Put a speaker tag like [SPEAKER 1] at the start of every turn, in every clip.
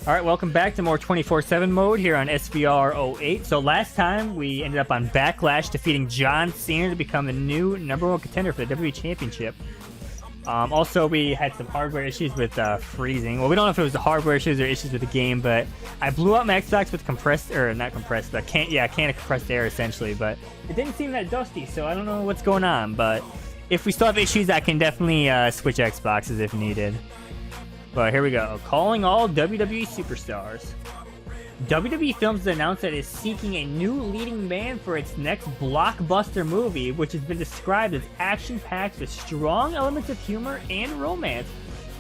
[SPEAKER 1] All right, welcome back to more 24/7 mode here on SVR 08. So last time we ended up on Backlash defeating John Cena to become the new #1 contender for the WWE Championship. Also, we had some hardware issues with freezing. Well, we don't know if it was the hardware issues or issues with the game, but I blew up my Xbox with compressed, or not compressed, but can of compressed air essentially. But it didn't seem that dusty, so I don't know what's going on. But if we still have issues, I can definitely switch Xboxes if needed. But here we go. Calling all WWE superstars. WWE Films has announced that it is seeking a new leading man for its next blockbuster movie, which has been described as action-packed with strong elements of humor and romance.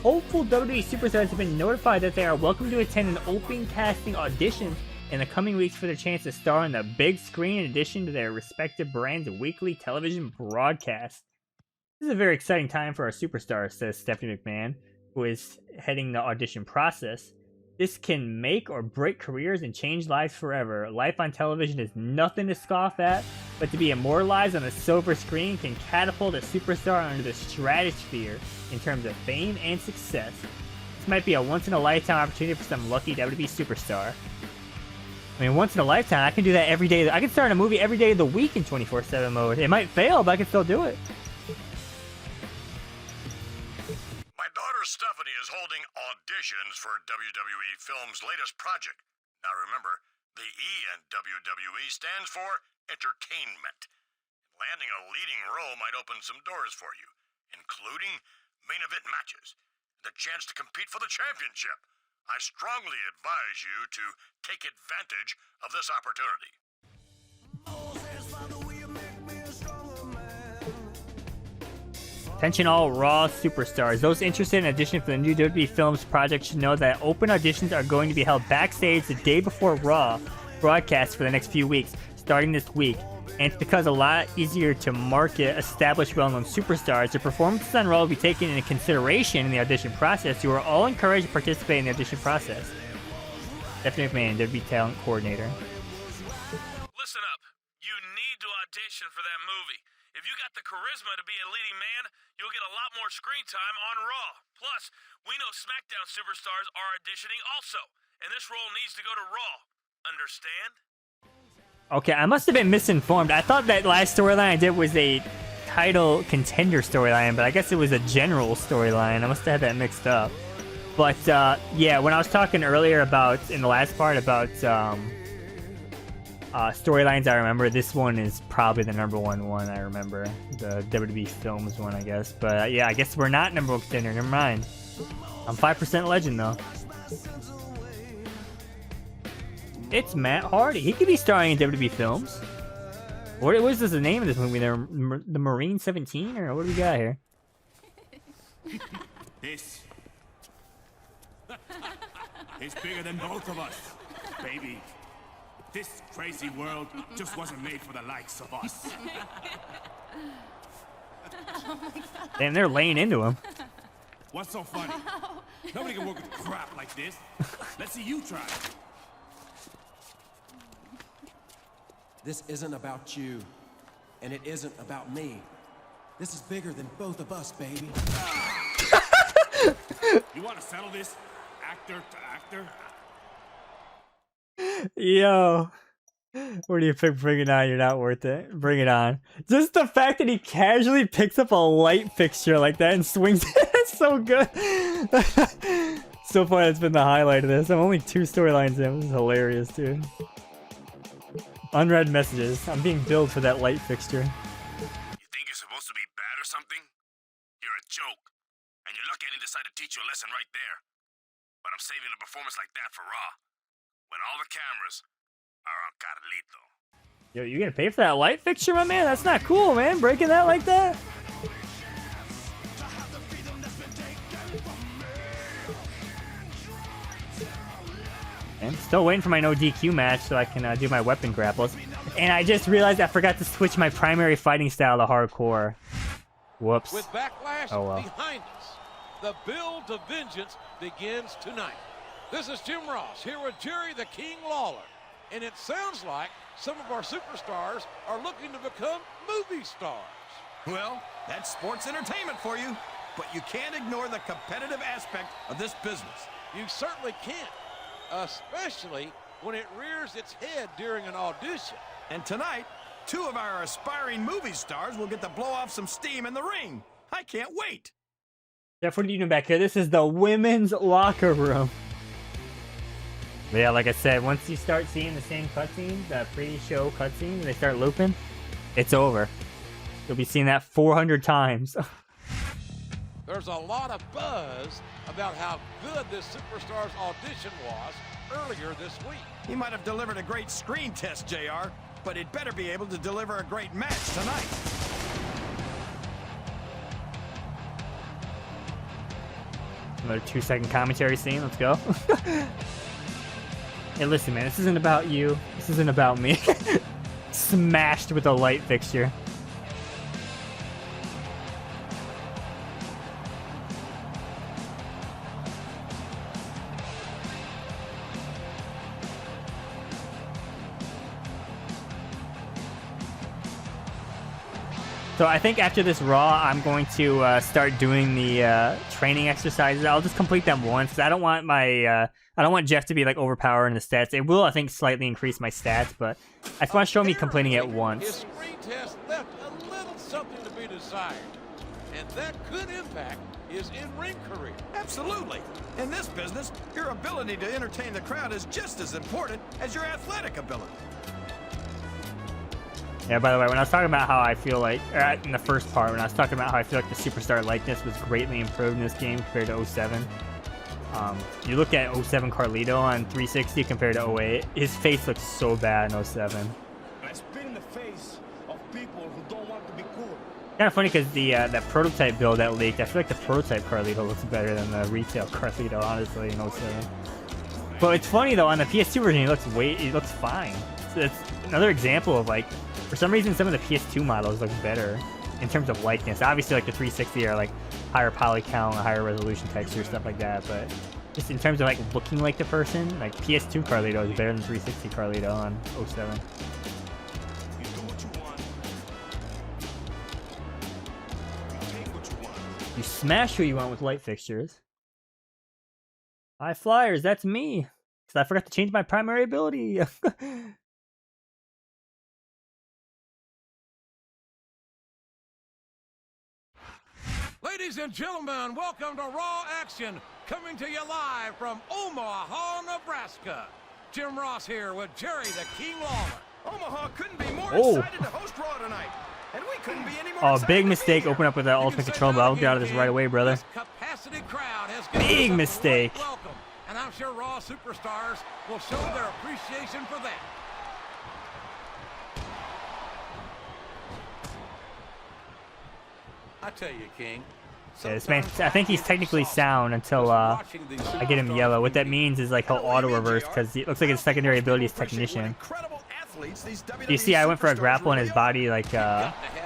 [SPEAKER 1] Hopeful WWE superstars have been notified that they are welcome to attend an open casting audition in the coming weeks for their chance to star on the big screen in addition to their respective brands' weekly television broadcast. This is a very exciting time for our superstars, says Stephanie McMahon, who is heading the audition process. This can make or break careers and change lives forever. Life on television is nothing to scoff at, but to be immortalized on the silver screen can catapult a superstar under the stratosphere in terms of fame and success. This might be a once-in-a-lifetime opportunity for some lucky WWE superstar. I mean, once in a lifetime, I can do that every day. I can start a movie every day of the week in 24/7 mode. It might fail, but I can still do it.
[SPEAKER 2] Stephanie is holding auditions for WWE Films' latest project. Now remember, the E in WWE stands for entertainment. Landing a leading role might open some doors for you, including main event matches, the chance to compete for the championship. I strongly advise you to take advantage of this opportunity.
[SPEAKER 1] Attention all Raw superstars. Those interested in auditioning for the new WWE Films project should know that open auditions are going to be held backstage the day before Raw broadcast for the next few weeks, starting this week. And it's because a lot easier to market established well-known superstars. Their performances on Raw will be taken into consideration in the audition process. You are all encouraged to participate in the audition process. Stephanie McMahon, WWE Talent Coordinator.
[SPEAKER 3] Listen up. You need to audition for that movie. If you got the charisma to be a leading man, you'll get a lot more screen time on Raw. Plus, we know Smackdown superstars are auditioning also, and this role needs to go to Raw. Understand?
[SPEAKER 1] Okay, I must have been misinformed. I thought that last storyline I did was a title contender storyline, but I guess it was a general storyline. I must have had that mixed up. But, yeah, when I was talking earlier about, in the last part, about, storylines I remember, this one is probably the #1 one I remember. The WWE Films one, I guess. But yeah, I guess we're not #1 contender. Never mind. I'm 5% legend, though. It's Matt Hardy. He could be starring in WWE Films. What is the name of this movie? The Marine 17? Or what do we got here?
[SPEAKER 4] This is bigger than both of us, baby. This crazy world just wasn't made for the likes of us.
[SPEAKER 1] Damn, they're laying into him.
[SPEAKER 4] What's so funny? Nobody can work with crap like this. Let's see you try.
[SPEAKER 5] This isn't about you, and it isn't about me. This is bigger than both of us, baby.
[SPEAKER 4] You want to settle this, actor to actor?
[SPEAKER 1] Yo, what do you pick? Bring it on. You're not worth it. Bring it on. Just the fact that he casually picks up a light fixture like that and swings it. That's so good. So far, that's been the highlight of this. I'm only 2 storylines in. This is hilarious, dude. Unread messages. I'm being billed for that light fixture.
[SPEAKER 2] You think you're supposed to be bad or something? You're a joke. And you're lucky I didn't decide to teach you a lesson right there. But I'm saving a performance like that for Raw, when all the cameras are on Carlito.
[SPEAKER 1] Yo, you gonna pay for that light fixture, my man? That's not cool, man. Breaking that like that. I'm still waiting for my no DQ match so I can do my weapon grapples. And I just realized I forgot to switch my primary fighting style to hardcore. Whoops.
[SPEAKER 6] With Backlash
[SPEAKER 1] well.
[SPEAKER 6] behind us, the build to vengeance begins tonight. This is Jim Ross here with Jerry the King Lawler. And it sounds like some of our superstars are looking to become movie stars.
[SPEAKER 7] Well, that's sports entertainment for you. But you can't ignore the competitive aspect of this business.
[SPEAKER 6] You certainly can't. especially when it rears its head during an audition.
[SPEAKER 7] And tonight, 2 of our aspiring movie stars will get to blow off some steam in the ring. I can't wait.
[SPEAKER 1] Jeff, what are you doing back here? This is the women's locker room. But yeah, like I said, once you start seeing the same cutscenes, the pre-show cutscenes, they start looping, it's over. You'll be seeing that 400 times.
[SPEAKER 6] There's a lot of buzz about how good this superstar's audition was earlier this week.
[SPEAKER 7] He might have delivered a great screen test, JR, but he'd better be able to deliver a great match tonight.
[SPEAKER 1] Another 2-second commentary scene. Let's go. Hey, listen, man. This isn't about you. This isn't about me. Smashed with a light fixture. So I think after this Raw, I'm going to start doing the training exercises. I'll just complete them once. I don't want my I don't want Jeff to be like overpowering the stats. It will, I think, slightly increase my stats, but I just want to show me completing it
[SPEAKER 6] His
[SPEAKER 1] once.
[SPEAKER 6] screen test left a little something to be desired, and that could impact his in-ring career.
[SPEAKER 7] Absolutely. In this business, your ability to entertain the crowd is just as important as your athletic ability.
[SPEAKER 1] Yeah, by the way, when I was talking about how I feel like, in the first part, when I was talking about how I feel like the superstar likeness was greatly improved in this game compared to 07, you look at 07 Carlito on 360 compared to 08, his face looks so bad in 07.
[SPEAKER 4] I spit in the face of people who don't want to be cool.
[SPEAKER 1] Kind of funny because the that prototype build that leaked, I feel like the prototype Carlito looks better than the retail Carlito, honestly, in 07. But it's funny though, on the PS2 version, he looks fine. So it's another example of like, for some reason, some of the PS2 models look better in terms of likeness. Obviously, like the 360 are like higher poly count, higher resolution texture, stuff like that. But just in terms of like looking like the person, like PS2 Carlito is better than 360 Carlito on 07.
[SPEAKER 4] You do what you want. You take what you want.
[SPEAKER 1] You smash who you want with light fixtures. High flyers, that's me. Because I forgot to change my primary ability.
[SPEAKER 6] Ladies and gentlemen, welcome to Raw Action, coming to you live from Omaha, Nebraska. Jim Ross here with Jerry the King Lawler.
[SPEAKER 7] Omaha couldn't be more
[SPEAKER 1] Oh.
[SPEAKER 7] excited to host Raw tonight. And we couldn't be any more
[SPEAKER 1] Oh,
[SPEAKER 7] excited
[SPEAKER 1] big
[SPEAKER 7] to
[SPEAKER 1] mistake.
[SPEAKER 7] be here.
[SPEAKER 1] Open up with that ultimate control, but I'll get out of this right away, brother.
[SPEAKER 6] This capacity crowd has given
[SPEAKER 1] Big
[SPEAKER 6] us a
[SPEAKER 1] mistake.
[SPEAKER 6] great welcome, and I'm sure Raw superstars will show their appreciation for that. I tell you, King.
[SPEAKER 1] Yeah, this man, I think he's technically sound until I get him yellow. What that means is like he'll auto reverse because it looks like his secondary ability is technician. You see, I went for a grapple and his body like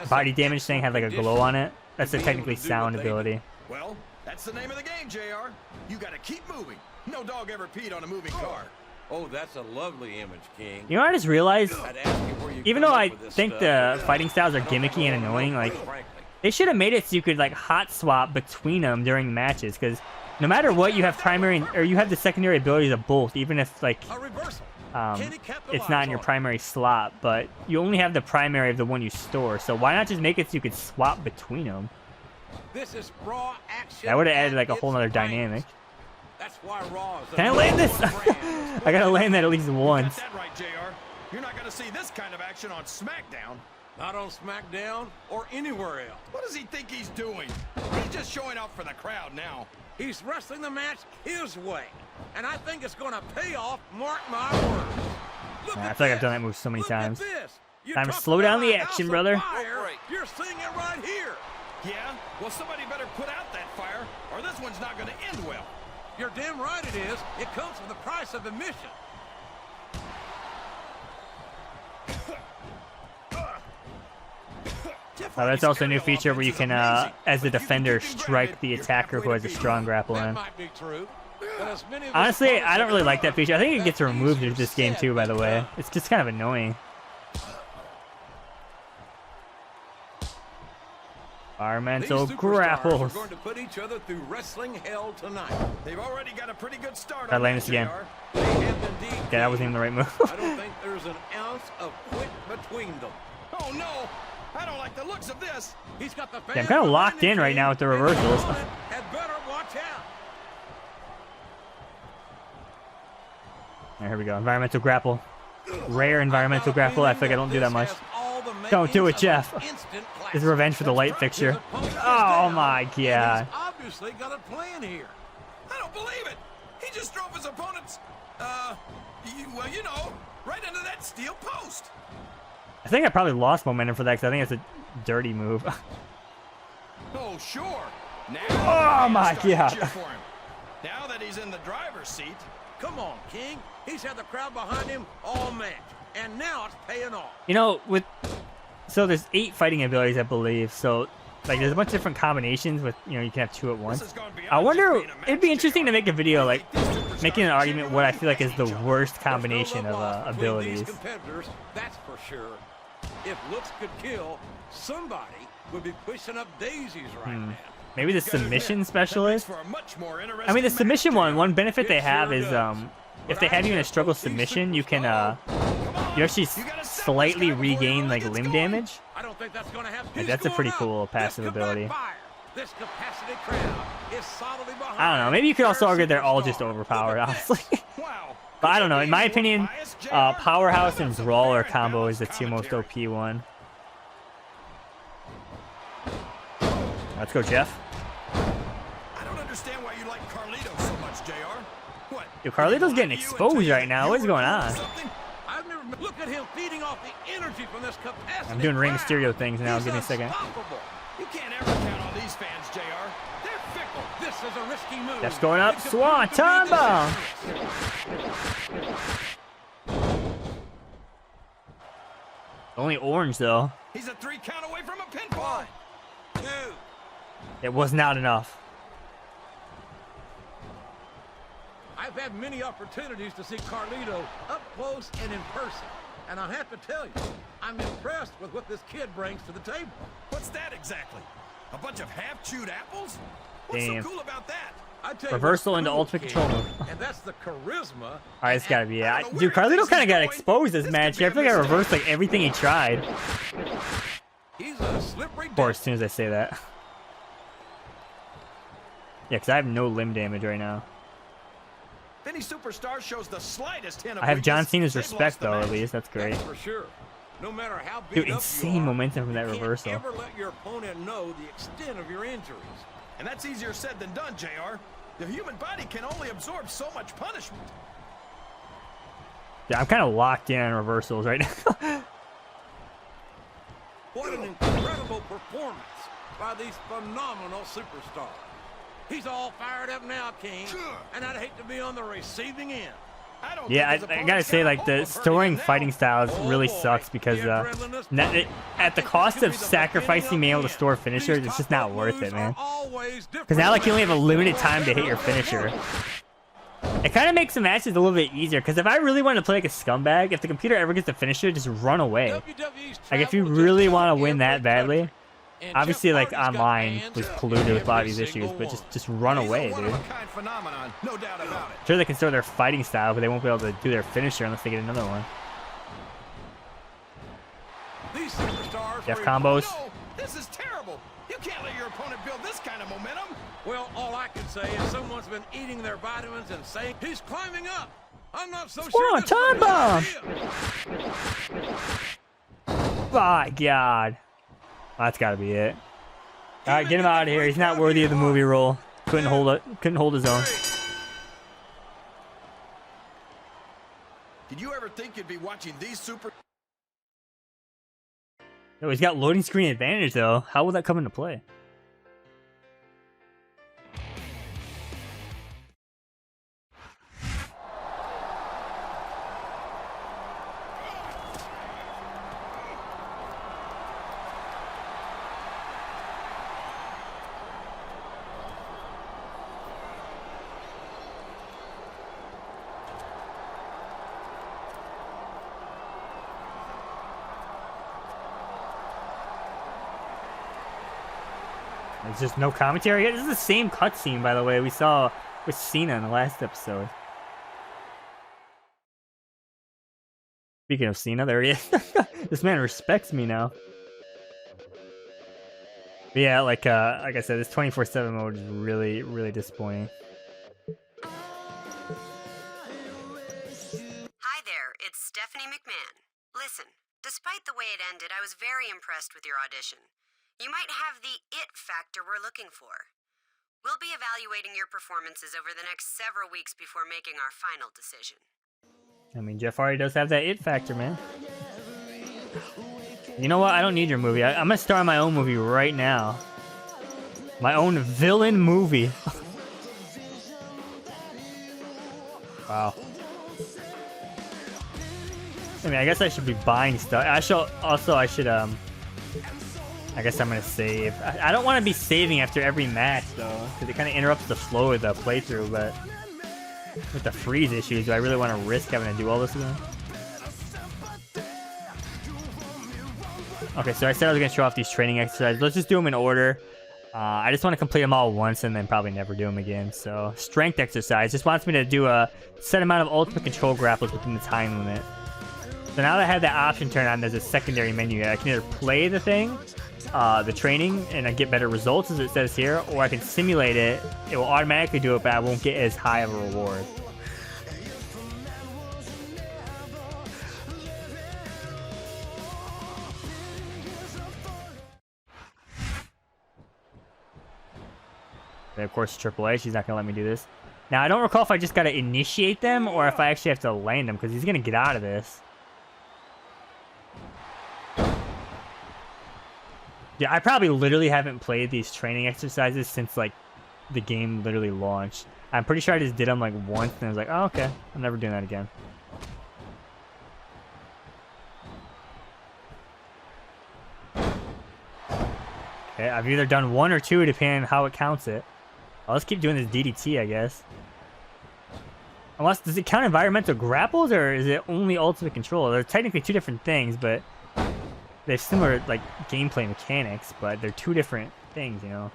[SPEAKER 1] body damage thing had like a glow on it. That's a technically sound ability.
[SPEAKER 7] Well, that's the name of the game, JR. You gotta keep moving. No dog ever peed on a moving car.
[SPEAKER 6] Oh, that's a lovely image, King.
[SPEAKER 1] You know what I just realized?
[SPEAKER 6] I'd ask you where you
[SPEAKER 1] Even
[SPEAKER 6] come
[SPEAKER 1] though
[SPEAKER 6] up
[SPEAKER 1] I
[SPEAKER 6] with this
[SPEAKER 1] think
[SPEAKER 6] stuff.
[SPEAKER 1] the fighting styles are gimmicky and annoying, like
[SPEAKER 6] Frankly.
[SPEAKER 1] they should have made it so you could like hot swap between them during matches. Because no matter what, you have primary or you have the secondary abilities of both, even if like
[SPEAKER 6] A reversal.
[SPEAKER 1] it's not in your primary slot, but you only have the primary of the one you store. So why not just make it so you could swap between them?
[SPEAKER 6] This is Raw Action.
[SPEAKER 1] That would have added like a
[SPEAKER 6] at
[SPEAKER 1] whole
[SPEAKER 6] its
[SPEAKER 1] nother
[SPEAKER 6] finest.
[SPEAKER 1] dynamic.
[SPEAKER 6] That's why Raw is the
[SPEAKER 1] Can I land this?
[SPEAKER 6] number one brand.
[SPEAKER 1] I gotta land that at least once.
[SPEAKER 7] Got that right, JR. You're not gonna see this kind of action on SmackDown.
[SPEAKER 6] Not on SmackDown or anywhere else.
[SPEAKER 7] What does he think he's doing? He's just showing off for the crowd now.
[SPEAKER 6] He's wrestling the match his way, and I think it's going to pay off. Mark my words. Look
[SPEAKER 1] I
[SPEAKER 6] at
[SPEAKER 1] feel like I've
[SPEAKER 6] this.
[SPEAKER 1] done that move so many
[SPEAKER 6] Look at
[SPEAKER 1] times.
[SPEAKER 6] this. You
[SPEAKER 1] Time to
[SPEAKER 6] talk
[SPEAKER 1] slow down
[SPEAKER 6] about
[SPEAKER 1] the
[SPEAKER 6] a house
[SPEAKER 1] action,
[SPEAKER 6] of
[SPEAKER 1] brother.
[SPEAKER 6] fire. You're seeing it right here.
[SPEAKER 7] Yeah? Well, somebody better put out that fire, or this one's not gonna end well.
[SPEAKER 6] You're damn right it is. It comes with the price of admission.
[SPEAKER 1] That's also a new feature where you can, as the defender, strike the attacker who has a strong grapple
[SPEAKER 6] That
[SPEAKER 1] in.
[SPEAKER 6] might be true. But as many of us
[SPEAKER 1] Honestly,
[SPEAKER 6] opponents
[SPEAKER 1] I don't really
[SPEAKER 6] have
[SPEAKER 1] like that
[SPEAKER 6] learned,
[SPEAKER 1] feature. I think it gets
[SPEAKER 6] that's
[SPEAKER 1] removed
[SPEAKER 6] easier
[SPEAKER 1] in this game
[SPEAKER 6] said
[SPEAKER 1] too, by the
[SPEAKER 6] than
[SPEAKER 1] way.
[SPEAKER 6] done.
[SPEAKER 1] It's just kind of annoying. Environmental
[SPEAKER 6] These superstars
[SPEAKER 1] grapples.
[SPEAKER 6] are going to put each other through wrestling hell tonight.
[SPEAKER 7] They've already got a pretty good start
[SPEAKER 1] Try
[SPEAKER 7] on
[SPEAKER 1] landing
[SPEAKER 7] that,
[SPEAKER 1] this again.
[SPEAKER 7] JR.
[SPEAKER 6] They have indeed.
[SPEAKER 1] Yeah, that wasn't even the right move.
[SPEAKER 6] I don't think there's an ounce of quit between them.
[SPEAKER 7] Oh no! I don't like the looks of this.
[SPEAKER 6] He's got the
[SPEAKER 1] Yeah, I'm kind of locked in right now with the reversals.
[SPEAKER 6] Had better watch out.
[SPEAKER 1] Here we go. Environmental grapple. Rare environmental grapple. I feel like I don't do that much. Don't do it, Jeff. This is revenge for the light fixture. Oh my god.
[SPEAKER 6] Obviously got a plan here.
[SPEAKER 7] I don't believe it. He just drove his opponent's, you know, right into that steel post.
[SPEAKER 1] I think I probably lost momentum for that because I think it's a dirty move.
[SPEAKER 7] Oh, sure. Now
[SPEAKER 1] Oh my
[SPEAKER 7] starting to
[SPEAKER 1] god.
[SPEAKER 7] cheer for him. Now that he's in the driver's seat.
[SPEAKER 6] Come on, King. He's had the crowd behind him all match. And now it's paying off.
[SPEAKER 1] You know, so there's 8 fighting abilities, I believe. So like there's a bunch of different combinations with, you know, you can have 2 at once.
[SPEAKER 7] This is gonna be
[SPEAKER 1] I wonder,
[SPEAKER 7] just being a match,
[SPEAKER 1] it'd be interesting to
[SPEAKER 7] JR.
[SPEAKER 1] make a video like making an argument
[SPEAKER 7] Genuinely
[SPEAKER 1] what I feel like is
[SPEAKER 7] think
[SPEAKER 1] the
[SPEAKER 7] each other.
[SPEAKER 1] worst combination
[SPEAKER 6] There's no love
[SPEAKER 1] of
[SPEAKER 6] lost between
[SPEAKER 1] abilities.
[SPEAKER 6] These competitors, that's for sure. If looks could kill, somebody would be pushing up daisies right now.
[SPEAKER 1] Maybe the submission specialist.
[SPEAKER 7] For a much more
[SPEAKER 1] I mean, the
[SPEAKER 7] interesting
[SPEAKER 1] submission
[SPEAKER 7] match,
[SPEAKER 1] one benefit they
[SPEAKER 6] It
[SPEAKER 1] have
[SPEAKER 6] sure
[SPEAKER 1] is
[SPEAKER 6] does.
[SPEAKER 1] if they have you in a struggle submission, you can you actually slightly regain like limb damage.
[SPEAKER 6] I don't think that's going to happen.
[SPEAKER 1] Like, that's a pretty cool passive ability.
[SPEAKER 6] This capacity crowd is solidly behind.
[SPEAKER 1] I don't know. Maybe you could also argue they're all just overpowered, honestly.
[SPEAKER 7] Wow.
[SPEAKER 1] But I don't know. In my opinion,
[SPEAKER 7] Biased, JR?
[SPEAKER 1] Powerhouse
[SPEAKER 7] How
[SPEAKER 1] and
[SPEAKER 7] about some
[SPEAKER 1] Brawler
[SPEAKER 7] fair and
[SPEAKER 1] combo is the
[SPEAKER 7] balanced
[SPEAKER 1] 2 most
[SPEAKER 7] commentary?
[SPEAKER 1] OP one. Let's go, Jeff.
[SPEAKER 7] I don't understand why you like Carlito so much, JR. What?
[SPEAKER 1] Dude, Carlito's getting
[SPEAKER 7] You
[SPEAKER 1] exposed
[SPEAKER 7] until
[SPEAKER 1] right now.
[SPEAKER 7] you
[SPEAKER 1] What is
[SPEAKER 7] were
[SPEAKER 1] going
[SPEAKER 7] doing
[SPEAKER 1] on?
[SPEAKER 7] something?
[SPEAKER 6] I've never look at him feeding off the energy from this capacity.
[SPEAKER 1] I'm doing Rey
[SPEAKER 6] crowd.
[SPEAKER 1] Mysterio things now.
[SPEAKER 6] He's
[SPEAKER 1] Give me a second.
[SPEAKER 6] unstoppable.
[SPEAKER 7] You can't ever count on these fans, JR. They're fickle.
[SPEAKER 6] This is a risky move.
[SPEAKER 1] Jeff's going up.
[SPEAKER 6] It could
[SPEAKER 1] Swan
[SPEAKER 6] prove to be
[SPEAKER 1] Tombo. Only orange though.
[SPEAKER 7] He's a 3 count away from a pinfall.
[SPEAKER 6] 2.
[SPEAKER 1] It was not enough.
[SPEAKER 6] I've had many opportunities to see Carlito up close and in person. And I have to tell you, I'm impressed with what this kid brings to the table.
[SPEAKER 7] What's that exactly? A bunch of half-chewed apples? What's
[SPEAKER 1] Damn.
[SPEAKER 7] so cool about that?
[SPEAKER 6] I tell you
[SPEAKER 1] Reversal
[SPEAKER 6] what's
[SPEAKER 1] into
[SPEAKER 6] cool,
[SPEAKER 1] ultimate
[SPEAKER 6] kid,
[SPEAKER 1] control move.
[SPEAKER 6] And that's the charisma.
[SPEAKER 1] All right, it's gotta be it.
[SPEAKER 7] I don't know
[SPEAKER 1] Dude,
[SPEAKER 7] where he
[SPEAKER 1] Carlito
[SPEAKER 7] thinks
[SPEAKER 1] kind of
[SPEAKER 7] he's
[SPEAKER 1] got
[SPEAKER 7] going.
[SPEAKER 1] exposed this
[SPEAKER 7] This
[SPEAKER 1] match.
[SPEAKER 7] could be
[SPEAKER 1] I
[SPEAKER 7] a
[SPEAKER 1] feel like I
[SPEAKER 7] mistake.
[SPEAKER 1] reversed like everything he tried.
[SPEAKER 6] He's a slippery
[SPEAKER 1] Of course, as soon as I say that. Yeah, because I have no limb damage right now.
[SPEAKER 7] If any superstar shows the slightest hint of
[SPEAKER 1] I have John
[SPEAKER 7] weakness,
[SPEAKER 1] Cena's
[SPEAKER 7] they've
[SPEAKER 1] respect
[SPEAKER 7] lost the
[SPEAKER 1] though,
[SPEAKER 7] match.
[SPEAKER 1] at least. That's great.
[SPEAKER 6] That's for sure. No matter how beat
[SPEAKER 1] Dude,
[SPEAKER 6] up you
[SPEAKER 1] insane
[SPEAKER 6] are,
[SPEAKER 1] momentum from that
[SPEAKER 6] you can't
[SPEAKER 1] reversal.
[SPEAKER 6] ever let your opponent know the extent of your injuries.
[SPEAKER 7] And that's easier said than done, JR. The human body can only absorb so much punishment.
[SPEAKER 1] Yeah, I'm kind of locked in on reversals right now.
[SPEAKER 6] What an incredible performance by these phenomenal superstars. He's all fired up now, King, and I'd hate to be on the receiving end.
[SPEAKER 7] I don't
[SPEAKER 1] Yeah,
[SPEAKER 7] think his
[SPEAKER 1] I gotta
[SPEAKER 7] opponent's
[SPEAKER 1] say,
[SPEAKER 7] got a
[SPEAKER 1] like,
[SPEAKER 7] hope
[SPEAKER 1] the
[SPEAKER 7] of hurting
[SPEAKER 1] storing
[SPEAKER 7] him now.
[SPEAKER 1] fighting styles
[SPEAKER 6] Oh
[SPEAKER 1] really
[SPEAKER 6] boy,
[SPEAKER 1] sucks because
[SPEAKER 6] the adrenaline is pumping.
[SPEAKER 1] at the cost of sacrificing being able to store finishers, it's just not worth it, man. Because now, like, you only have a limited time to hit your finisher. It kind of makes the matches a little bit easier, because if I really want to play like a scumbag, if the computer ever gets a finisher, just run away. Like, if you really want to win that badly, obviously, like, online was polluted with a lot of these issues, but just run
[SPEAKER 7] He's
[SPEAKER 1] away,
[SPEAKER 7] a
[SPEAKER 1] dude.
[SPEAKER 7] one-of-a-kind phenomenon, no doubt about it.
[SPEAKER 1] Sure, they can store their fighting style, but they won't be able to do their finisher unless they get another one.
[SPEAKER 6] These superstars
[SPEAKER 1] Jeff
[SPEAKER 6] are
[SPEAKER 1] combos.
[SPEAKER 7] No, this is terrible. You can't let your opponent build this kind of momentum.
[SPEAKER 6] Well, all I can say is someone's been eating their vitamins and saying he's climbing up. I'm not so
[SPEAKER 1] Come
[SPEAKER 6] sure.
[SPEAKER 1] on,
[SPEAKER 6] this is a
[SPEAKER 1] time
[SPEAKER 6] good
[SPEAKER 1] bomb.
[SPEAKER 6] idea.
[SPEAKER 1] My God. That's gotta be it. Alright, get him out of here. He's not worthy of the movie role. Couldn't hold his own.
[SPEAKER 7] Did you ever think you'd be watching these super...
[SPEAKER 1] No, he's got loading screen advantage though. How will that come into play? It's just no commentary. This is the same cutscene, by the way, we saw with Cena in the last episode. Speaking of Cena, there he is. This man respects me now. But yeah, like I said, this 24/7 mode is really, really disappointing.
[SPEAKER 8] Hi there, it's Stephanie McMahon. Listen, despite the way it ended, I was very impressed with your audition. You might have the it factor we're looking for. We'll be evaluating your performances over the next several weeks before making our final decision.
[SPEAKER 1] I mean, Jeff Hardy does have that it factor, man. You know what? I don't need your movie. I'm gonna start my own movie right now. My own villain movie. Wow. I mean, I guess I should be buying stuff. I guess I'm gonna save. I don't want to be saving after every match though, because it kind of interrupts the flow of the playthrough. But with the freeze issues, do I really want to risk having to do all this again? Okay, so I said I was gonna show off these training exercises. Let's just do them in order. I just want to complete them all once and then probably never do them again. So strength exercise just wants me to do a set amount of ultimate control grapples within the time limit. So now that I have that option turned on, there's a secondary menu. I can either play the thing, the training, and I get better results as it says here, or I can simulate it. It will automatically do it, but I won't get as high of a reward. And of course, AAA, she's not going to let me do this. Now, I don't recall if I just got to initiate them or if I actually have to land them, because he's going to get out of this. Yeah, I probably literally haven't played these training exercises since, like, the game literally launched. I'm pretty sure I just did them, like, once, and I was like, oh, okay. I'm never doing that again. Okay, I've either done one or two, depending on how it counts it. I'll just keep doing this DDT, I guess. Unless, does it count environmental grapples, or is it only ultimate control? They're technically two different things, but they have similar, like, gameplay mechanics, but they're two different things, you know?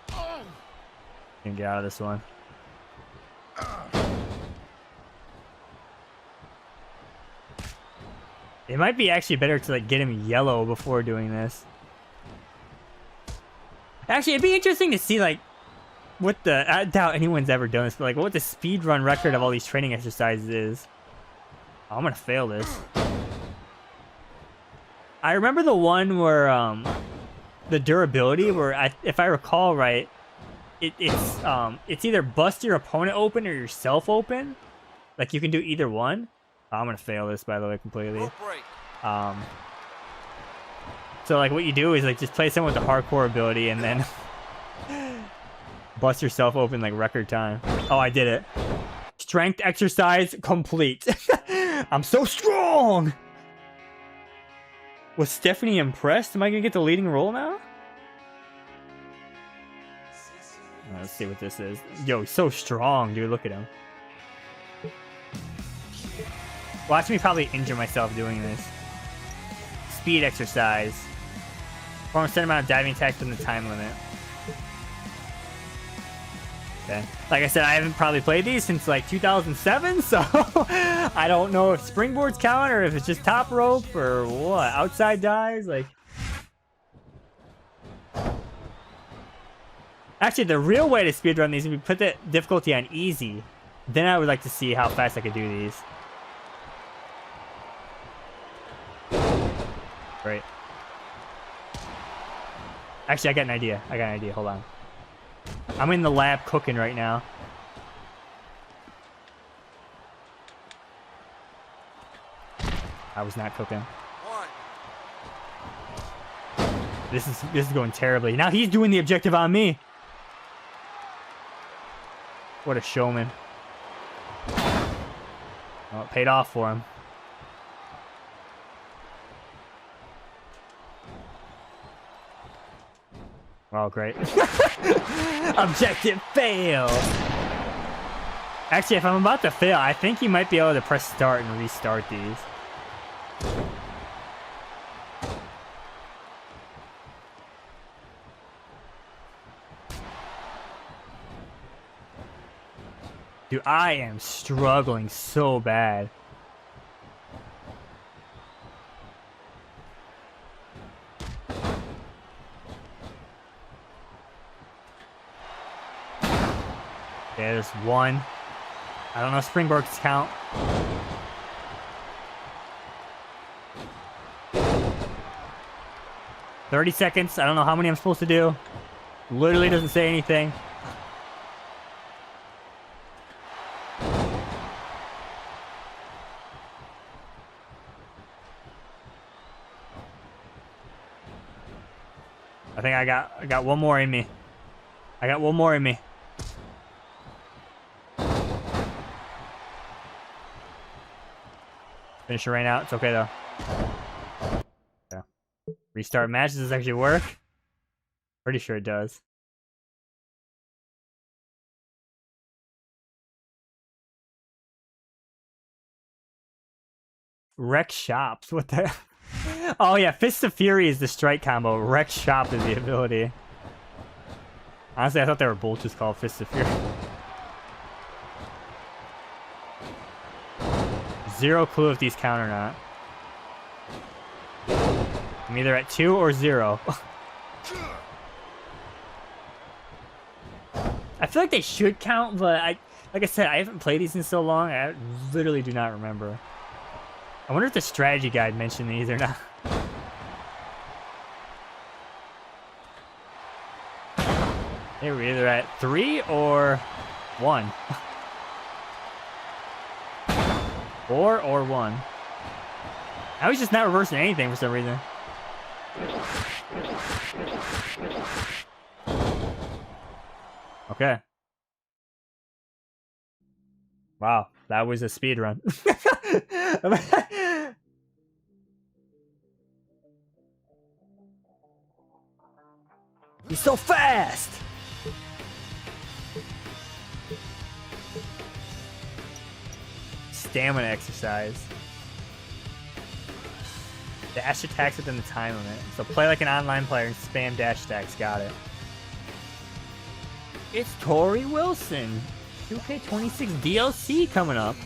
[SPEAKER 1] Gonna get out of this one. It might be actually better to, like, get him yellow before doing this. Actually, it'd be interesting to see, like, what the... I doubt anyone's ever done this, but, like, what the speedrun record of all these training exercises is. Oh, I'm gonna fail this. I remember the one where, the durability, where, if I recall right, it's either bust your opponent open or yourself open. Like, you can do either one. Oh, I'm gonna fail this, by the way, completely. So, like, what you do is, like, just play someone with the hardcore ability and then bust yourself open, like, record time. Oh, I did it. Strength exercise complete. I'm so strong! Was Stephanie impressed? Am I gonna get the leading role now? Let's see what this is. Yo, he's so strong, dude. Look at him. Watch me probably injure myself doing this. Speed exercise. Perform a set amount of diving attacks within the time limit. Okay. Like I said, I haven't probably played these since like 2007, so I don't know if springboards count or if it's just top rope or what. Outside dives, like. Actually, the real way to speedrun these is we put the difficulty on easy. Then I would like to see how fast I could do these. Great. Actually, I got an idea. Hold on. I'm in the lab cooking right now. I was not cooking. This is going terribly. Now he's doing the objective on me. What a showman. Well, it paid off for him. Oh, great. Objective fail. Actually, if I'm about to fail, I think you might be able to press start and restart these. Dude, I am struggling so bad. Okay, there's one. I don't know if springboards count. "30 seconds. I don't know how many I'm supposed to do. Literally doesn't say anything. I think I got one more in me. I got one more in me. Finish it right now. It's okay though. Yeah. Restart match. Does this actually work? Pretty sure it does. Wreck shops. What the? Oh yeah, Fist of Fury is the strike combo. Wreck shop is the ability. Honestly, I thought they were both just called Fist of Fury. Zero clue if these count or not. I'm either at 2 or 0. I feel like they should count, but like I said, I haven't played these in so long. I literally do not remember. I wonder if the strategy guide mentioned these or not. Hey, we're either at 3 or 1. 4 or 1. I was just not reversing anything for some reason. Okay. Wow, that was a speed run. He's so fast! Stamina exercise. Dash attacks within the time limit. So play like an online player and spam dash attacks. Got it. It's Tori Wilson. 2K26 DLC coming up.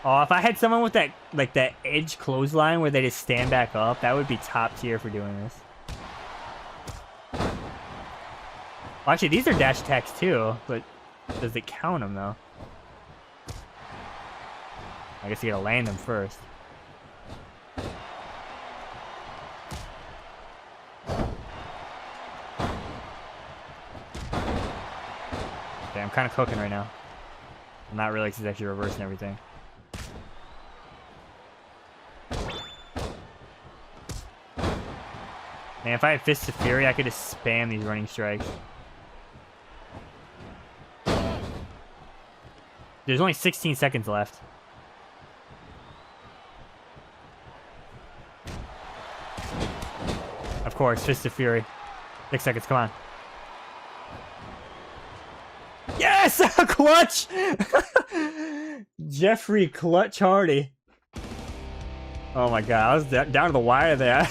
[SPEAKER 1] Oh, if I had someone with that, like that edge clothesline where they just stand back up, that would be top tier for doing this. Well, actually, these are dash attacks too, but does it count them though? I guess you gotta land them first. Okay, I'm kind of cooking right now. I'm not really, 'cause it's actually reversing everything. Man, if I had Fist of Fury, I could just spam these running strikes. There's only 16 seconds left. Of course, Fist of Fury. 6 seconds, come on. Yes! Clutch! Jeffrey Clutch Hardy. Oh my god, I was down to the wire there.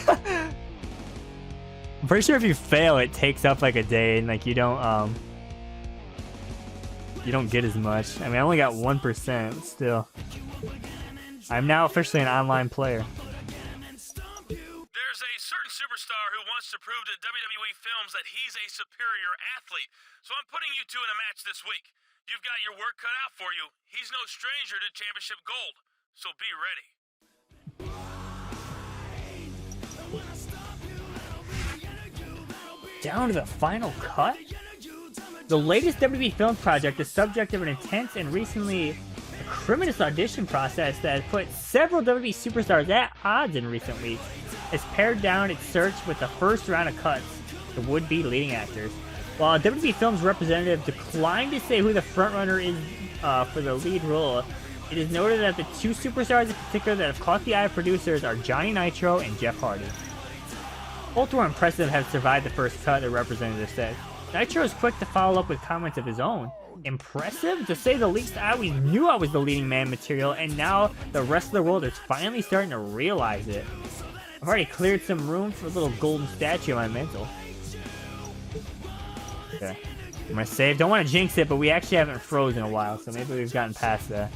[SPEAKER 1] I'm pretty sure if you fail, it takes up like a day, and like you don't get as much. I mean, I only got 1%, but still. I'm now officially an online player.
[SPEAKER 3] There's a certain superstar who wants to prove to WWE Films that he's a superior athlete, so I'm putting you two in a match this week. You've got your work cut out for you. He's no stranger to championship gold, so be ready.
[SPEAKER 1] Down to the final cut? The latest WWE Films project is subject of an intense and recently acrimonious audition process that has put several WWE superstars at odds in recent weeks. It's pared down its search with the first round of cuts, the would-be leading actors. While a WWE Films representative declined to say who the frontrunner is for the lead role, it is noted that the two superstars in particular that have caught the eye of producers are Johnny Nitro and Jeff Hardy. Both were impressive have survived the first cut, the representative said. Nitro is quick to follow up with comments of his own. Impressive? To say the least, I always knew I was the leading man material, and now the rest of the world is finally starting to realize it. I've already cleared some room for a little golden statue on my mantle. Okay. I'm gonna save. Don't want to jinx it, but we actually haven't frozen in a while, so maybe we've gotten past that.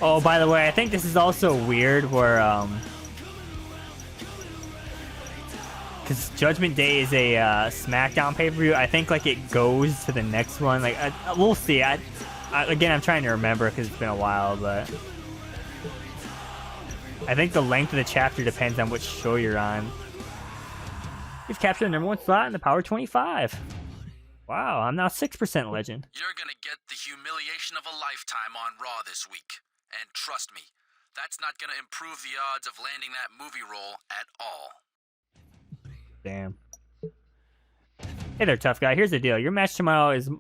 [SPEAKER 1] Oh, by the way, I think this is also weird where, because Judgment Day is a Smackdown pay-per-view. I think like it goes to the next one. Like we'll see. Again, I'm trying to remember because it's been a while, but I think the length of the chapter depends on which show you're on. You've captured the #1 slot in the Power 25. Wow, I'm now 6% legend.
[SPEAKER 9] You're gonna get the humiliation of a lifetime on Raw this week. And trust me, that's not gonna improve the odds of landing that movie role at all.
[SPEAKER 1] Damn. Hey there, tough guy. Here's the deal. Your match tomorrow is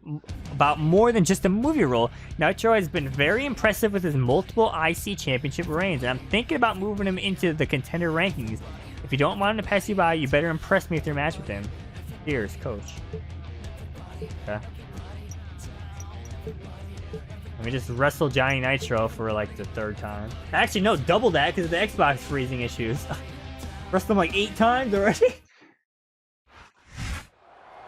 [SPEAKER 1] about more than just a movie role. Nitro has been very impressive with his multiple IC championship reigns, and I'm thinking about moving him into the contender rankings. If you don't want him to pass you by, you better impress me with your match with him. Here's coach. Okay. Let me just wrestle Johnny Nitro for like the 3rd time. Actually, no, double that because of the Xbox freezing issues. Wrestled him like 8 times already.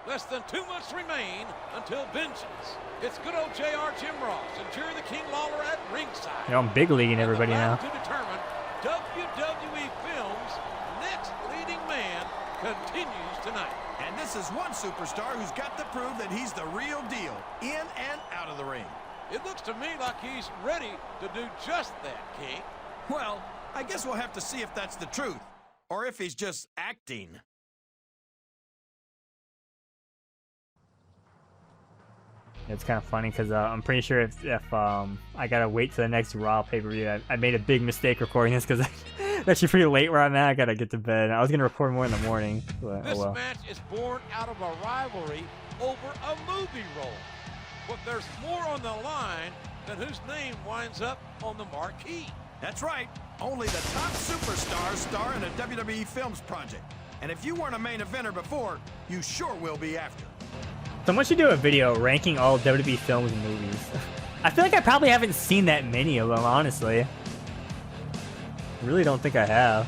[SPEAKER 6] Less than 2 months remain until vengeance. It's good old JR Jim Ross and Jerry the King Lawler at ringside.
[SPEAKER 1] You know, I'm big leaguing everybody now.
[SPEAKER 6] To determine WWE Films' next leading man continues tonight.
[SPEAKER 7] And this is one superstar who's got to prove that he's the real deal, in and out of the ring.
[SPEAKER 6] It looks to me like he's ready to do just that, King.
[SPEAKER 7] Well, I guess we'll have to see if that's the truth, or if he's just acting.
[SPEAKER 1] It's kind of funny because I'm pretty sure if I gotta wait till the next Raw pay-per-view, I made a big mistake recording this because it's actually pretty late where I'm at. I gotta get to bed. I was gonna record more in the morning, but
[SPEAKER 6] This
[SPEAKER 1] oh well.
[SPEAKER 6] match is born out of a rivalry over a movie role. But there's more on the line than whose name winds up on the marquee.
[SPEAKER 7] That's right. Only the top superstars star in a WWE Films project. And if you weren't a main eventer before, you sure will be after.
[SPEAKER 1] Someone should do a video ranking all WWE films and movies. I feel like I probably haven't seen that many of them, honestly. I really don't think I have.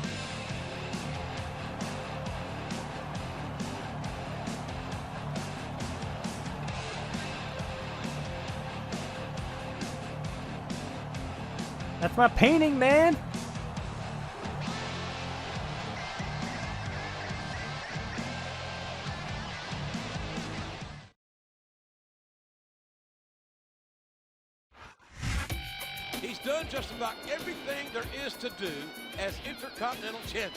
[SPEAKER 1] That's my painting, man!
[SPEAKER 6] He's done just about everything there is to do as Intercontinental Champion,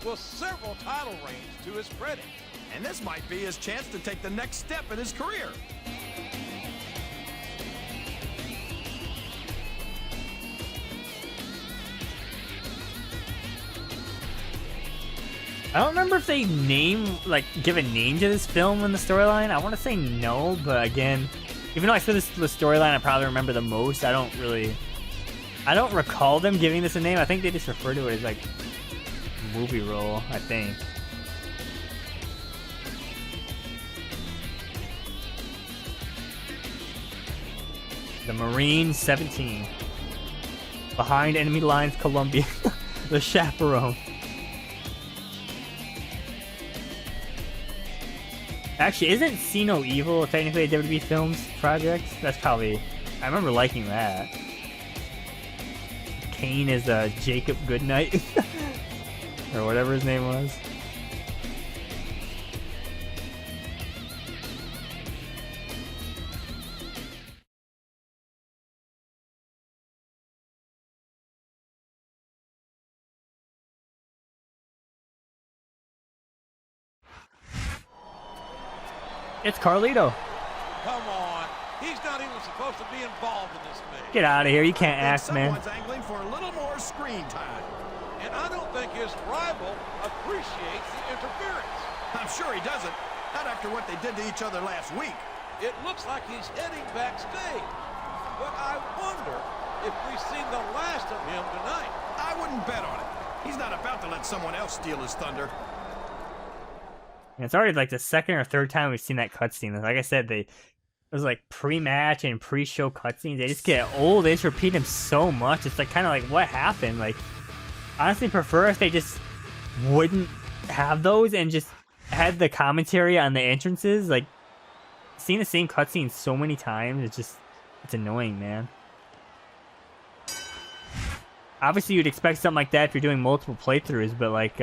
[SPEAKER 6] with several title reigns to his credit.
[SPEAKER 7] And this might be his chance to take the next step in his career.
[SPEAKER 1] I don't remember if they give a name to this film in the storyline. I want to say no, but again, even though I said this is the storyline I probably remember the most, I don't recall them giving this a name. I think they just refer to it as like movie role, I think. The Marine 17. Behind enemy lines, Colombia. The Chaperone. Actually, isn't See No Evil technically a WWE Films project? That's probably... I remember liking that. Kane is Jacob Goodnight. Or whatever his name was. It's Carlito.
[SPEAKER 6] Come on. He's not even supposed to be involved in this match.
[SPEAKER 1] Get out of here. You can't act, man.
[SPEAKER 7] Someone's angling for a little more screen time.
[SPEAKER 6] And I don't think his rival appreciates the interference.
[SPEAKER 7] I'm sure he doesn't. Not after what they did to each other last week.
[SPEAKER 6] It looks like he's heading backstage. But I wonder if we've seen the last of him tonight.
[SPEAKER 7] I wouldn't bet on it. He's not about to let someone else steal his thunder.
[SPEAKER 1] And it's already like the second or third time we've seen that cutscene. Like I said, those like pre-match and pre-show cutscenes, they just get old. They just repeat them so much. It's like kind of like what happened. Like, honestly, prefer if they just wouldn't have those and just had the commentary on the entrances. Like, seeing the same cutscene so many times, it's annoying, man. Obviously, you'd expect something like that if you're doing multiple playthroughs, but like,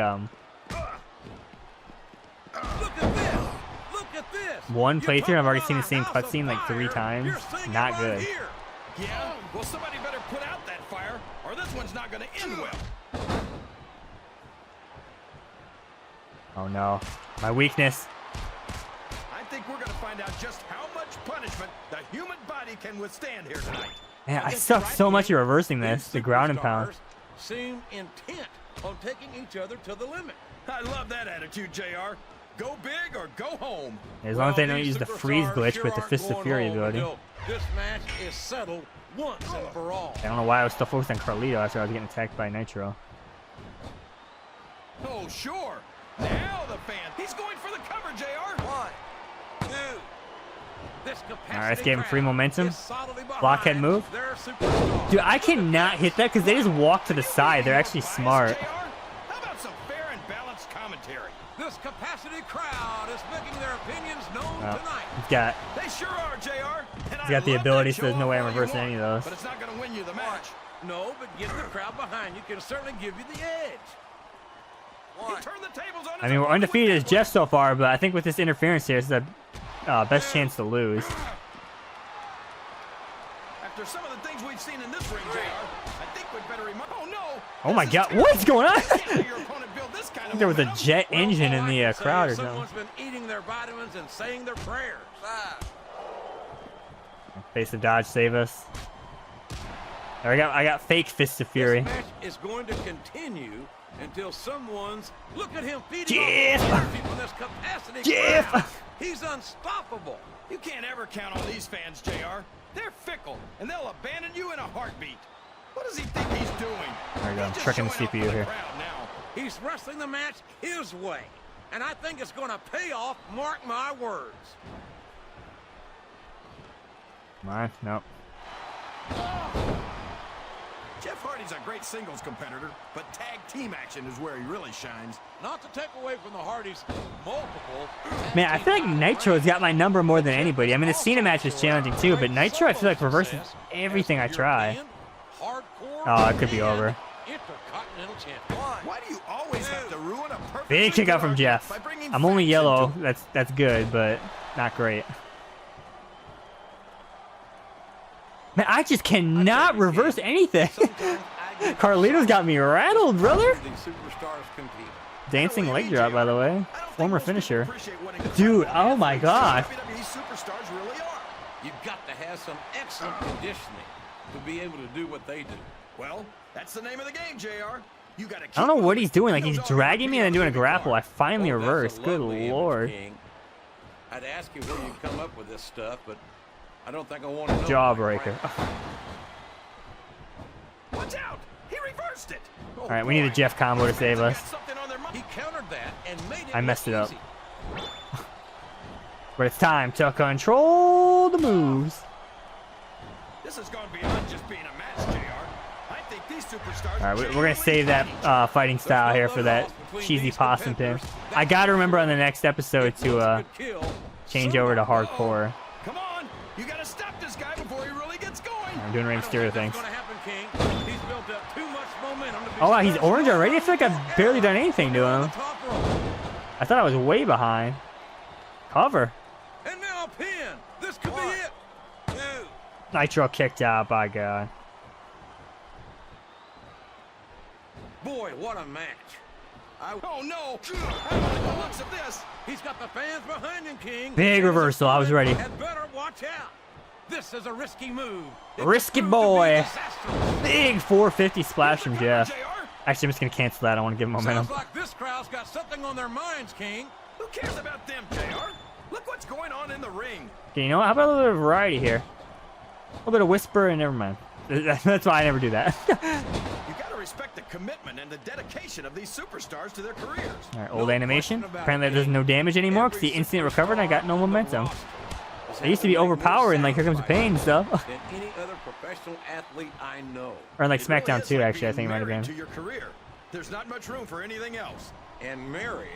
[SPEAKER 1] one playthrough, I've already seen the same cutscene like 3 times. Not good.
[SPEAKER 7] Yeah? Well, somebody better put out that fire, or this one's not going to end well.
[SPEAKER 1] Oh no, my weakness.
[SPEAKER 7] I think we're going to find out just how much punishment the human body can withstand here tonight.
[SPEAKER 1] Man, I suck so much at reversing this. The ground and pound.
[SPEAKER 6] Seem intent on taking each other to the limit.
[SPEAKER 7] I love that attitude, JR. Go big or go home.
[SPEAKER 1] As long as they don't use the freeze glitch with the Fist of Fury ability.
[SPEAKER 6] This match is settled once and for all.
[SPEAKER 1] I don't know why I was still focused on Carlito after I was getting attacked by Nitro.
[SPEAKER 7] Oh, sure. Now the fan. He's going for the cover, JR.
[SPEAKER 6] 1, 2.
[SPEAKER 1] Alright, let's give him free momentum. Blockhead move. Dude, I cannot hit that because they just walk to the side. They're actually smart.
[SPEAKER 7] How about some fair and balanced commentary?
[SPEAKER 6] This capacity crowd is making their opinions known tonight.
[SPEAKER 1] He's got,
[SPEAKER 7] They sure are, JR.
[SPEAKER 1] he's got the ability, so there's no way I'm reversing any of those.
[SPEAKER 7] But it's not going to win you the match.
[SPEAKER 6] No, but getting the crowd behind you can certainly give you the edge.
[SPEAKER 7] He turned the tables on
[SPEAKER 1] I mean, we're undefeated as Jeff so far, but I think with this interference here, it's the best chance to lose.
[SPEAKER 7] After some of the things we've seen in this ring, JR, I think we'd better remind. Oh no!
[SPEAKER 1] Oh my God, what's going on?
[SPEAKER 7] Your opponent build this kind of
[SPEAKER 1] There was a jet engine in the crowd or something.
[SPEAKER 6] Someone's been eating their vitamins and saying their prayers.
[SPEAKER 1] Face of dodge, save us. I got fake Fist of Fury.
[SPEAKER 6] This match is going to continue until someone's look at him feeding
[SPEAKER 1] Jeff!
[SPEAKER 6] off energy from this capacity
[SPEAKER 1] Jeff!
[SPEAKER 6] crowd. He's unstoppable.
[SPEAKER 7] You can't ever count on these fans, JR. They're fickle, and they'll abandon you in a heartbeat. What does he think he's doing?
[SPEAKER 1] There we go, I'm
[SPEAKER 7] He's just
[SPEAKER 1] tricking the
[SPEAKER 7] showing off
[SPEAKER 1] CPU
[SPEAKER 7] for
[SPEAKER 1] here.
[SPEAKER 7] crowd now.
[SPEAKER 6] He's wrestling the match his way, and I think it's going to pay off. Mark my words.
[SPEAKER 1] Come on, nope.
[SPEAKER 7] Jeff Hardy's a great singles competitor, but tag team action is where he really shines.
[SPEAKER 6] Not to take away from the Hardys' multiple.
[SPEAKER 1] Man, I feel like Nitro's got my number more than anybody. I mean, the Cena match is challenging too, but Nitro I feel like reverses everything I try. Oh, it could be over.
[SPEAKER 7] Why do you always have to ruin a perfect
[SPEAKER 1] Big kick out from Jeff.
[SPEAKER 7] by bringing
[SPEAKER 1] I'm only
[SPEAKER 7] facts
[SPEAKER 1] yellow.
[SPEAKER 7] into-
[SPEAKER 1] That's good, but not great. Man, I just cannot reverse anything. Carlito's got me rattled, brother. Dancing leg drop, by the way. Former finisher. Dude, oh my gosh.
[SPEAKER 7] WWE superstars really are.
[SPEAKER 6] You've got to have some excellent conditioning to be able to do what they do.
[SPEAKER 7] Well, that's the name of the game, JR. You got to.
[SPEAKER 1] I don't know what he's doing. Like, he's dragging me and then doing a grapple. I finally reversed. Good lord.
[SPEAKER 6] I'd ask you where you come up with this stuff, but I don't think I want to know.
[SPEAKER 1] Jawbreaker.
[SPEAKER 7] Watch out! He reversed it.
[SPEAKER 1] All right, we need a Jeff combo to save us.
[SPEAKER 6] He countered that and made it.
[SPEAKER 1] I messed it up.
[SPEAKER 6] easy.
[SPEAKER 1] But it's time to control the moves.
[SPEAKER 7] This has gone beyond just being a match, JR. I think these superstars.
[SPEAKER 1] All right, we're gonna save that fighting style here for that cheesy possum pin. I gotta remember on the next episode to change over to hardcore.
[SPEAKER 7] Come on, you gotta stop this guy before he really gets going.
[SPEAKER 1] I'm doing Rey Mysterio things.
[SPEAKER 6] What's gonna happen, King? He's built up too much momentum to be
[SPEAKER 1] Oh wow, he's
[SPEAKER 6] successful.
[SPEAKER 1] orange already? I feel like I've barely done anything to him.
[SPEAKER 6] Top rope.
[SPEAKER 1] I thought I was way behind. Cover.
[SPEAKER 6] And now a pin. This could be it. 2.
[SPEAKER 1] Nitro kicked out, by God.
[SPEAKER 6] Boy, what a match.
[SPEAKER 7] Oh no! I don't like the looks of this.
[SPEAKER 6] He's got the fans behind him, King.
[SPEAKER 1] Big reversal. I was ready.
[SPEAKER 6] Had better watch out. This is a risky move. It
[SPEAKER 1] Risky
[SPEAKER 6] could prove to be
[SPEAKER 1] boy.
[SPEAKER 6] disastrous.
[SPEAKER 1] Big 450 splash from Jeff.
[SPEAKER 7] JR,
[SPEAKER 1] Actually, I'm just gonna cancel that. I want to give him momentum.
[SPEAKER 6] Sounds like this crowd's got something on their minds, King.
[SPEAKER 7] who cares about them, JR? Look what's going on in the ring.
[SPEAKER 1] Okay, you know what? How about a little bit of variety here? A little bit of whisper and never mind. That's why I never do that.
[SPEAKER 7] You gotta respect the commitment and the dedication of these superstars to their careers.
[SPEAKER 1] All right, old animation. Apparently, that does no damage anymore because he instantly recovered and I got no momentum.
[SPEAKER 6] The
[SPEAKER 1] They used to be overpowering, like Here Comes the Pain and stuff.
[SPEAKER 6] Than any other professional athlete I know.
[SPEAKER 1] Or in like
[SPEAKER 7] It really
[SPEAKER 1] SmackDown
[SPEAKER 7] is
[SPEAKER 1] 2,
[SPEAKER 7] like
[SPEAKER 1] actually, I
[SPEAKER 7] being
[SPEAKER 1] think it might have
[SPEAKER 7] married
[SPEAKER 1] been.
[SPEAKER 7] to your career. There's not much room for anything else.
[SPEAKER 6] And marriage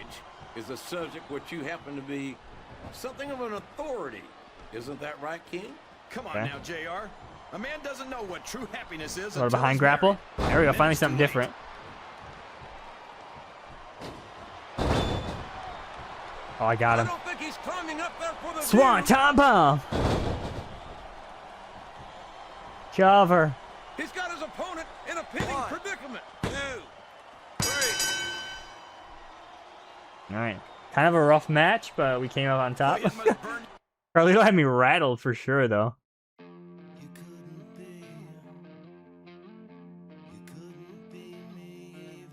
[SPEAKER 6] is a subject which you happen to be something of an authority. Isn't that right, King?
[SPEAKER 7] Come on now, JR. A man doesn't know what true happiness is.
[SPEAKER 1] Or
[SPEAKER 7] until
[SPEAKER 1] behind
[SPEAKER 7] he's
[SPEAKER 1] grapple.
[SPEAKER 7] married.
[SPEAKER 1] There we go,
[SPEAKER 7] And
[SPEAKER 1] finally
[SPEAKER 7] it's too
[SPEAKER 1] something
[SPEAKER 7] late.
[SPEAKER 1] different. Oh, I got
[SPEAKER 6] I
[SPEAKER 1] him.
[SPEAKER 6] don't think he's climbing up there for the
[SPEAKER 1] Swan
[SPEAKER 6] view.
[SPEAKER 1] Tom Bomb! Cover.
[SPEAKER 6] He's got his opponent in a pinning predicament. 2, 3.
[SPEAKER 1] Alright. Kind of a rough match, but we came out on top.
[SPEAKER 7] Well, you must burn-
[SPEAKER 1] Carlito had me rattled for sure, though.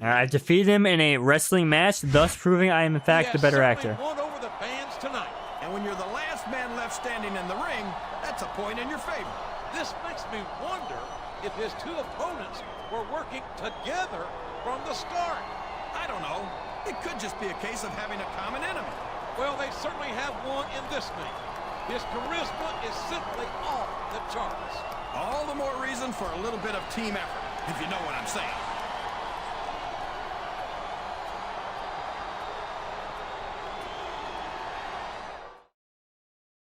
[SPEAKER 1] I've defeated him in a wrestling match, thus proving I am in fact the better actor.
[SPEAKER 6] Won over the fans tonight.
[SPEAKER 7] And when you're the last man left standing in the ring, that's a point in your favor.
[SPEAKER 6] This makes me wonder if his two opponents were working together from the start.
[SPEAKER 7] I don't know. It could just be a case of having a common enemy.
[SPEAKER 6] Well, they certainly have one in this thing. His charisma is simply off the charts.
[SPEAKER 7] All the more reason for a little bit of team effort, if you know what I'm saying.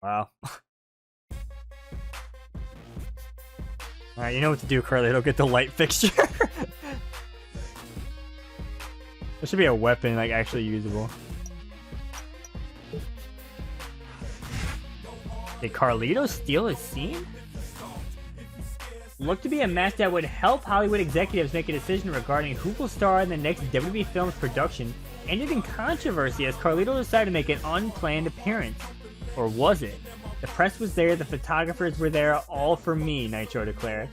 [SPEAKER 1] Wow. Alright, you know what to do, Carlito. Get the light fixture. There should be a weapon, like, actually usable. Did Carlito steal his scene? Looked to be a match that would help Hollywood executives make a decision regarding who will star in the next WWE Films production, ended in controversy as Carlito decided to make an unplanned appearance. Or was it? The press was there, the photographers were there, all for me, Nitro declared.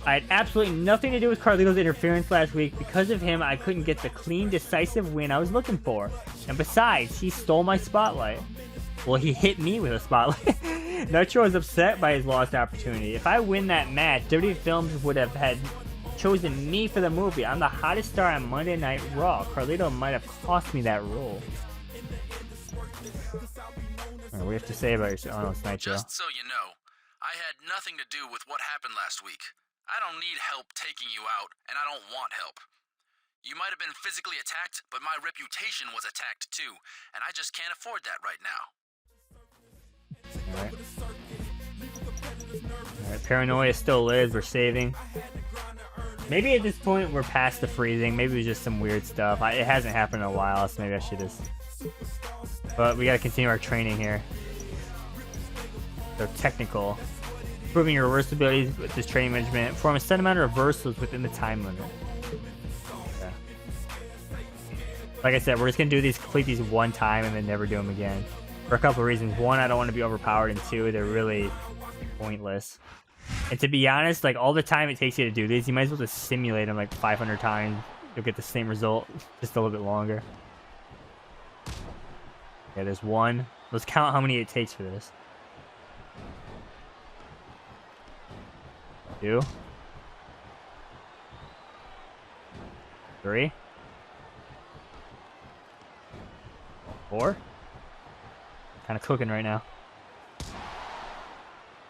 [SPEAKER 1] I had absolutely nothing to do with Carlito's interference last week. Because of him, I couldn't get the clean, decisive win I was looking for. And besides, he stole my spotlight. Well, he hit me with a spotlight. Nitro is upset by his lost opportunity. If I win that match, WWE Films would have had chosen me for the movie. I'm the hottest star on Monday Night Raw. Carlito might have cost me that role. What do we have to say about yourself? Oh, no, it's Nitro.
[SPEAKER 9] Just so you know, I had nothing to do with what happened last week. I don't need help taking you out, and I don't want help. You might have been physically attacked, but my reputation was attacked too, and I just can't afford that right now.
[SPEAKER 1] Alright. Alright, Paranoia still lives, we're saving. Maybe at this point we're past the freezing, maybe it was just some weird stuff. It hasn't happened in a while, so maybe I should just... But we gotta continue our training here. So technical. Improving your reversibilities with this training management. Perform a set amount of reversals within the time limit. Okay. Like I said, we're just gonna do these, complete these one time and then never do them again. For a couple of reasons. One, I don't want to be overpowered, and two, they're really pointless. And to be honest, like all the time it takes you to do these, you might as well just simulate them like 500 times. You'll get the same result, just a little bit longer. Okay, there's one. Let's count how many it takes for this. 2. 3. 4. Kind of cooking right now.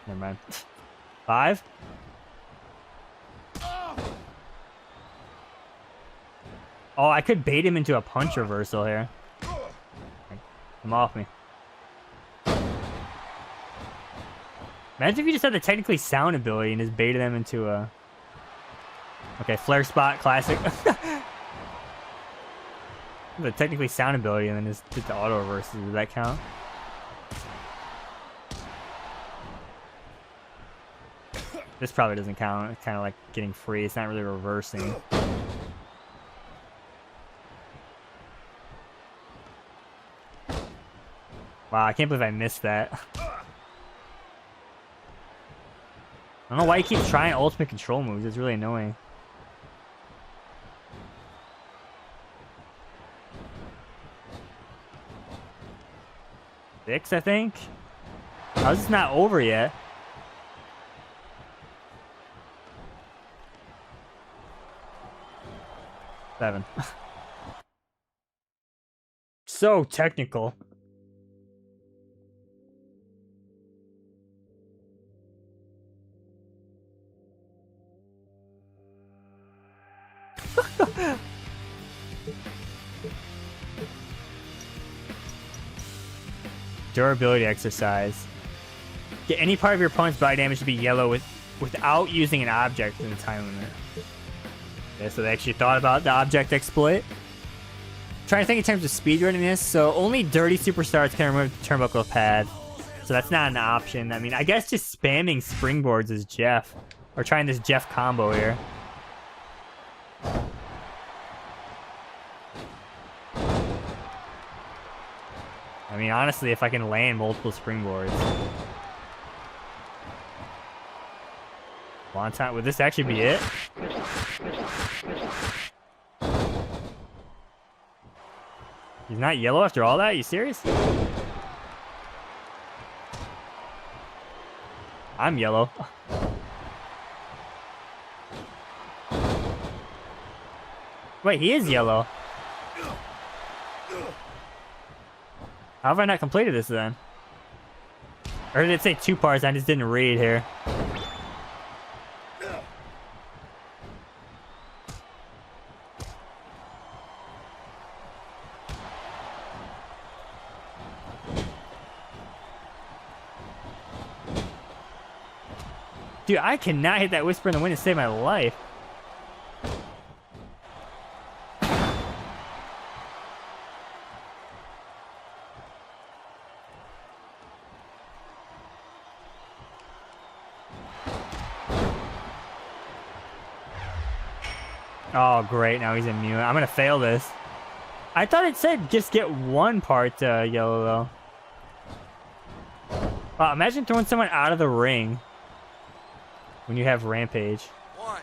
[SPEAKER 1] Never mind. 5. Oh, I could bait him into a punch reversal here. Come off me. Imagine if you just had the technically sound ability and just baited them into a... Okay, flare spot, classic. The technically sound ability and then just did the auto reverses. Does that count? This probably doesn't count. It's kind of like getting free. It's not really reversing. Wow, I can't believe I missed that. I don't know why he keeps trying ultimate control moves. It's really annoying. Six, I think? How's this not over yet? Seven. So technical. Durability exercise. Get any part of your opponent's body damage to be yellow without using an object in the time limit. Okay, so they actually thought about the object exploit. Trying to think in terms of speedrunning this, so only dirty superstars can remove the turnbuckle pad. So that's not an option. I mean, I guess just spamming springboards is Jeff. Or trying this Jeff combo here. I mean, honestly, if I can land multiple springboards. Wonton, would this actually be it? He's not yellow after all that? You serious? I'm yellow. Wait, he is yellow. How have I not completed this then? Or did it say 2 parts? I just didn't read here. Dude, I cannot hit that Whisper in the Wind to save my life. Oh, great. Now he's immune. I'm going to fail this. I thought it said just get 1 part yellow, though. Imagine throwing someone out of the ring when you have Rampage.
[SPEAKER 6] 1.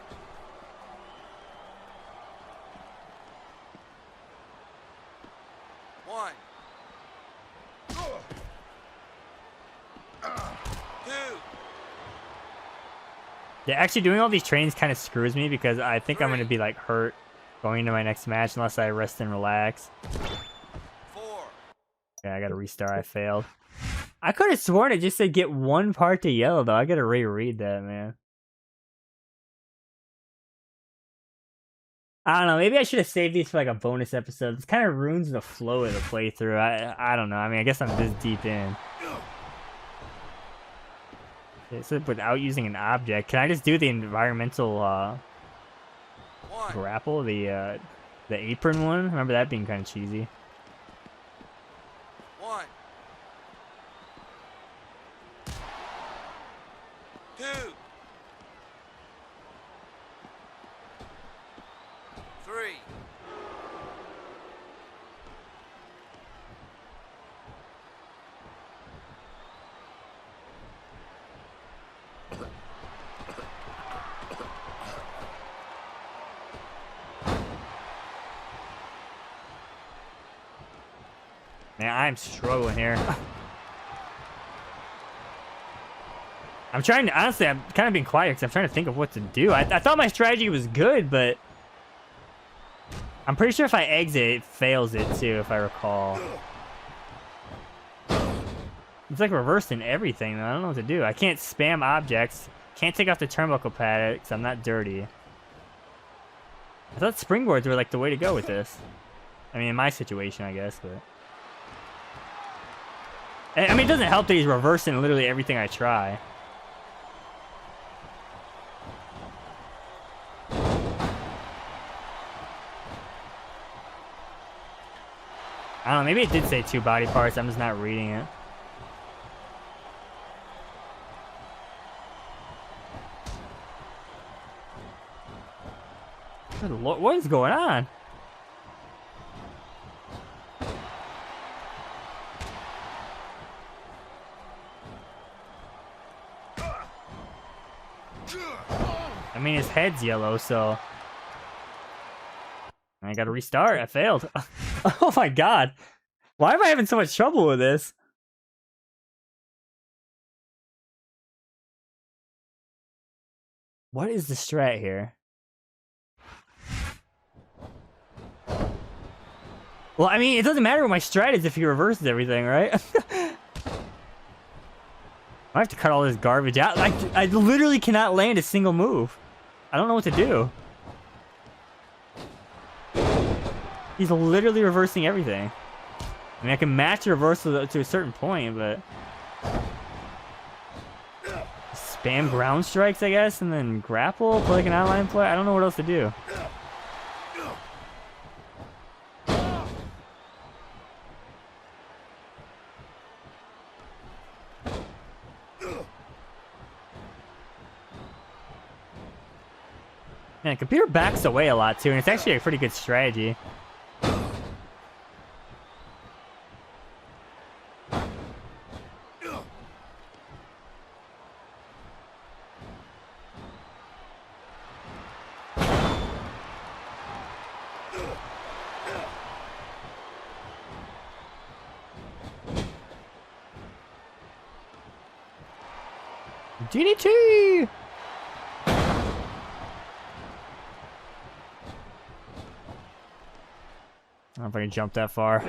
[SPEAKER 1] Yeah, actually doing all these trains kind of screws me because I think I'm going to be like hurt going into my next match unless I rest and relax.
[SPEAKER 6] 4.
[SPEAKER 1] Yeah, I got to restart. I failed. I could have sworn it just said get 1 part to yellow, though. I got to reread that, man. I don't know. Maybe I should have saved these for like a bonus episode. This kind of ruins the flow of the playthrough. I don't know. I mean, I guess I'm this deep in. It said without using an object. Can I just do the environmental grapple? The apron one? Remember that being kind of cheesy.
[SPEAKER 6] 1. 2. 3.
[SPEAKER 1] Man, I'm struggling here. I'm trying to, honestly, I'm kind of being quiet because I'm trying to think of what to do. I thought my strategy was good, but I'm pretty sure if I exit, it fails it too, if I recall. It's like reversing everything, though. I don't know what to do. I can't spam objects. Can't take off the turnbuckle pad because I'm not dirty. I thought springboards were like the way to go with this. I mean, in my situation, I guess, but... I mean, it doesn't help that he's reversing literally everything I try. I don't know, maybe it did say 2 body parts, I'm just not reading it. Good Lord, what is going on? I mean, his head's yellow, so... I gotta restart. I failed. Oh my god. Why am I having so much trouble with this? What is the strat here? Well, I mean, it doesn't matter what my strat is if he reverses everything, right? I have to cut all this garbage out. I literally cannot land a single move. I don't know what to do. He's literally reversing everything. I mean, I can match a reversal to a certain point, but... Spam ground strikes, I guess, and then grapple for like an outline play? I don't know what else to do. Man, computer backs away a lot too, and it's actually a pretty good strategy. DDT! I don't know if I can jump that far.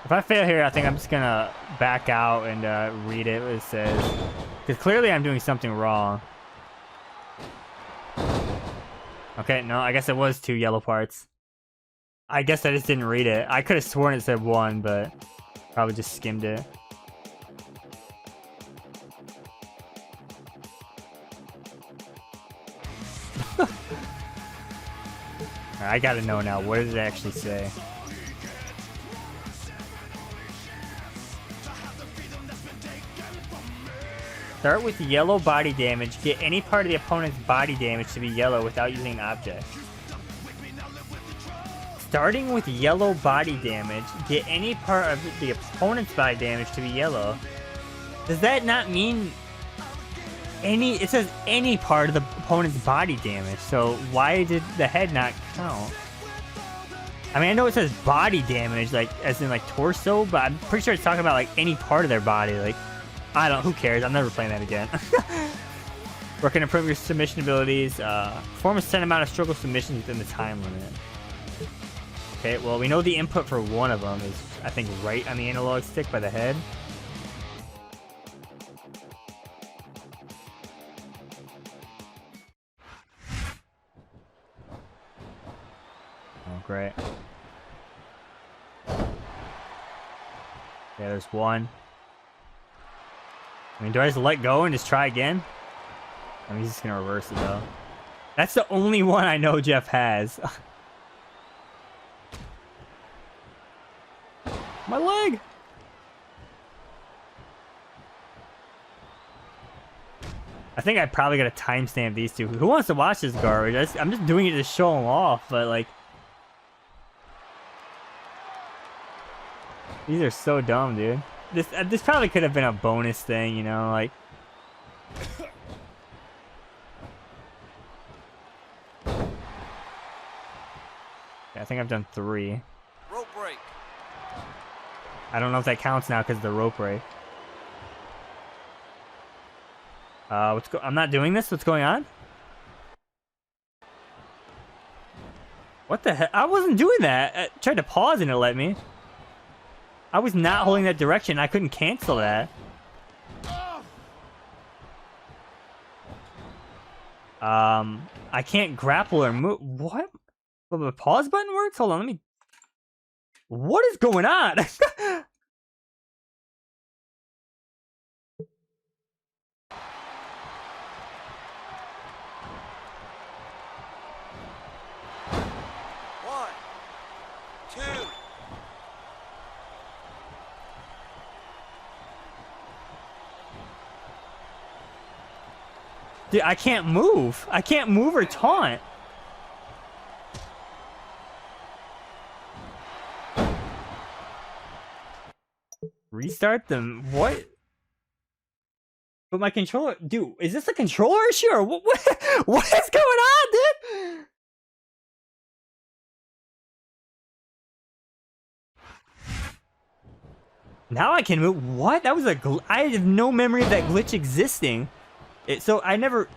[SPEAKER 1] If I fail here, I think I'm just gonna back out and read it what it says. Because clearly I'm doing something wrong. Okay, no, I guess it was 2 yellow parts. I guess I just didn't read it. I could have sworn it said 1, but probably just skimmed it. I gotta know now. What did it actually say? Start with yellow body damage. Get any part of the opponent's body damage to be yellow without using an object. Starting with yellow body damage, get any part of the opponent's body damage to be yellow. Does that not mean any? It says any part of the opponent's body damage, so why did the head not count? I mean, I know it says body damage, like as in like torso, but I'm pretty sure it's talking about like any part of their body. Like, I don't. Who cares? I'm never playing that again. Work and improve your submission abilities. Perform a set amount of struggle submissions within the time limit. Okay, well, we know the input for one of them is, I think, right on the analog stick by the head. Oh, great. Yeah, there's one. I mean, do I just let go and just try again? I mean, he's just gonna reverse it, though. That's the only one I know Jeff has. My leg! I think I probably gotta timestamp these two. Who wants to watch this garbage? I'm just doing it to show them off, but like... These are so dumb, dude. This probably could have been a bonus thing, you know, like... I think I've done 3.
[SPEAKER 6] Rope break.
[SPEAKER 1] I don't know if that counts now because of the rope break. I'm not doing this? What's going on? What the heck? I wasn't doing that. I tried to pause and it let me. I was not holding that direction. I couldn't cancel that. I can't grapple or move. What? Well, the pause button works? Hold on, let me... What is going on?
[SPEAKER 6] One, two.
[SPEAKER 1] Dude, I can't move. I can't move or taunt. Restart them. What? But my controller, dude, is this a controller issue or what is going on, dude? Now I can move. What? That was a I have no memory of that glitch existing. So I never...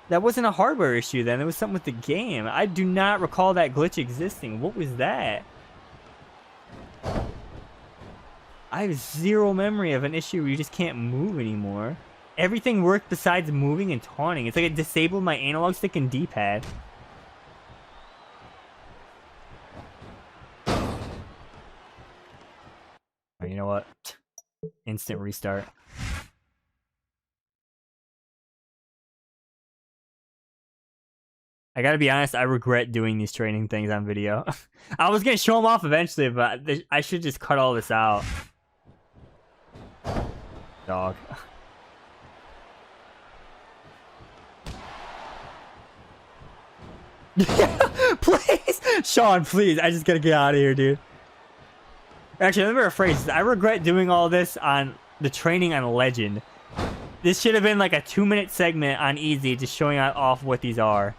[SPEAKER 1] That wasn't a hardware issue then. It was something with the game. I do not recall that glitch existing. What was that? I have zero memory of an issue where you just can't move anymore. Everything worked besides moving and taunting. It's like it disabled my analog stick and D-pad. Alright, you know what? Instant restart. I gotta be honest, I regret doing these training things on video. I was gonna show them off eventually, but I should just cut all this out. Dog. Please! Sean, please. I just gotta get out of here, dude. Actually, let me rephrase this. I regret doing all this on the training on Legend. This should have been like a 2-minute segment on Easy, just showing off what these are.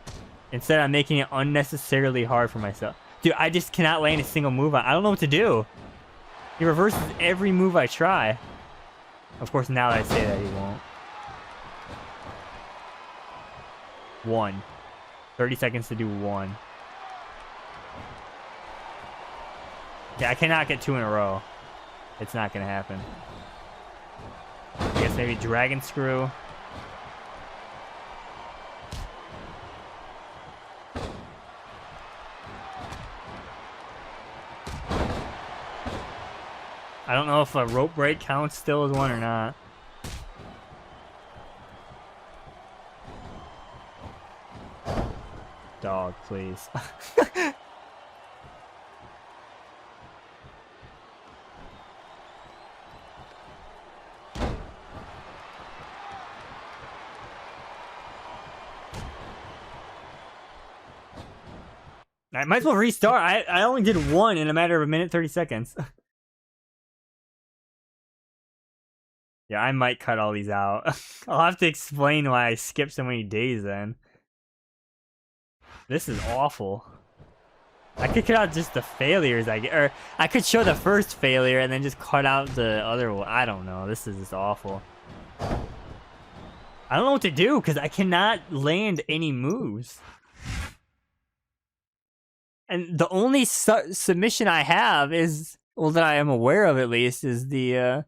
[SPEAKER 1] Instead, I'm making it unnecessarily hard for myself. Dude, I just cannot land a single move. I don't know what to do. He reverses every move I try. Of course, now that I say that, he won't. 1. 30 seconds to do 1. Yeah, I cannot get 2 in a row. It's not gonna happen. I guess maybe Dragon Screw. I don't know if a rope break counts still as one or not. Dog, please. I might as well restart. I only did 1 in a matter of 1:30 seconds. Yeah, I might cut all these out. I'll have to explain why I skipped so many days then. This is awful. I could cut out just the failures I get, or I could show the first failure and then just cut out the other one. I don't know. This is just awful. I don't know what to do because I cannot land any moves. And the only submission I have is, well, that I am aware of at least, is the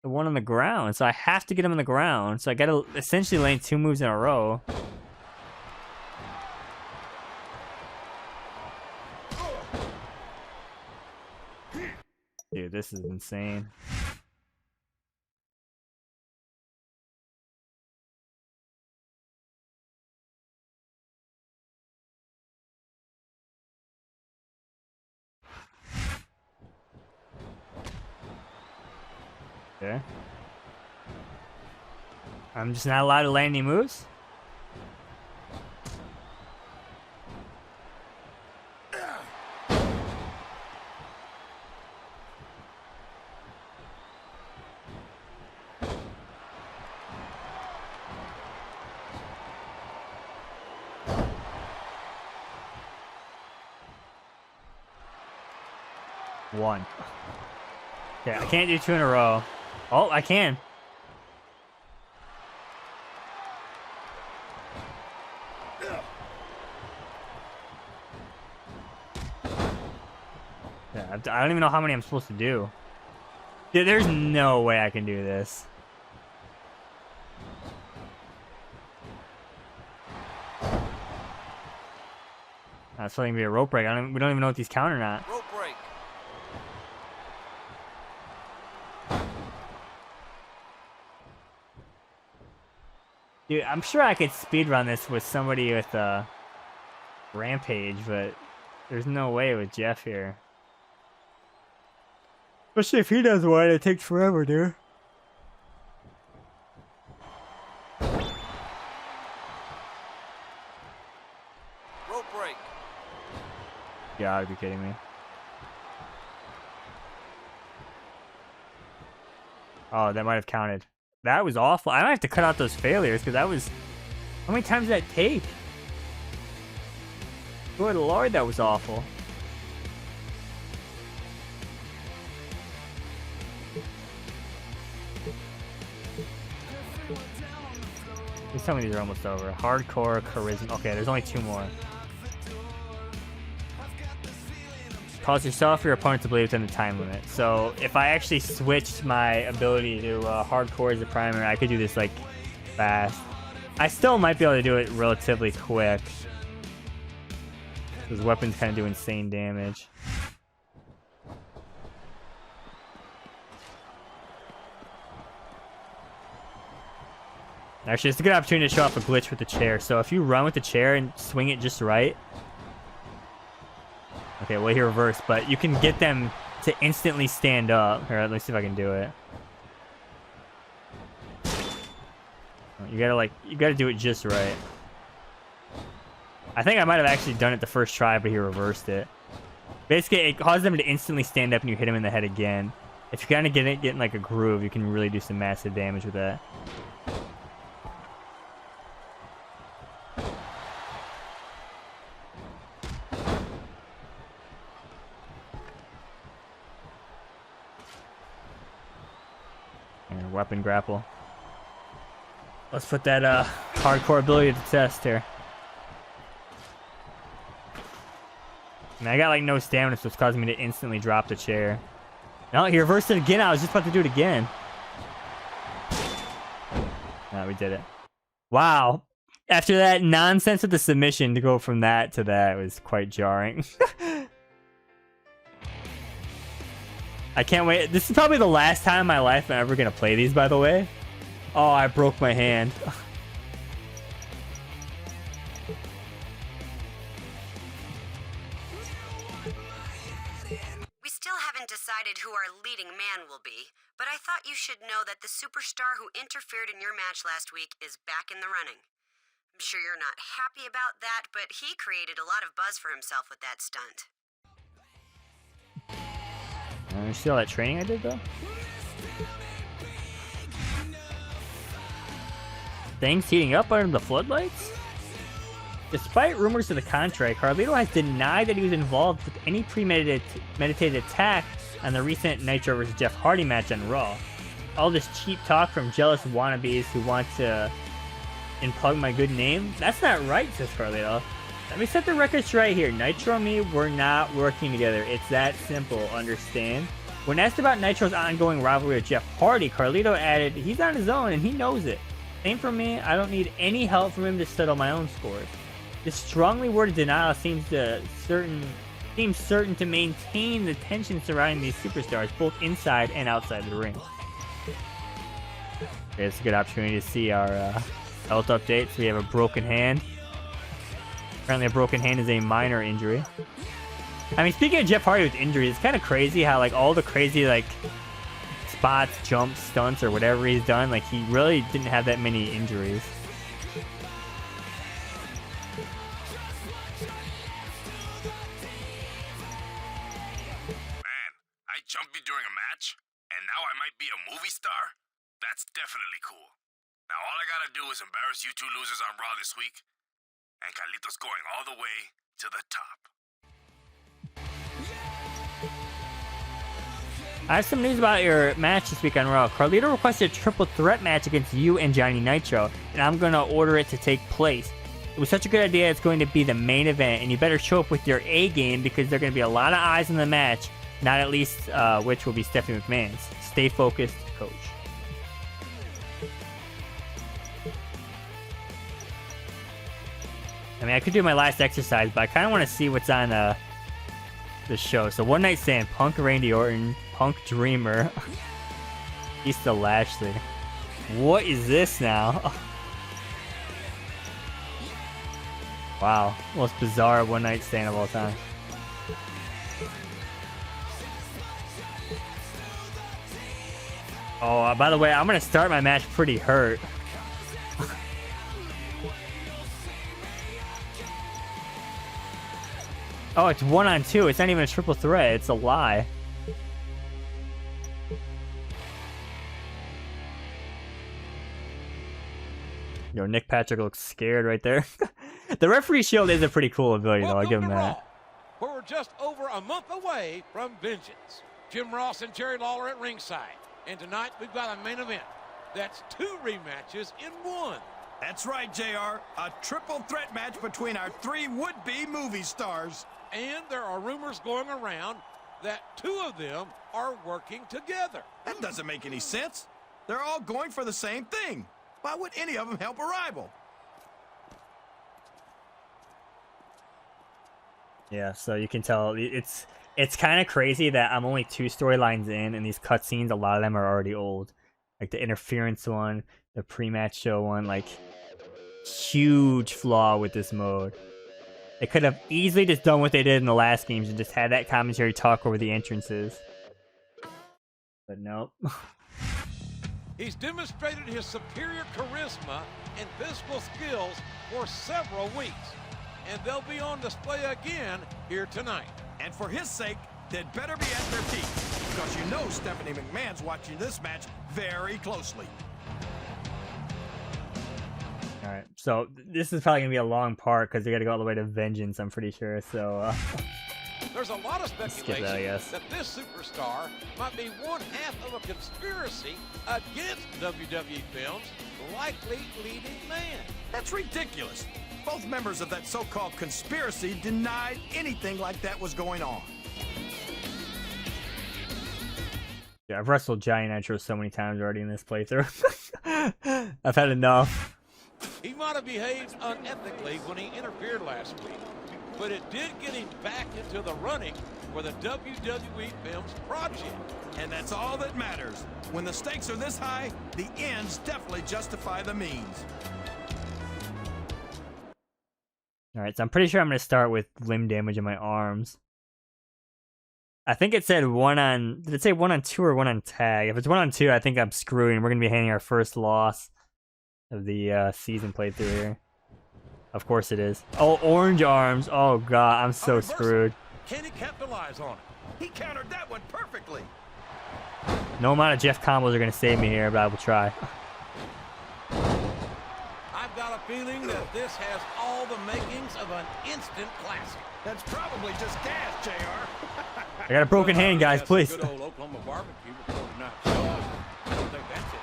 [SPEAKER 1] one on the ground. So I have to get him on the ground. So I gotta essentially land 2 moves in a row. Dude, this is insane. Okay. I'm just not allowed to land any moves? One. Okay, I can't do 2 in a row. Oh, I can. Yeah, I don't even know how many I'm supposed to do. Dude, there's no way I can do this. That's probably gonna be a rope break. We don't even know if these count or not.
[SPEAKER 6] Rope break.
[SPEAKER 1] Dude, I'm sure I could speedrun this with somebody with Rampage, but there's no way with Jeff here. Especially if he does one, it takes forever, dude.
[SPEAKER 6] Rope break.
[SPEAKER 1] You gotta be kidding me. Oh, that might have counted. That was awful. I might have to cut out those failures because that was... How many times did that take? Good lord, that was awful. This Please tell me these are almost over. Hardcore, charisma. Okay, there's only 2 more. Cause yourself or your opponent to believe within the time limit. So if I actually switched my ability to hardcore as the primary, I could do this like fast. I still might be able to do it relatively quick. Those weapons kind of do insane damage. Actually, it's a good opportunity to show off a glitch with the chair. So if you run with the chair and swing it just right. Okay, well, he reversed, but you can get them to instantly stand up. Here, let me see if I can do it. You gotta do it just right. I think I might have actually done it the first try, but he reversed it. Basically, it causes them to instantly stand up and you hit him in the head again. If you kind of get in like a groove, you can really do some massive damage with that. And weapon grapple. Let's put that hardcore ability to the test here. And I got like no stamina, so it's causing me to instantly drop the chair. No, he reversed it again. I was just about to do it again. No, we did it. Wow. After that nonsense with the submission, to go from that to that was quite jarring. I can't wait. This is probably the last time in my life I'm ever going to play these, by the way. Oh, I broke my hand.
[SPEAKER 8] We still haven't decided who our leading man will be, but I thought you should know that the superstar who interfered in your match last week is back in the running. I'm sure you're not happy about that, but he created a lot of buzz for himself with that stunt.
[SPEAKER 1] You see all that training I did, though? Things heating up under the floodlights? Despite rumors to the contrary, Carlito has denied that he was involved with any premeditated attack on the recent Nitro vs. Jeff Hardy match on Raw. All this cheap talk from jealous wannabes who want to impugn my good name? That's not right, says Carlito. Let me set the record straight here. Nitro and me, we're not working together. It's that simple, understand? When asked about Nitro's ongoing rivalry with Jeff Hardy, Carlito added, he's on his own and he knows it. Same for me, I don't need any help from him to settle my own scores. This strongly worded denial seems certain to maintain the tension surrounding these superstars, both inside and outside the ring. Okay, it's a good opportunity to see our health updates. We have a broken hand. Apparently a broken hand is a minor injury. I mean, speaking of Jeff Hardy with injuries, it's kind of crazy how like all the crazy like spots, jumps, stunts, or whatever he's done, like he really didn't have that many injuries.
[SPEAKER 3] Man, I jumped you during a match, and now I might be a movie star? That's definitely cool. Now all I gotta do is embarrass you two losers on Raw this week, and Carlito's going all the way to the top.
[SPEAKER 1] I have some news about your match this week on Raw. Carlito requested a triple threat match against you and Johnny Nitro, and I'm going to order it to take place. It was such a good idea, it's going to be the main event, and you better show up with your A game because there are going to be a lot of eyes in the match, not at least which will be Stephanie McMahon's. Stay focused, coach. I mean, I could do my last exercise, but I kind of want to see what's on the show. So One Night Stand, Punk Randy Orton, Punk Dreamer, East of Lashley. What is this now? Wow, most bizarre One Night Stand of all time. Oh, by the way, I'm gonna start my match pretty hurt. Oh, it's 1-on-2. It's not even a triple threat. It's a lie. Yo, Nick Patrick looks scared right there. The referee shield is a pretty cool ability, though. I'll give him that.
[SPEAKER 6] Where we're just over a month away from Vengeance. Jim Ross and Jerry Lawler at ringside. And tonight we've got a main event. That's 2 rematches in 1.
[SPEAKER 7] That's right, JR. A triple threat match between our 3 would-be movie stars.
[SPEAKER 6] And there are rumors going around that 2 of them are working together.
[SPEAKER 7] That doesn't make any sense. They're all going for the same thing. Why would any of them help a rival?
[SPEAKER 1] Yeah, so you can tell it's kind of crazy that I'm only 2 storylines in, and these cutscenes, a lot of them are already old. Like the interference one, the pre-match show one, like huge flaw with this mode. They could have easily just done what they did in the last games and just had that commentary talk over the entrances. But nope.
[SPEAKER 6] He's demonstrated his superior charisma and physical skills for several weeks, and they'll be on display again here tonight.
[SPEAKER 7] And for his sake, they'd better be at their peak, because you know Stephanie McMahon's watching this match very closely.
[SPEAKER 1] All right, so this is probably gonna be a long part because they got to go all the way to Vengeance, I'm pretty sure. So
[SPEAKER 6] there's a lot of speculation
[SPEAKER 1] that, I guess.
[SPEAKER 6] that this superstar might be one half of a conspiracy against WWE Films' likely leading man.
[SPEAKER 7] That's ridiculous. Both members of that so-called conspiracy denied anything like that was going on.
[SPEAKER 1] yeah, I've wrestled Giant Nitro so many times already in this playthrough. I've had enough.
[SPEAKER 6] He might have behaved unethically when he interfered last week, but it did get him back into the running for the WWE Films project.
[SPEAKER 7] And that's all that matters. When the stakes are this high, the ends definitely justify the means.
[SPEAKER 1] Alright, so I'm pretty sure I'm going to start with limb damage in my arms. I think it said 1 on... Did it say 1 on 2 or 1 on tag? If it's 1 on 2, I think I'm screwed, and we're going to be handing our first loss of the season playthrough here. Of course it is. Oh, orange arms. Oh, God, I'm so screwed.
[SPEAKER 6] Can he capitalize on it?
[SPEAKER 7] He countered that one perfectly.
[SPEAKER 1] No amount of Jeff combos are going to save me here, but I will try.
[SPEAKER 6] I've got a feeling that this has all the makings of an instant classic.
[SPEAKER 7] That's probably just gas, JR.
[SPEAKER 1] I got a broken hand, guys, please.
[SPEAKER 6] Good old Oklahoma barbecue before tonight's show. I don't think that's it.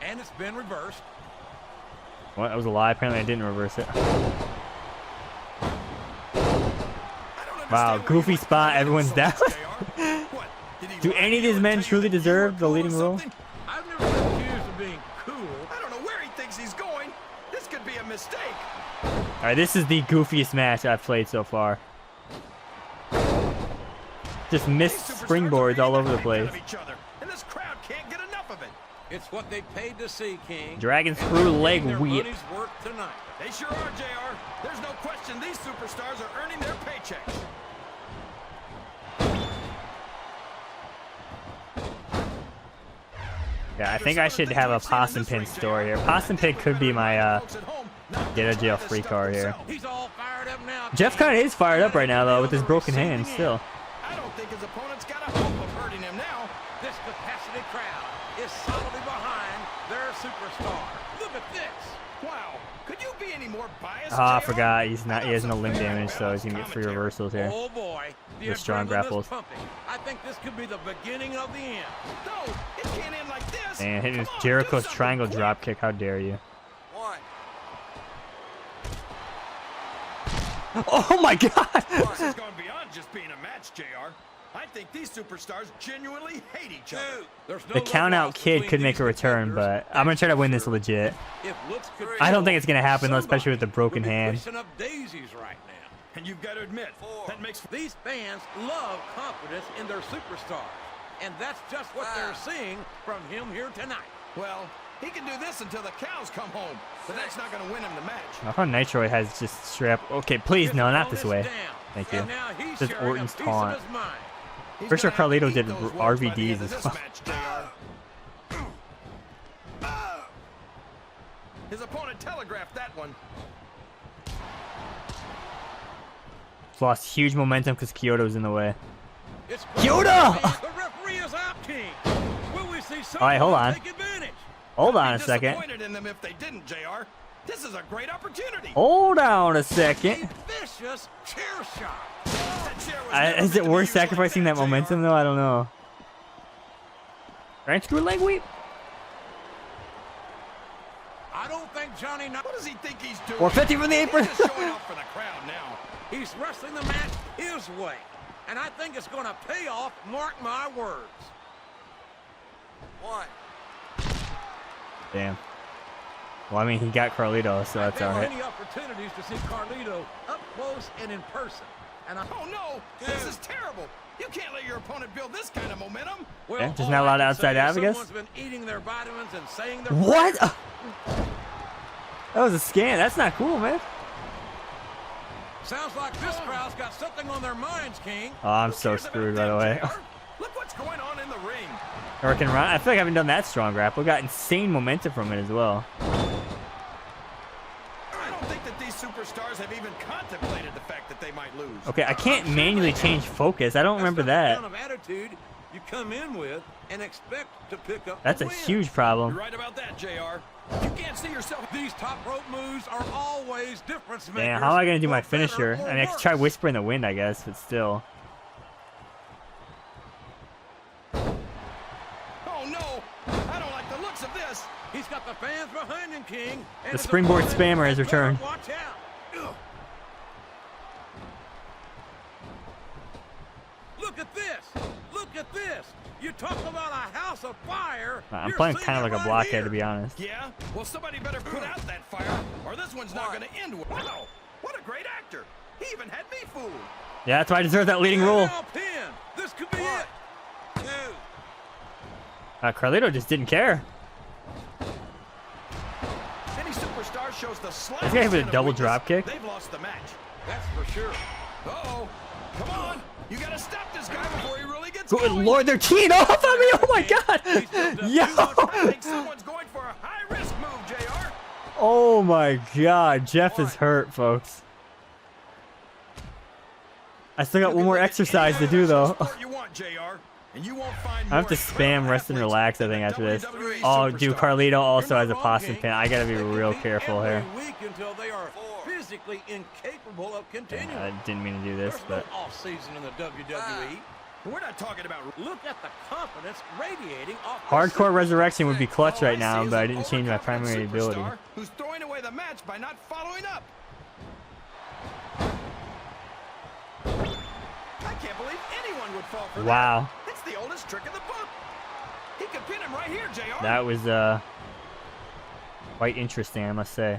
[SPEAKER 6] And it's been reversed.
[SPEAKER 1] What? That was a lie. Apparently I didn't reverse it. Wow, goofy spot. Everyone's down. Do any of these men truly deserve the leading role?
[SPEAKER 6] I've never been accused of being cool.
[SPEAKER 7] I don't know where he thinks he's going. This could be a mistake.
[SPEAKER 1] Alright, this is the goofiest match I've played so far. Just missed springboards all over the place.
[SPEAKER 7] And this crowd can't get enough of it.
[SPEAKER 6] It's what they paid to see, King.
[SPEAKER 1] Dragon screw leg whip.
[SPEAKER 6] Tonight.
[SPEAKER 7] They sure are, JR. There's no question these superstars are earning their paychecks.
[SPEAKER 1] Yeah, I think I should have a Possum Pin story here. Possum Pin could be my get a jail free card here.
[SPEAKER 6] He's all fired up now.
[SPEAKER 1] Jeff kind of is fired up right now though with his broken hand still.
[SPEAKER 7] I don't think his opponent's got a hope of hurting him now.
[SPEAKER 6] This capacity crowd is solidly behind their superstar. Look at this.
[SPEAKER 7] Wow. Could you be any more biased?
[SPEAKER 1] Ah, I forgot. He has no limb damage, so he's gonna get free reversals here.
[SPEAKER 6] Oh boy.
[SPEAKER 1] With strong grapples.
[SPEAKER 6] I think this could be the beginning of the end.
[SPEAKER 7] No, it can't end like this.
[SPEAKER 1] And hitting Jericho's triangle drop kick. How dare you?
[SPEAKER 6] One.
[SPEAKER 1] Oh my God!
[SPEAKER 7] This has gone beyond just being a match, JR. I think these superstars genuinely hate each other.
[SPEAKER 1] The count-out kid could make a return, but I'm gonna try to win this legit. I don't think it's gonna happen, though, especially with the broken hand.
[SPEAKER 6] Daisies right now.
[SPEAKER 7] And you've got to admit, that makes
[SPEAKER 6] these fans love confidence in their superstars, and that's just what they're seeing from him here tonight.
[SPEAKER 7] Well, he can do this until the cows come home, but that's not going to win him the match.
[SPEAKER 1] I thought Nitro has just straight up. Okay, please, no, not this way. Thank you. This is Orton's taunt. For sure, Carlito did RVDs as well.
[SPEAKER 7] His opponent telegraphed that one.
[SPEAKER 1] Lost huge momentum because Kyoto's in the way. Kyoto! Alright, hold on. Hold on a second.
[SPEAKER 7] Disappointed in them if they didn't, JR. This is a great opportunity.
[SPEAKER 1] Hold on a second.
[SPEAKER 6] Vicious chair shot.
[SPEAKER 1] Is it worth sacrificing that momentum, though? I don't know. Right through a leg sweep.
[SPEAKER 6] I don't think Johnny...
[SPEAKER 7] What does he think he's doing?
[SPEAKER 1] 450 from the apron.
[SPEAKER 7] He's just showing off for the crowd now.
[SPEAKER 6] He's wrestling the match his way. And I think it's going to pay off, mark my words. 1.
[SPEAKER 1] Damn. Well, I mean, he got Carlito, so that's all right.
[SPEAKER 6] Many opportunities to see Carlito up close and in person. And
[SPEAKER 7] Oh, no. This is terrible. You can't let your opponent build this kind of momentum.
[SPEAKER 6] well,
[SPEAKER 1] Yeah, just
[SPEAKER 6] all
[SPEAKER 1] not allowed
[SPEAKER 6] I can
[SPEAKER 1] outside
[SPEAKER 6] say is
[SPEAKER 1] out, I guess.
[SPEAKER 6] Someone's been eating their vitamins and saying their
[SPEAKER 1] What?
[SPEAKER 6] prayers.
[SPEAKER 1] That was a scam. That's not cool, man.
[SPEAKER 6] Sounds like this crowd's got something on their minds, King.
[SPEAKER 1] Oh, I'm
[SPEAKER 7] Who
[SPEAKER 1] so
[SPEAKER 7] cares about
[SPEAKER 1] screwed, by the
[SPEAKER 7] them,
[SPEAKER 1] way.
[SPEAKER 7] JR? Look what's going on in the ring.
[SPEAKER 1] Hurricane Run. I feel like I haven't done that strong grapple. Got insane momentum from it as well.
[SPEAKER 7] I don't think that these superstars have even contemplated the fact that they might lose.
[SPEAKER 1] Okay, I can't manually change focus. I don't remember
[SPEAKER 6] That's
[SPEAKER 1] that.
[SPEAKER 6] not the kind of attitude you come in with and expect to pick up
[SPEAKER 1] That's
[SPEAKER 6] the
[SPEAKER 1] a
[SPEAKER 6] win.
[SPEAKER 1] huge problem.
[SPEAKER 7] You're right about that, JR. You can't see yourself.
[SPEAKER 6] These top rope moves are always difference makers.
[SPEAKER 1] Damn, how am I gonna do my
[SPEAKER 6] for better
[SPEAKER 1] finisher?
[SPEAKER 6] or
[SPEAKER 1] I mean, I could try
[SPEAKER 6] worse.
[SPEAKER 1] Whisper in the Wind, I guess, but still.
[SPEAKER 7] Oh, no. I don't like the looks of this.
[SPEAKER 6] He's got the fans behind him, King. And
[SPEAKER 1] The
[SPEAKER 6] his
[SPEAKER 1] springboard
[SPEAKER 6] opponent
[SPEAKER 1] spammer has
[SPEAKER 6] better
[SPEAKER 1] returned.
[SPEAKER 6] Watch out. Ugh. Look at this. Look at this. You talk about a house of fire.
[SPEAKER 1] I'm
[SPEAKER 6] You're
[SPEAKER 1] playing
[SPEAKER 6] seeing
[SPEAKER 1] kind of
[SPEAKER 6] it
[SPEAKER 1] like a
[SPEAKER 6] right
[SPEAKER 1] blockhead,
[SPEAKER 6] here.
[SPEAKER 1] to be honest.
[SPEAKER 7] Yeah? Well, somebody better put out that fire, or this one's not going to end well. Wow. What a great actor. He even had me fooled.
[SPEAKER 1] Yeah, that's why I deserve that leading role.
[SPEAKER 6] Now pin. This could be it. 2.
[SPEAKER 1] Carlito just didn't care.
[SPEAKER 7] Any superstar shows the slightest
[SPEAKER 1] This guy with a
[SPEAKER 7] hint of
[SPEAKER 1] double
[SPEAKER 7] weakness,
[SPEAKER 1] drop kick?
[SPEAKER 7] They've lost the match.
[SPEAKER 6] That's for sure.
[SPEAKER 7] Uh-oh. Come on. You got to stop this guy before he really gets
[SPEAKER 1] Good
[SPEAKER 7] going.
[SPEAKER 1] lord, they're teeing off on me! Oh my god!
[SPEAKER 7] I
[SPEAKER 1] Yo!
[SPEAKER 7] think someone's going for a high-risk move, JR.
[SPEAKER 1] Oh my god, Jeff is hurt, folks. I still got one more exercise to do, though.
[SPEAKER 7] Sport you want, JR, and you won't find
[SPEAKER 1] I have to
[SPEAKER 7] more
[SPEAKER 1] spam rest and
[SPEAKER 7] athletes
[SPEAKER 1] relax, I
[SPEAKER 7] than
[SPEAKER 1] think,
[SPEAKER 7] a
[SPEAKER 1] after this.
[SPEAKER 7] WWE
[SPEAKER 1] Oh, dude,
[SPEAKER 7] superstar.
[SPEAKER 1] Carlito also
[SPEAKER 6] You're
[SPEAKER 1] has a
[SPEAKER 6] not wrong,
[SPEAKER 1] possum
[SPEAKER 6] King.
[SPEAKER 1] pin. I gotta be
[SPEAKER 6] They
[SPEAKER 1] real
[SPEAKER 6] compete
[SPEAKER 1] careful
[SPEAKER 6] every
[SPEAKER 1] here.
[SPEAKER 6] week until they are physically incapable of continuing.
[SPEAKER 1] I didn't mean to do this,
[SPEAKER 6] There's
[SPEAKER 1] but
[SPEAKER 6] no off-season in the WWE.
[SPEAKER 7] We're not talking about.
[SPEAKER 6] Look at the confidence radiating off.
[SPEAKER 1] Hardcore Resurrection would be clutch
[SPEAKER 7] All
[SPEAKER 1] right
[SPEAKER 7] I
[SPEAKER 1] now,
[SPEAKER 7] see is
[SPEAKER 1] but I
[SPEAKER 7] an
[SPEAKER 1] didn't change my
[SPEAKER 7] overconfident
[SPEAKER 1] primary ability.
[SPEAKER 7] superstar who's throwing away the match by not following up. I can't believe anyone would fall for
[SPEAKER 1] Wow.
[SPEAKER 7] that. It's the oldest trick in the book. He could pin him right here, JR.
[SPEAKER 1] That was quite interesting, I must say.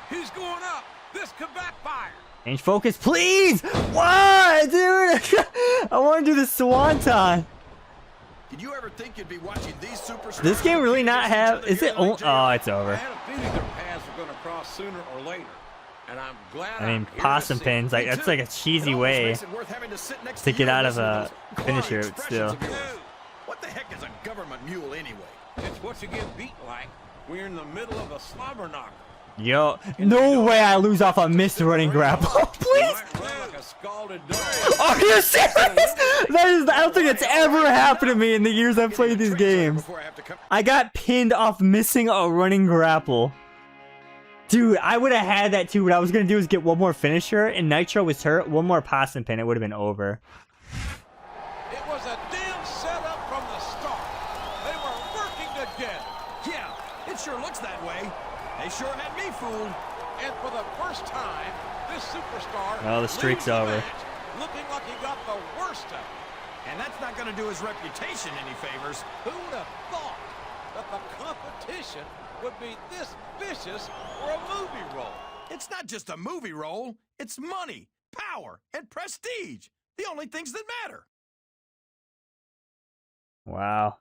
[SPEAKER 6] He's going up. This could backfire.
[SPEAKER 1] Change focus, please! What, dude? I want to do the Swanton.
[SPEAKER 7] Did you ever think you'd be watching these superstars?
[SPEAKER 1] This game really
[SPEAKER 7] compete
[SPEAKER 1] not
[SPEAKER 7] against each
[SPEAKER 1] have...
[SPEAKER 7] other
[SPEAKER 1] Is
[SPEAKER 7] here
[SPEAKER 1] it...
[SPEAKER 7] tonight, JR?
[SPEAKER 1] Oh, it's
[SPEAKER 6] I
[SPEAKER 1] over.
[SPEAKER 6] had a feeling their paths were going to cross sooner or later, and I'm glad.
[SPEAKER 1] I mean,
[SPEAKER 6] I'm here
[SPEAKER 1] possum
[SPEAKER 6] to see it.
[SPEAKER 1] pins, like,
[SPEAKER 7] Me
[SPEAKER 1] that's
[SPEAKER 7] too.
[SPEAKER 1] like a cheesy
[SPEAKER 7] It almost
[SPEAKER 1] way
[SPEAKER 7] makes it worth having to sit next
[SPEAKER 1] to
[SPEAKER 7] you
[SPEAKER 1] get
[SPEAKER 7] and
[SPEAKER 1] out of
[SPEAKER 7] listen to
[SPEAKER 1] a
[SPEAKER 7] those
[SPEAKER 1] finisher,
[SPEAKER 7] clawing
[SPEAKER 1] but still.
[SPEAKER 7] expressions of yours. What the heck is a government mule anyway?
[SPEAKER 6] It's what you get beat like when you're in the middle of a slobber knocker.
[SPEAKER 1] Yo, no way I lose off a missed running grapple. Please!
[SPEAKER 6] You might run like a scalded dog.
[SPEAKER 1] Are you serious? That is, I don't think it's ever happened to me in the years I've played these games.
[SPEAKER 7] Before I have to come.
[SPEAKER 1] I got pinned off missing a running grapple. Dude, I would have had that too. What I was going to do is get one more finisher, and Nitro was hurt. One more possum pin, it would have been over.
[SPEAKER 6] It was a damn setup from the start. They were working together.
[SPEAKER 7] Yeah, it sure looks that way. They sure had me fooled.
[SPEAKER 6] And for the first time, this superstar
[SPEAKER 1] Well, the streak's
[SPEAKER 6] leaves the
[SPEAKER 1] over.
[SPEAKER 6] match looking like he got the worst of it.
[SPEAKER 7] And that's not going to do his reputation any favors.
[SPEAKER 6] Who would have thought that the competition would be this vicious for a movie role?
[SPEAKER 7] It's not just a movie role. It's money, power, and prestige. The only things that matter.
[SPEAKER 1] Wow.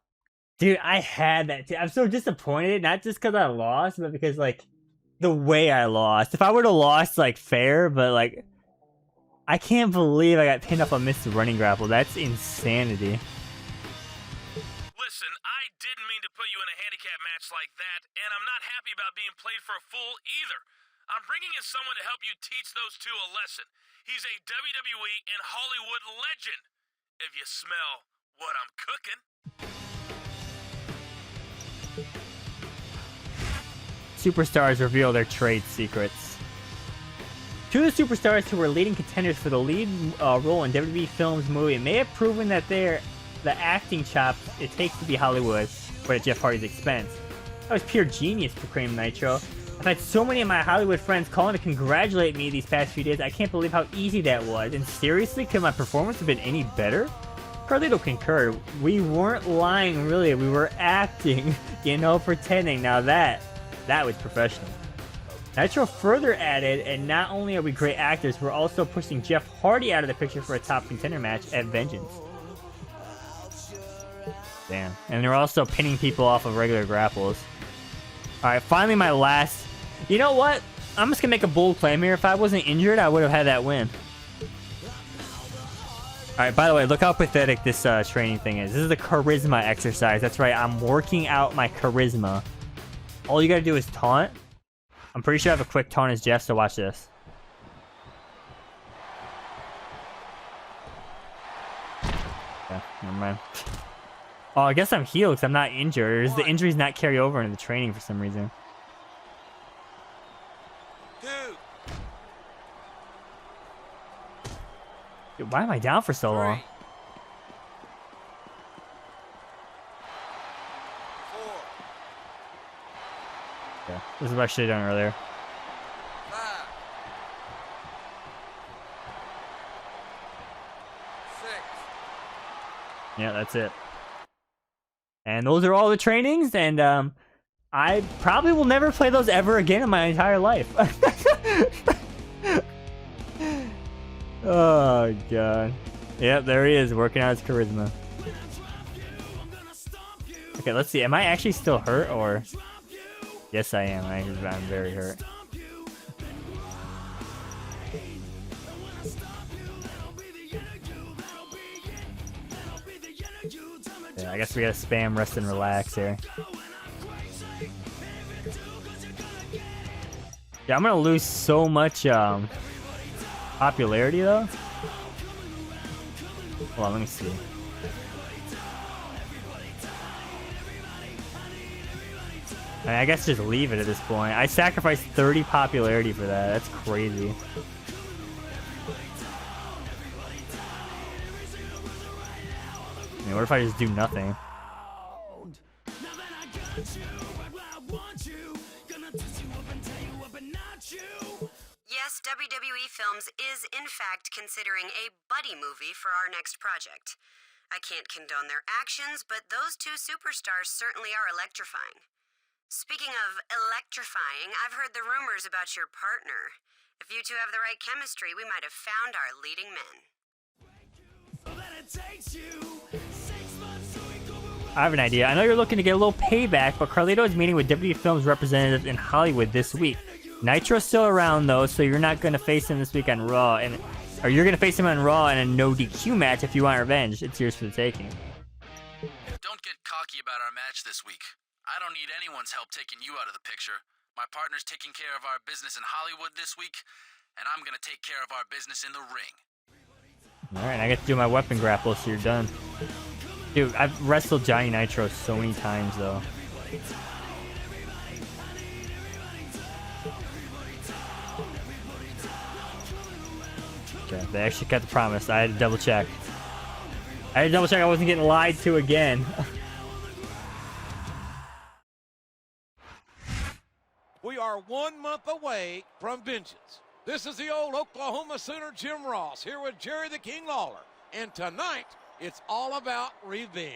[SPEAKER 1] Dude, I had that too. I'm so disappointed, not just because I lost, but because, like, the way I lost. If I would have lost, like, fair, but, like, I can't believe I got pinned up on missed running grapple. That's insanity.
[SPEAKER 3] Listen, I didn't mean to put you in a handicap match like that, and I'm not happy about being played for a fool either. I'm bringing in someone to help you teach those two a lesson. He's a WWE and Hollywood legend. If you smell what I'm cooking.
[SPEAKER 1] Superstars reveal their trade secrets. Two of the superstars who were leading contenders for the lead role in WWE Films movie may have proven that the acting chops it takes to be Hollywood, but at Jeff Hardy's expense. That was pure genius, proclaimed Nitro. I've had so many of my Hollywood friends calling to congratulate me these past few days. I can't believe how easy that was. And seriously, could my performance have been any better? Carlito concurred. We weren't lying, really. We were acting, pretending. Now that was professional. Nitro further added, and not only are we great actors, we're also pushing Jeff Hardy out of the picture for a top contender match at Vengeance. Damn. And they're also pinning people off of regular grapples. Alright, finally my last... You know what? I'm just gonna make a bold claim here. If I wasn't injured, I would have had that win. Alright, by the way, look how pathetic this training thing is. This is a charisma exercise. That's right, I'm working out my charisma. All you gotta do is taunt. I'm pretty sure I have a quick taunt as Jeff, so watch this. Okay, never mind. Oh, I guess I'm healed because I'm not injured. Or does the injuries not carry over into the training for some reason? Dude, why am I down for so long?
[SPEAKER 6] 4.
[SPEAKER 1] Yeah, this is what I should have done earlier.
[SPEAKER 6] 5. 6.
[SPEAKER 1] Yeah, that's it. And those are all the trainings, and I probably will never play those ever again in my entire life. Oh, God. Yep, there he is, working out his charisma. Okay, let's see. Am I actually still hurt, or... Yes, I am. I'm very hurt. Yeah, I guess we gotta spam rest and relax here. Yeah, I'm gonna lose so much popularity though. Hold on, let me see. I mean, I guess just leave it at this point. I sacrificed 30 popularity for that. That's crazy. I mean, what if I just do nothing?
[SPEAKER 8] Yes, WWE Films is in fact considering a buddy movie for our next project. I can't condone their actions, but those two superstars certainly are electrifying. Speaking of electrifying, I've heard the rumors about your partner. If you two have the right chemistry, we might have found our leading men.
[SPEAKER 1] I have an idea. I know you're looking to get a little payback, but Carlito is meeting with WWE Films representatives in Hollywood this week. Nitro's still around though, so you're not going to face him this week on Raw, or you're going to face him on Raw in a no DQ match if you want revenge. It's yours for the taking.
[SPEAKER 9] Don't get cocky about our match this week. I don't need anyone's help taking you out of the picture. My partner's taking care of our business in Hollywood this week, and I'm going to take care of our business in the ring.
[SPEAKER 1] Alright, I get to do my weapon grapple, so you're done. Dude, I've wrestled Johnny Nitro so many times, though. Okay, they actually kept the promise. I had to double check. I wasn't getting lied to again.
[SPEAKER 6] We are 1 month away from Vengeance. This is the old Oklahoma Sooner Jim Ross here with Jerry the King Lawler. And tonight, it's all about revenge.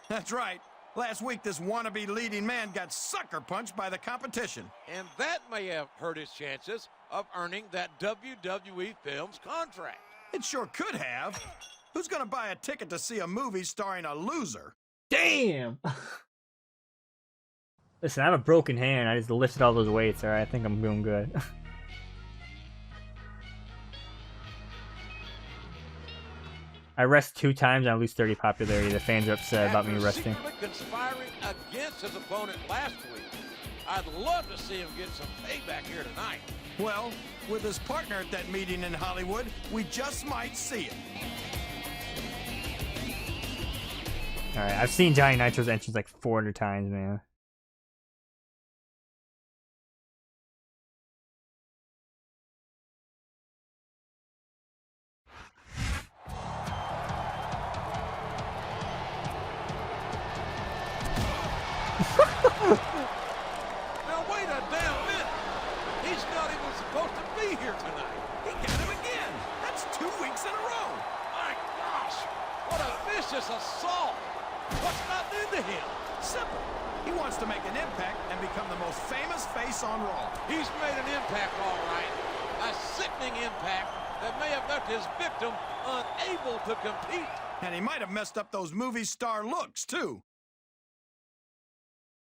[SPEAKER 7] That's right. Last week, this wannabe leading man got sucker punched by the competition.
[SPEAKER 6] And that may have hurt his chances of earning that WWE Films contract.
[SPEAKER 7] It sure could have. Who's going to buy a ticket to see a movie starring a loser?
[SPEAKER 1] Damn! Listen, I have a broken hand. I just lifted all those weights, alright? I think I'm doing good. I rest 2 times and I lose 30 popularity. The fans are upset about me resting.
[SPEAKER 6] After conspiring against his opponent last week, I'd love to see him get some payback here tonight.
[SPEAKER 7] Well, with his partner at that meeting in Hollywood, we just might see it.
[SPEAKER 1] Alright, I've seen Johnny Nitro's entrance like 400 times, man.
[SPEAKER 6] here tonight.
[SPEAKER 7] He got him again. That's 2 weeks in a row.
[SPEAKER 6] My gosh, what a vicious assault. What's not new to him?
[SPEAKER 7] Simple. He wants to make an impact and become the most famous face on Raw.
[SPEAKER 6] He's made an impact, all right. A sickening impact that may have left his victim unable to compete.
[SPEAKER 7] And he might have messed up those movie star looks, too.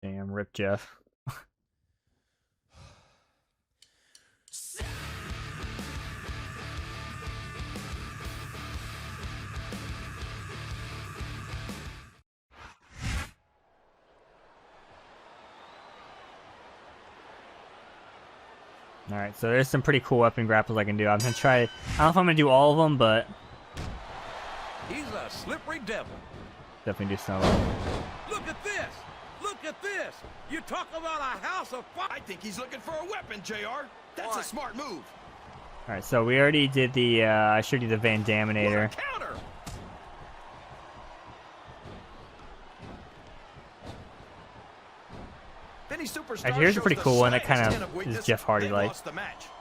[SPEAKER 1] Damn, rip Jeff. Alright, so there's some pretty cool weapon grapples I can do. I'm gonna try. I don't know if I'm gonna do all of them, but
[SPEAKER 6] He's a slippery devil.
[SPEAKER 1] definitely do some of them.
[SPEAKER 6] Look at this. Look at this. You talk about a house of fire.
[SPEAKER 7] I think he's looking for a weapon, JR. That's a smart move.
[SPEAKER 1] Alright, so we already did the, I showed you the Van
[SPEAKER 7] What
[SPEAKER 1] Daminator.
[SPEAKER 7] a counter.
[SPEAKER 1] Alright, here's a pretty cool one that kind of is Jeff Hardy like.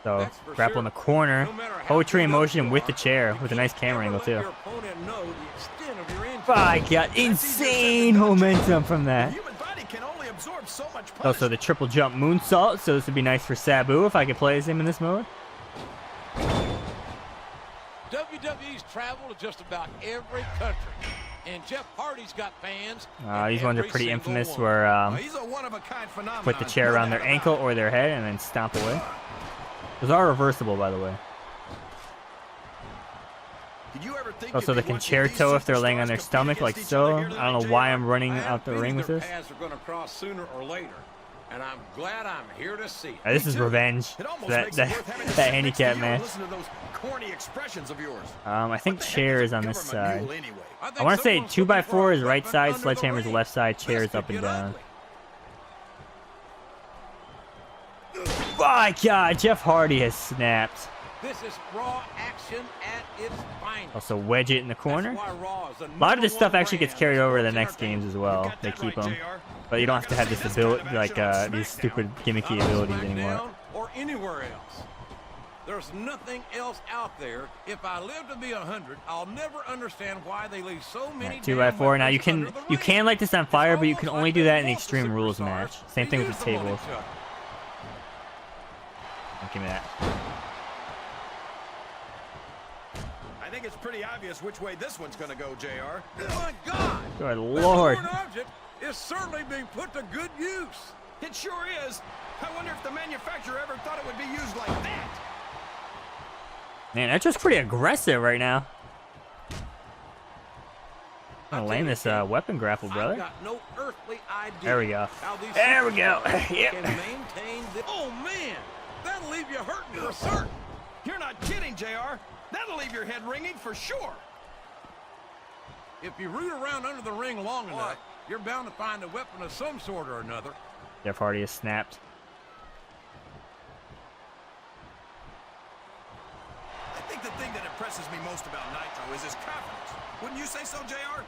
[SPEAKER 1] So, grapple in the corner, poetry in motion with the chair, with a nice camera angle too. I got insane momentum from that. Also, the triple jump moonsault, so this would be nice for Sabu if I could play as him in this mode.
[SPEAKER 6] WWE's traveled to just about every country, and Jeff Hardy's got fans.
[SPEAKER 1] These ones are pretty
[SPEAKER 6] every
[SPEAKER 1] infamous,
[SPEAKER 6] single
[SPEAKER 1] where
[SPEAKER 7] He's a one-of-a-kind phenomenon.
[SPEAKER 1] put the chair around their ankle or their head and then stomp away. Those are reversible, by the way.
[SPEAKER 7] Did you ever think
[SPEAKER 1] Also, the concerto if they're laying on their stomach, like so. I don't know why I'm running out the ring with this.
[SPEAKER 6] paths are going to cross sooner or later, and I'm glad I'm here to see it.
[SPEAKER 1] This is revenge.
[SPEAKER 7] It almost
[SPEAKER 1] That
[SPEAKER 7] makes it worth having to
[SPEAKER 1] that
[SPEAKER 7] sit
[SPEAKER 1] handicap
[SPEAKER 7] next to you and
[SPEAKER 1] match.
[SPEAKER 7] listen to those corny expressions of yours.
[SPEAKER 1] I think chair is on this side.
[SPEAKER 7] Mule anyway.
[SPEAKER 1] I want to say 2x4 is right side, sledgehammer's left side, chair is up and down. My God, Jeff Hardy has snapped.
[SPEAKER 6] This is Raw action at its finest.
[SPEAKER 1] Also wedge it in the corner.
[SPEAKER 6] That's why Raw is the
[SPEAKER 1] A lot of this stuff
[SPEAKER 6] #1
[SPEAKER 1] actually gets
[SPEAKER 6] brand
[SPEAKER 1] carried over to the
[SPEAKER 6] sports
[SPEAKER 1] next games as well.
[SPEAKER 7] Got
[SPEAKER 1] They
[SPEAKER 7] that
[SPEAKER 1] keep
[SPEAKER 7] right,
[SPEAKER 1] them,
[SPEAKER 7] JR.
[SPEAKER 1] but you don't have to have this ability, like these stupid gimmicky abilities
[SPEAKER 6] SmackDown
[SPEAKER 1] anymore.
[SPEAKER 6] or anywhere else. There's nothing else out there. If I live to be 100, I'll never understand why they leave so many.
[SPEAKER 1] 2x4. Now you
[SPEAKER 6] under
[SPEAKER 1] can
[SPEAKER 6] the ring.
[SPEAKER 1] light this on fire, but you can
[SPEAKER 6] It's
[SPEAKER 1] only
[SPEAKER 6] almost
[SPEAKER 1] do
[SPEAKER 6] like
[SPEAKER 1] that
[SPEAKER 6] they
[SPEAKER 1] in the
[SPEAKER 6] want
[SPEAKER 1] Extreme Rules
[SPEAKER 6] superstars
[SPEAKER 1] match. Same
[SPEAKER 6] to
[SPEAKER 1] thing with
[SPEAKER 6] use
[SPEAKER 1] the
[SPEAKER 6] them on
[SPEAKER 1] tables.
[SPEAKER 6] each other.
[SPEAKER 1] Give me that.
[SPEAKER 7] I think it's pretty obvious which way this one's going to go, JR.
[SPEAKER 6] My God!
[SPEAKER 1] Good
[SPEAKER 6] That
[SPEAKER 1] Lord.
[SPEAKER 6] foreign object is certainly being put to good use.
[SPEAKER 7] It sure is. I wonder if the manufacturer ever thought it would be used like that.
[SPEAKER 1] Man, that's just pretty aggressive right now. I'm gonna lame this weapon grapple,
[SPEAKER 6] I've
[SPEAKER 1] brother.
[SPEAKER 6] got no earthly idea.
[SPEAKER 1] There we go.
[SPEAKER 6] how these
[SPEAKER 1] There we go.
[SPEAKER 6] superstars
[SPEAKER 1] Yep.
[SPEAKER 6] can maintain this. Oh man, that'll leave you hurting for certain.
[SPEAKER 7] You're not kidding, JR. That'll leave your head ringing for sure.
[SPEAKER 6] If you root around under the ring long enough, you're bound to find a weapon of some sort or another.
[SPEAKER 1] Jeff Hardy is snapped.
[SPEAKER 7] I think the thing that impresses me most about Nitro is his confidence. Wouldn't you say so, JR?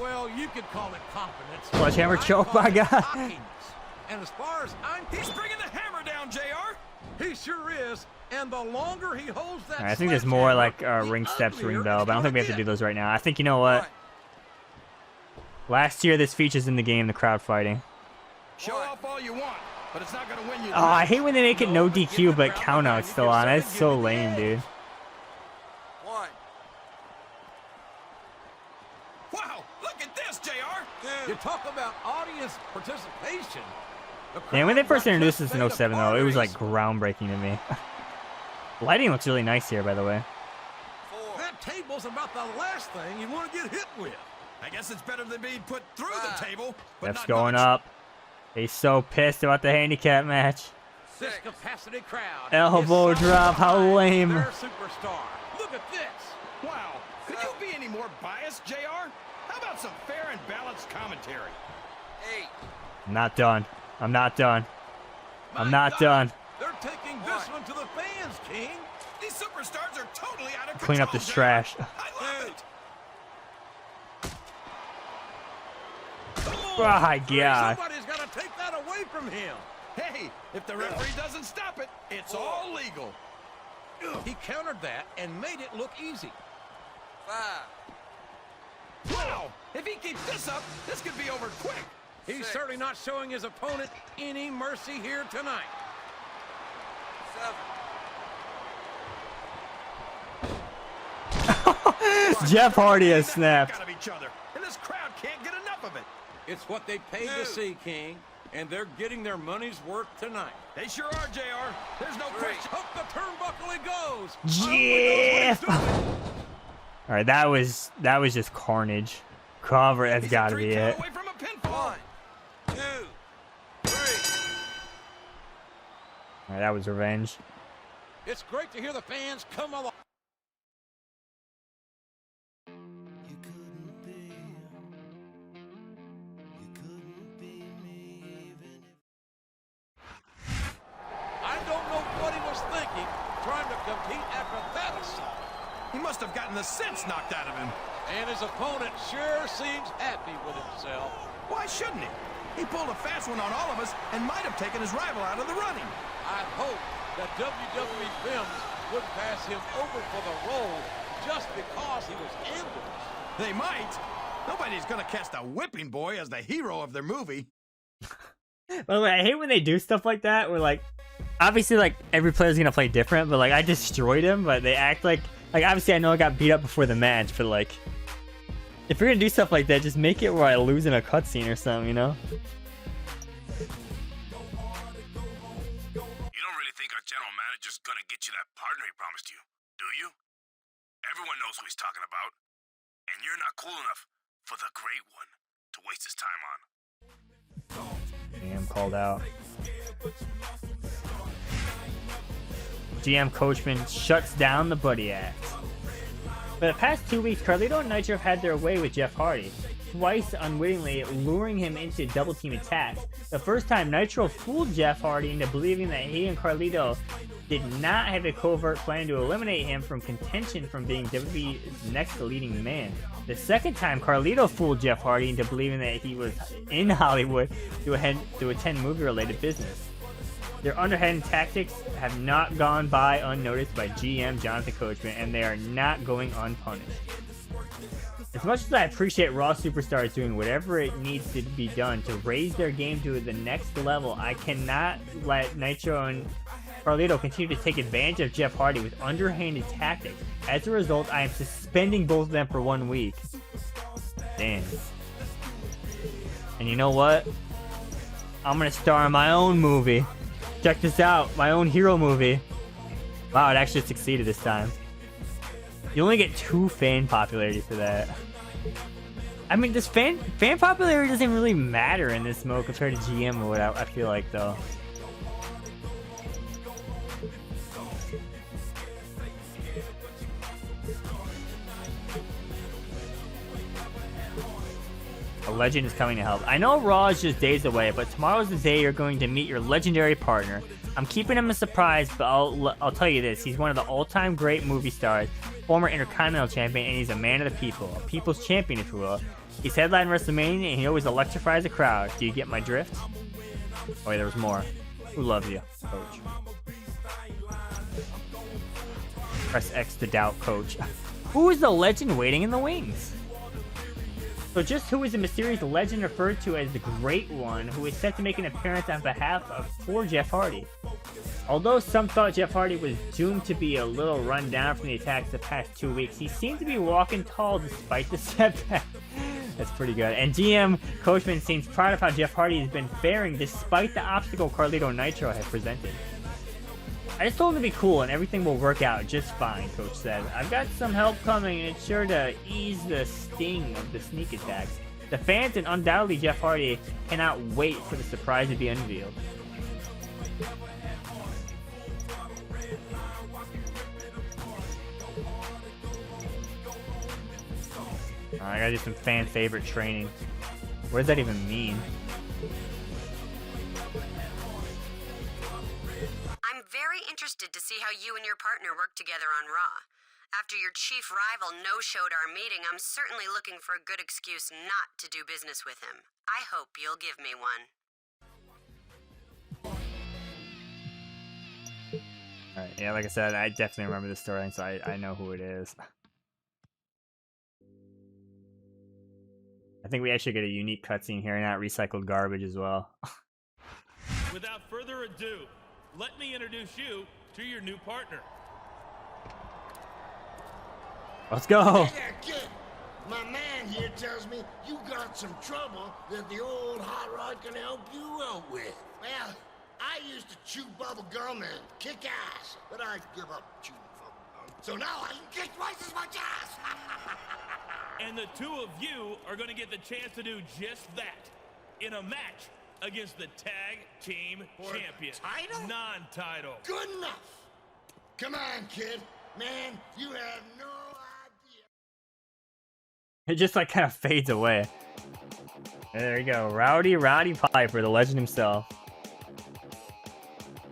[SPEAKER 6] Well, you could call it confidence.
[SPEAKER 1] Sledgehammer
[SPEAKER 6] I
[SPEAKER 1] choke,
[SPEAKER 6] call
[SPEAKER 1] my
[SPEAKER 6] it
[SPEAKER 1] God.
[SPEAKER 6] cockiness. And as far as I'm
[SPEAKER 7] He's bringing the hammer down, JR.
[SPEAKER 6] he sure is. And the longer he holds that
[SPEAKER 1] Alright, I think there's more like
[SPEAKER 6] sledgehammer, the
[SPEAKER 1] ring steps, ring
[SPEAKER 6] uglier
[SPEAKER 1] bell,
[SPEAKER 6] it's
[SPEAKER 1] but I don't think we have to
[SPEAKER 6] gonna
[SPEAKER 1] do those right now. I think, you know what? Last year this features in the game, the crowd fighting.
[SPEAKER 7] Show off all you want, but it's not going to win you.
[SPEAKER 1] Oh, I hate when they make it no DQ, but count out's still on. That's so lame, dude.
[SPEAKER 7] Wow, look at this, JR.
[SPEAKER 6] You talk about audience participation.
[SPEAKER 1] Man, when they first introduced this in 07, though, it was like groundbreaking to me. Lighting looks really nice here, by the way.
[SPEAKER 6] That table's about the last thing you want to get hit with.
[SPEAKER 7] I guess it's better than being put through the table. But
[SPEAKER 1] Jeff's
[SPEAKER 7] not
[SPEAKER 1] going
[SPEAKER 7] much.
[SPEAKER 1] up. He's so pissed about the handicap match.
[SPEAKER 6] This capacity crowd.
[SPEAKER 1] Elbow
[SPEAKER 6] is
[SPEAKER 1] drop, how
[SPEAKER 6] behind
[SPEAKER 1] lame.
[SPEAKER 6] Their superstar. Look at this.
[SPEAKER 7] Wow, could you be any more biased, JR? How about some fair and balanced commentary?
[SPEAKER 1] I'm not done. I'm not done. I'm
[SPEAKER 6] My
[SPEAKER 1] not
[SPEAKER 6] God,
[SPEAKER 1] done.
[SPEAKER 6] They're taking this one to the fans, King.
[SPEAKER 7] These superstars are totally out of control.
[SPEAKER 1] Clean up this
[SPEAKER 7] JR.
[SPEAKER 1] trash.
[SPEAKER 7] I love it.
[SPEAKER 1] Oh my God.
[SPEAKER 6] Somebody's got to take that away from him.
[SPEAKER 7] Hey, if the referee doesn't stop it, it's all legal.
[SPEAKER 6] He countered that and made it look easy.
[SPEAKER 9] 5.
[SPEAKER 7] Wow! If he keeps this up, this could be over quick.
[SPEAKER 6] He's certainly not showing his opponent any mercy here tonight.
[SPEAKER 9] 7.
[SPEAKER 1] Jeff Hardy has snapped.
[SPEAKER 7] Out of each other, and this crowd can't get enough of it.
[SPEAKER 6] It's what they paid to see, King, and they're getting their money's worth tonight.
[SPEAKER 7] They sure are, JR. There's no question.
[SPEAKER 6] Up the turnbuckle he goes.
[SPEAKER 1] Jeff. All right, that was just carnage. Cover, that's got to be it.
[SPEAKER 7] Away from a pinfall.
[SPEAKER 9] 1, 2, 3.
[SPEAKER 1] All right, that was revenge.
[SPEAKER 6] It's great to hear the fans come along. I don't know what he was thinking, trying to compete after that assault.
[SPEAKER 7] He must have gotten the sense knocked out of him.
[SPEAKER 6] And his opponent sure seems happy with himself.
[SPEAKER 7] Why shouldn't he? He pulled a fast one on all of us and might have taken his rival out of the running.
[SPEAKER 6] I hope that WWE Films wouldn't pass him over for the role just because he was ambushed.
[SPEAKER 7] They might. Nobody's gonna cast a whipping boy as the hero of their movie.
[SPEAKER 1] By the way, I hate when they do stuff like that where, like, obviously, like, every player's gonna play different, but, like, I destroyed him, but they act like, obviously I know I got beat up before the match, but, like, if you're gonna do stuff like that, just make it where I lose in a cutscene or something, you know?
[SPEAKER 2] You don't really think our general manager's gonna get you that partner he promised you, do you? Everyone knows who he's talking about. And you're not cool enough for the great one to waste his time on.
[SPEAKER 1] GM called out. GM Coachman shuts down the Buddy Act. For the past 2 weeks, Carlito and Nitro have had their way with Jeff Hardy, twice unwittingly luring him into double team attacks. The first time, Nitro fooled Jeff Hardy into believing that he and Carlito did not have a covert plan to eliminate him from contention from being WWE's next leading man. The second time, Carlito fooled Jeff Hardy into believing that he was in Hollywood to attend movie-related business. Their underhand tactics have not gone by unnoticed by GM Jonathan Coachman, and they are not going unpunished. As much as I appreciate Raw superstars doing whatever it needs to be done to raise their game to the next level, I cannot let Nitro and Carlito continue to take advantage of Jeff Hardy with underhanded tactics. As a result, I am suspending both of them for 1 week. Damn. And you know what? I'm gonna star in my own movie. Check this out, my own hero movie. Wow, it actually succeeded this time. You only get 2 fan popularity for that. I mean, this fan popularity doesn't really matter in this mode compared to GM or what I feel like, though. A legend is coming to help. I know Raw is just days away, but tomorrow's the day you're going to meet your legendary partner. I'm keeping him a surprise, but I'll tell you this. He's one of the all-time great movie stars, former Intercontinental Champion, and he's a man of the people. A people's champion, if you will. He's headlined WrestleMania, and he always electrifies the crowd. Do you get my drift? Oh, wait, there was more. Who loves you, Coach? Press X to doubt, Coach. Who is the legend waiting in the wings? So just who is the mysterious legend referred to as the Great One, who is set to make an appearance on behalf of poor Jeff Hardy? Although some thought Jeff Hardy was doomed to be a little run down from the attacks the past 2 weeks, he seemed to be walking tall despite the setback. That's pretty good. And GM Coachman seems proud of how Jeff Hardy has been faring despite the obstacle Carlito Nitro had presented. I just told him to be cool and everything will work out just fine, Coach said. I've got some help coming and it's sure to ease the sting of the sneak attacks. The fans and undoubtedly Jeff Hardy cannot wait for the surprise to be unveiled. I gotta do some fan favorite training. What does that even mean?
[SPEAKER 8] I'm very interested to see how you and your partner work together on Raw. After your chief rival no-showed our meeting, I'm certainly looking for a good excuse not to do business with him. I hope you'll give me one.
[SPEAKER 1] All right, yeah, like I said, I definitely remember this storyline, so I know who it is. I think we actually get a unique cutscene here, not recycled garbage as well.
[SPEAKER 3] Without further ado, let me introduce you to your new partner.
[SPEAKER 1] Let's go.
[SPEAKER 10] Hey there, kid. My man here tells me you got some trouble that the old hot rod can help you out with. Well, I used to chew bubble gum and kick ass, but I give up chewing bubble gum. So now I can kick twice as much ass.
[SPEAKER 3] And the two of you are going to get the chance to do just that in a match against the tag team champion.
[SPEAKER 10] Title?
[SPEAKER 3] Non-title.
[SPEAKER 10] Good enough. Come on, kid. Man, you have no idea.
[SPEAKER 1] It just like kind of fades away. There you go, Roddy Piper, the legend himself.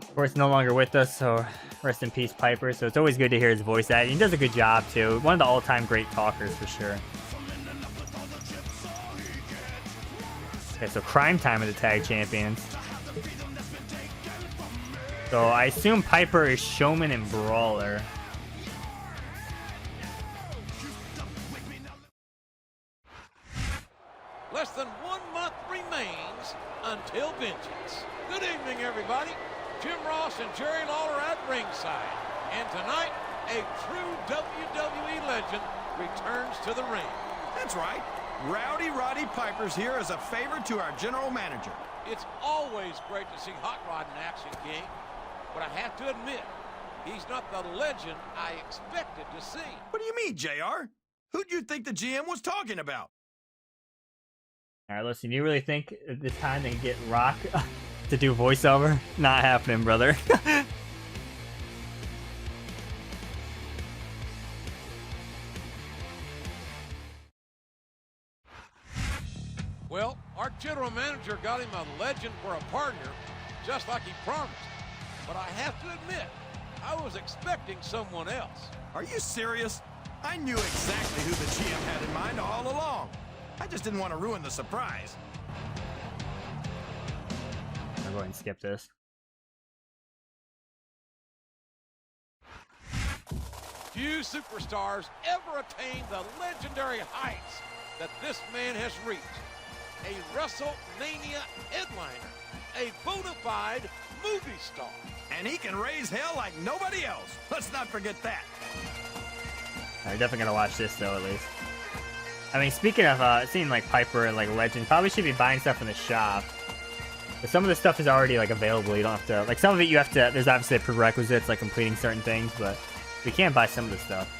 [SPEAKER 1] Of course, no longer with us, so rest in peace, Piper. So it's always good to hear his voice acting. He does a good job too. One of the all-time great talkers for sure. Okay, so Crime Time of the tag champions. So I assume Piper is Showman and Brawler.
[SPEAKER 6] Less than 1 month remains until vengeance. Good evening, everybody. Jim Ross and Jerry Lawler at ringside. And tonight, a true WWE legend returns to the ring.
[SPEAKER 7] That's right. Roddy Piper's here as a favor to our general manager.
[SPEAKER 6] It's always great to see Hot Rod in action, King. But I have to admit, he's not the legend I expected to see.
[SPEAKER 7] What do you mean, JR? Who do you think the GM was talking about?
[SPEAKER 1] All right, listen, you really think at this time they can get Rock to do voiceover? Not happening, brother.
[SPEAKER 6] Well, our general manager got him a legend for a partner, just like he promised. But I have to admit, I was expecting someone else.
[SPEAKER 7] Are you serious? I knew exactly who the GM had in mind all along. I just didn't want to ruin the surprise.
[SPEAKER 1] I'll go ahead and skip this.
[SPEAKER 6] Few superstars ever attained the legendary heights that this man has reached. A WrestleMania headliner, a bona fide movie star.
[SPEAKER 7] And he can raise hell like nobody else. Let's not forget that.
[SPEAKER 1] I'm definitely gonna watch this though, at least. I mean, speaking of seeing like Piper and like Legend, probably should be buying stuff in the shop. But some of the stuff is already like available. You don't have to like some of it. You have to. There's obviously prerequisites like completing certain things, but we can buy some of the stuff.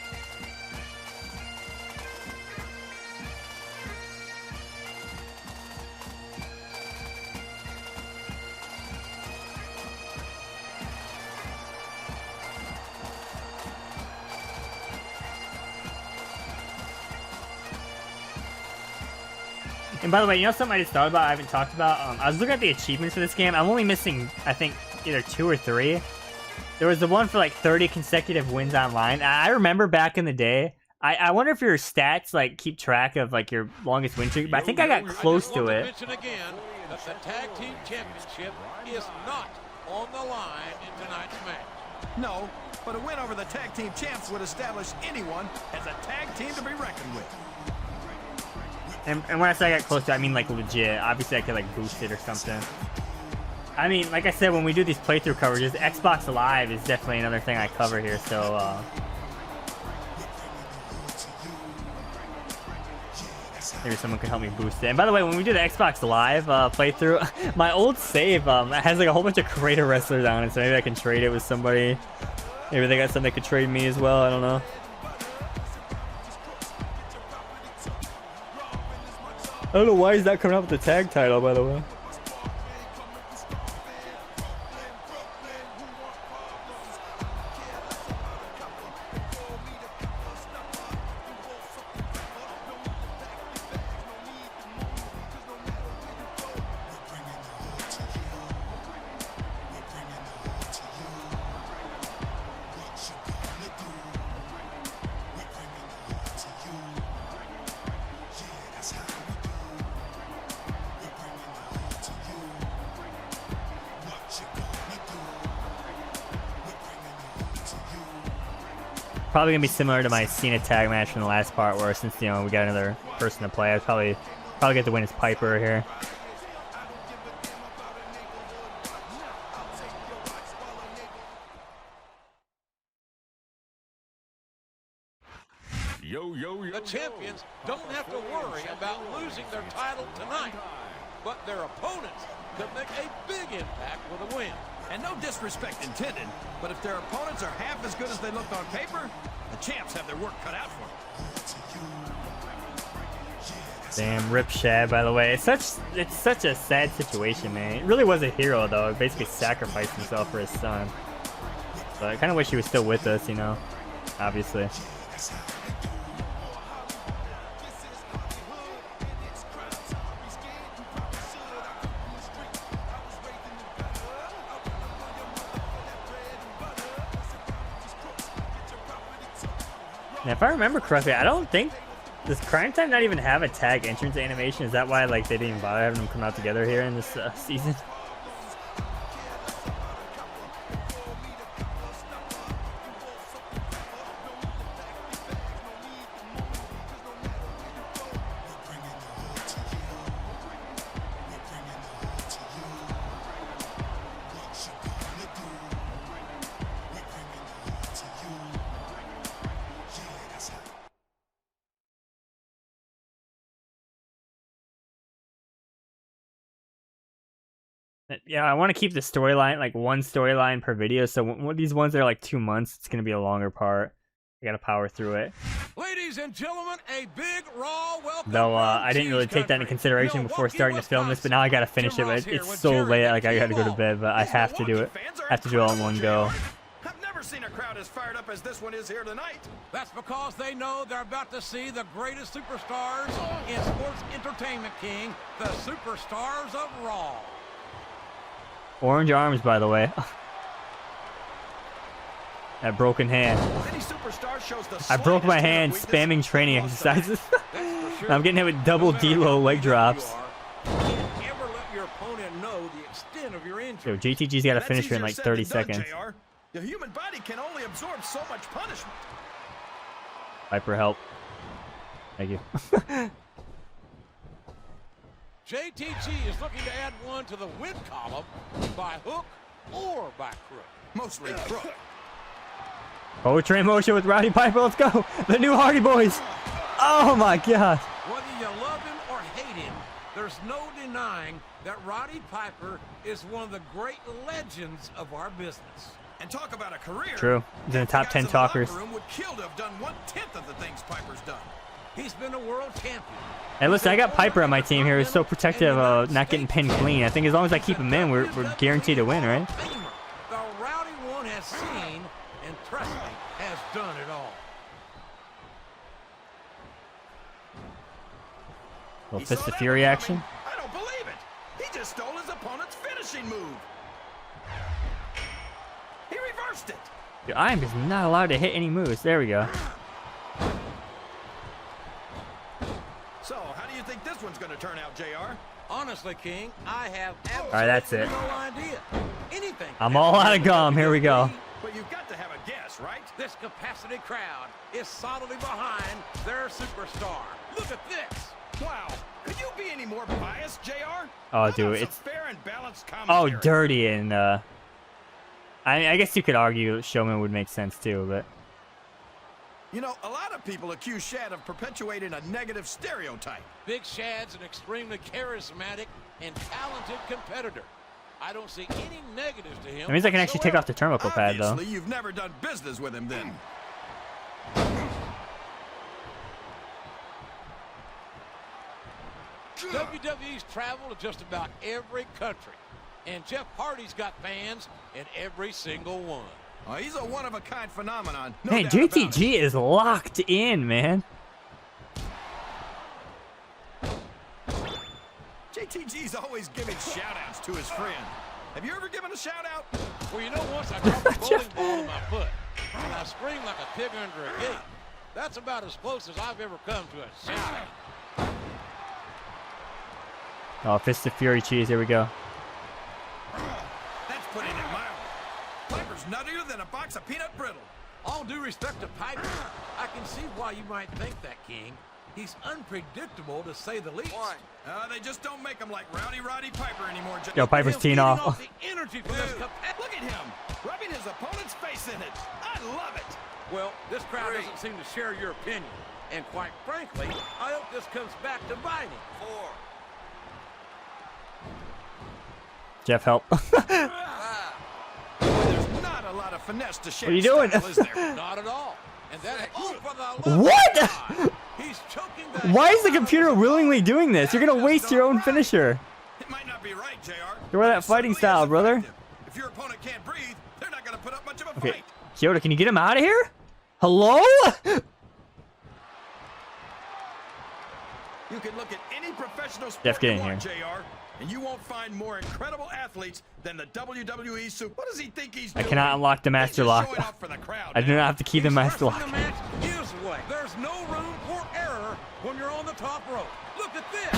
[SPEAKER 1] And by the way, you know something I just thought about I haven't talked about? I was looking at the achievements for this game. I'm only missing, I think, either 2 or 3. There was the one for like 30 consecutive wins online. I remember back in the day. I wonder if your stats like keep track of like your longest win streak, but I think I got close to it.
[SPEAKER 6] Mention again that the tag team championship is not on the line in tonight's match.
[SPEAKER 7] No, but a win over the tag team champs would establish anyone as a tag team to be reckoned with.
[SPEAKER 1] And when I say I got close to, I mean like legit. Obviously, I could like boost it or something. I mean, like I said, when we do these playthrough coverages, Xbox Live is definitely another thing I cover here. So maybe someone could help me boost it. And by the way, when we do the Xbox Live playthrough, my old save has like a whole bunch of creator wrestlers on it. So maybe I can trade it with somebody. Maybe they got something that could trade me as well. I don't know. I don't know why he's not coming up with the tag title, by the way. Probably gonna be similar to my Cena tag match from the last part, where since we got another person to play, I'd probably get the win as Piper here.
[SPEAKER 6] The champions don't have to worry about losing their title tonight, but their opponents could make a big impact with a win.
[SPEAKER 7] And no disrespect intended, but if their opponents are half as good as they look on paper, the champs have their work cut out for them.
[SPEAKER 1] Damn, Rip Shad, by the way. It's such a sad situation, man. It really was a hero, though. He basically sacrificed himself for his son. So I kind of wish he was still with us, obviously. Now, if I remember correctly, I don't think does Crime Time not even have a tag entrance animation? Is that why they didn't even bother having them come out together here in this season? Yeah, I want to keep the storyline like one storyline per video. So when these ones are like 2 months, it's gonna be a longer part. I gotta power through it.
[SPEAKER 6] Ladies and gentlemen, a big Raw welcome.
[SPEAKER 1] Though I didn't really take that into consideration before starting to film this, but now I gotta finish it. But it's so late, like I gotta go to bed. But I have to do it. I have to do it all in one go.
[SPEAKER 7] I've never seen a crowd as fired up as this one is here tonight.
[SPEAKER 6] That's because they know they're about to see the greatest superstars in sports entertainment, King. The superstars of Raw.
[SPEAKER 1] Orange arms, by the way. That broken hand. I broke my hand spamming training exercises. I'm getting hit with double D-low leg drops. Yo, JTG's got to finish her in like 30 seconds.
[SPEAKER 7] The human body can only absorb so much punishment.
[SPEAKER 1] Viper, help. Thank you.
[SPEAKER 6] JTG is looking to add one to the win column by hook or by crook.
[SPEAKER 7] Mostly crook.
[SPEAKER 1] Oh, train motion with Rowdy Piper. Let's go. The new Hardy Boys. Oh, my God.
[SPEAKER 6] Whether you love him or hate him, there's no denying that Roddy Piper is one of the great legends of our business.
[SPEAKER 7] And talk about a career.
[SPEAKER 1] True. He's in the top 10 talkers.
[SPEAKER 7] Would kill to have done 1/10 of the things Piper's done.
[SPEAKER 6] He's been a world champion.
[SPEAKER 1] Hey, listen, I got Piper on my team here. He's so protective of not getting pinned clean. I think as long as I keep him in, we're guaranteed to win, right?
[SPEAKER 6] The Rowdy one has seen, and trust me, has done it all.
[SPEAKER 1] Little Fist of Fury action.
[SPEAKER 7] I don't believe it. He just stole his opponent's finishing move. He reversed it.
[SPEAKER 1] Dude, I am just not allowed to hit any moves. There we go.
[SPEAKER 7] So, how do you think this one's going to turn out, JR?
[SPEAKER 6] Honestly, King, I have absolutely
[SPEAKER 1] all right, that's it.
[SPEAKER 6] no idea. Anything.
[SPEAKER 1] I'm all out of gum. Here we go.
[SPEAKER 7] But you've got to have a guess, right?
[SPEAKER 6] This capacity crowd is solidly behind their superstar. Look at this.
[SPEAKER 7] Wow. Could you be any more biased, JR?
[SPEAKER 1] Oh, dude, it's
[SPEAKER 7] fair and balanced commentary.
[SPEAKER 1] Oh, dirty and I guess you could argue Showman would make sense too, but
[SPEAKER 7] you know, a lot of people accuse Shad of perpetuating a negative stereotype.
[SPEAKER 6] Big Shad's an extremely charismatic and talented competitor. I don't see any negatives to him.
[SPEAKER 1] That means I can actually take off the turnbuckle pad, though.
[SPEAKER 7] Obviously, you've never done business with him, then.
[SPEAKER 6] WWE's traveled to just about every country, and Jeff Hardy's got fans in every single one.
[SPEAKER 7] Oh, he's a one-of-a-kind phenomenon. No
[SPEAKER 1] man, JTG is locked in, man.
[SPEAKER 7] JTG's always giving shout-outs to his friend. Have you ever given a shout-out?
[SPEAKER 6] Well, you know, once I dropped a bowling ball in my foot, and I screamed like a pig under a gate. That's about as close as I've ever come to a shout-out.
[SPEAKER 1] Oh, Fist of Fury cheese. Here we go.
[SPEAKER 7] That's putting it mildly. Piper's nuttier than a box of peanut brittle.
[SPEAKER 6] All due respect to Piper, I can see why you might think that, King. He's unpredictable, to say the least.
[SPEAKER 7] Why? They just don't make him like Roddy Piper anymore.
[SPEAKER 1] Yo, Piper's teeing off.
[SPEAKER 6] The energy from this
[SPEAKER 7] Look at him, rubbing his opponent's face in it. I love it.
[SPEAKER 6] Well, this crowd doesn't seem to share your opinion. And quite frankly, I hope this comes back to bite him.
[SPEAKER 7] 4.
[SPEAKER 1] Jeff, help.
[SPEAKER 7] There's not a lot of finesse to shake.
[SPEAKER 1] What are you doing?
[SPEAKER 7] Style, is there?
[SPEAKER 6] Not at all. And that for the love
[SPEAKER 1] What?
[SPEAKER 6] of God. He's choking the
[SPEAKER 1] Why is the computer willingly doing this? You're gonna waste your own finisher.
[SPEAKER 7] It might not be right, JR.
[SPEAKER 1] You're that fighting style, brother.
[SPEAKER 7] If your opponent can't breathe, they're not going to put up much of a
[SPEAKER 1] Okay,
[SPEAKER 7] fight.
[SPEAKER 1] Kyoto, can you get him out of here? Hello?
[SPEAKER 7] You can look at any professional sport
[SPEAKER 1] Jeff, get
[SPEAKER 7] you
[SPEAKER 1] in
[SPEAKER 7] want,
[SPEAKER 1] here.
[SPEAKER 7] JR, and you won't find more incredible athletes than the WWE Super. What does he think he's
[SPEAKER 1] I
[SPEAKER 7] doing?
[SPEAKER 1] cannot unlock the Master
[SPEAKER 7] He's just
[SPEAKER 1] Lock.
[SPEAKER 7] showing off for the crowd
[SPEAKER 1] I do
[SPEAKER 7] now.
[SPEAKER 1] not have to keep the Master
[SPEAKER 6] First in
[SPEAKER 1] Lock.
[SPEAKER 6] the match his way. There's no room for error when you're on the top rope. Look at this.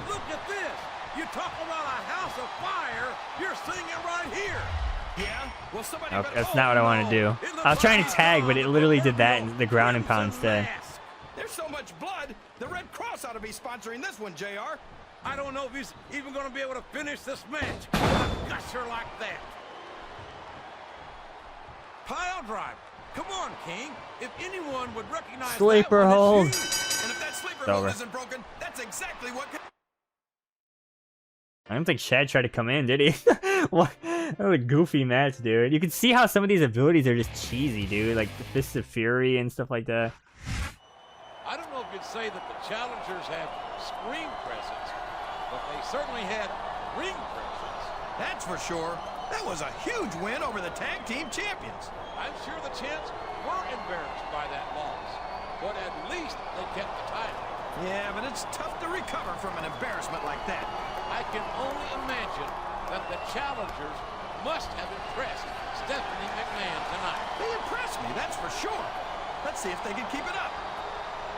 [SPEAKER 6] Look at this. You talk about a house of fire. You're seeing it right here.
[SPEAKER 7] Yeah? Well, somebody
[SPEAKER 1] Nope,
[SPEAKER 7] better-
[SPEAKER 1] that's not what I want to do. I was trying to tag, but it literally did that in the ground and pound instead.
[SPEAKER 7] There's so much blood. The Red Cross ought to be sponsoring this one, JR.
[SPEAKER 6] I don't know if he's even going to be able to finish this match with a gusher like that. Pile driver. Come on, King. If anyone would recognize
[SPEAKER 1] Sleeper
[SPEAKER 6] that one,
[SPEAKER 1] hold.
[SPEAKER 6] it's
[SPEAKER 7] And if that sleeper
[SPEAKER 1] It's over.
[SPEAKER 7] hold isn't broken, that's exactly what...
[SPEAKER 1] I don't think Shad tried to come in, did he? What a goofy match, dude. You can see how some of these abilities are just cheesy, dude. Like the Fist of Fury and stuff like that.
[SPEAKER 6] I don't know if you'd say that the challengers have screen presence, but they certainly had ring presence.
[SPEAKER 7] That's for sure. That was a huge win over the tag team champions.
[SPEAKER 6] I'm sure the champs were embarrassed by that loss, but at least they kept the title.
[SPEAKER 7] Yeah, but it's tough to recover from an embarrassment like that.
[SPEAKER 6] I can only imagine that the challengers must have impressed Stephanie McMahon tonight.
[SPEAKER 7] They impressed me, that's for sure. Let's see if they can keep it up.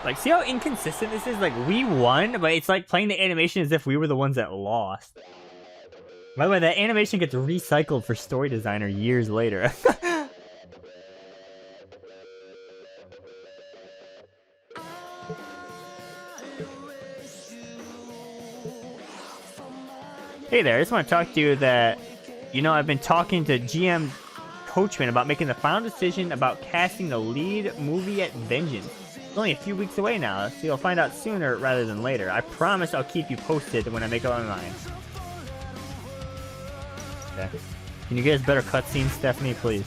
[SPEAKER 1] Like, see how inconsistent this is? Like, we won, but it's like playing the animation as if we were the ones that lost. By the way, that animation gets recycled for Story Designer years later. Hey there, I just want to talk to you that, you know, I've been talking to GM Coachman about making the final decision about casting the lead movie at Vengeance. It's only a few weeks away now, so you'll find out sooner rather than later. I promise I'll keep you posted when I make up my mind. Okay. Can you get us better cutscenes, Stephanie, please?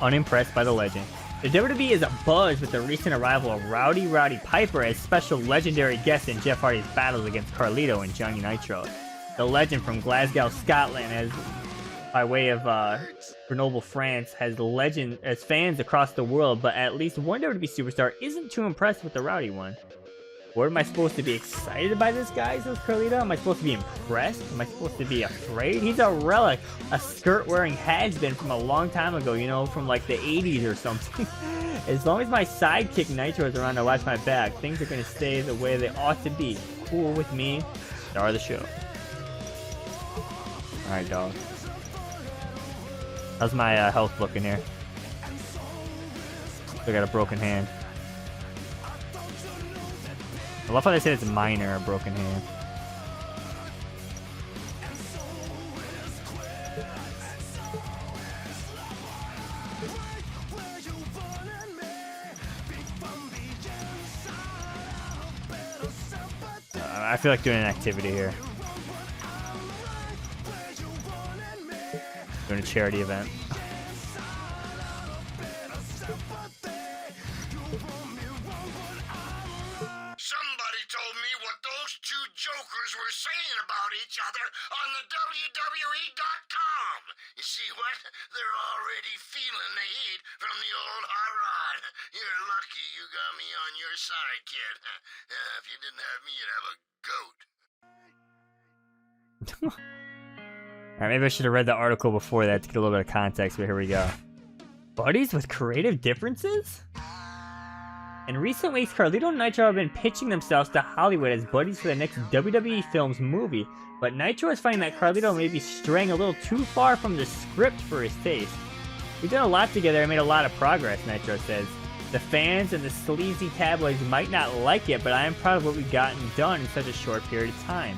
[SPEAKER 1] Unimpressed by the legend. The WWE is abuzz with the recent arrival of Roddy Piper as special legendary guest in Jeff Hardy's battles against Carlito and Johnny Nitro. The legend from Glasgow, Scotland, as by way of Grenoble, France, has fans across the world, but at least one WWE superstar isn't too impressed with the Rowdy one. What am I supposed to be excited by this guy, says Carlito? Am I supposed to be impressed? Am I supposed to be afraid? He's a relic, a skirt-wearing has-been from a long time ago, you know, from like the 80s or something. As long as my sidekick Nitro is around to watch my back, things are going to stay the way they ought to be. Cool with me. Star of the show. Alright, dog. How's my health looking here? Still got a broken hand. I love how they said it's minor, a broken hand. I feel like doing an activity here. Doing a charity event.
[SPEAKER 10] Somebody told me what those two jokers were saying about each other on the WWE.com. You see what? They're already feeling the heat from the old hot rod. You're lucky you got me on your side, kid. If you didn't have me, you'd have a goat.
[SPEAKER 1] Alright, maybe I should have read the article before that to get a little bit of context, but here we go. Buddies with creative differences? In recent weeks, Carlito and Nitro have been pitching themselves to Hollywood as buddies for the next WWE Films movie, but Nitro is finding that Carlito may be straying a little too far from the script for his taste. We've done a lot together and made a lot of progress, Nitro says. The fans and the sleazy tabloids might not like it, but I am proud of what we've gotten done in such a short period of time.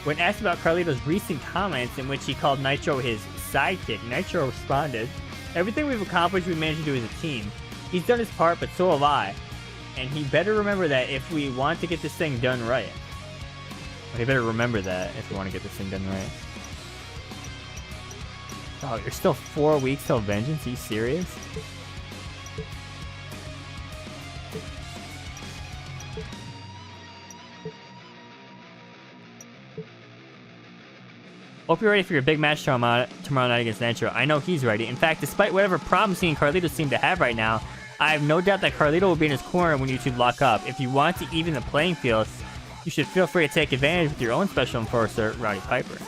[SPEAKER 1] When asked about Carlito's recent comments in which he called Nitro his sidekick, Nitro responded, "Everything we've accomplished we managed to do as a team. He's done his part, but so have I. And he better remember that if we want to get this thing done right." Well, he better remember that if we want to get this thing done right. Oh, there's still 4 weeks till Vengeance? Are you serious? Hope you're ready for your big match tomorrow night against Nitro. I know he's ready. In fact, despite whatever problems he and Carlito seem to have right now, I have no doubt that Carlito will be in his corner when you two lock up. If you want to even the playing field, you should feel free to take advantage with your own special enforcer, Roddy Piper.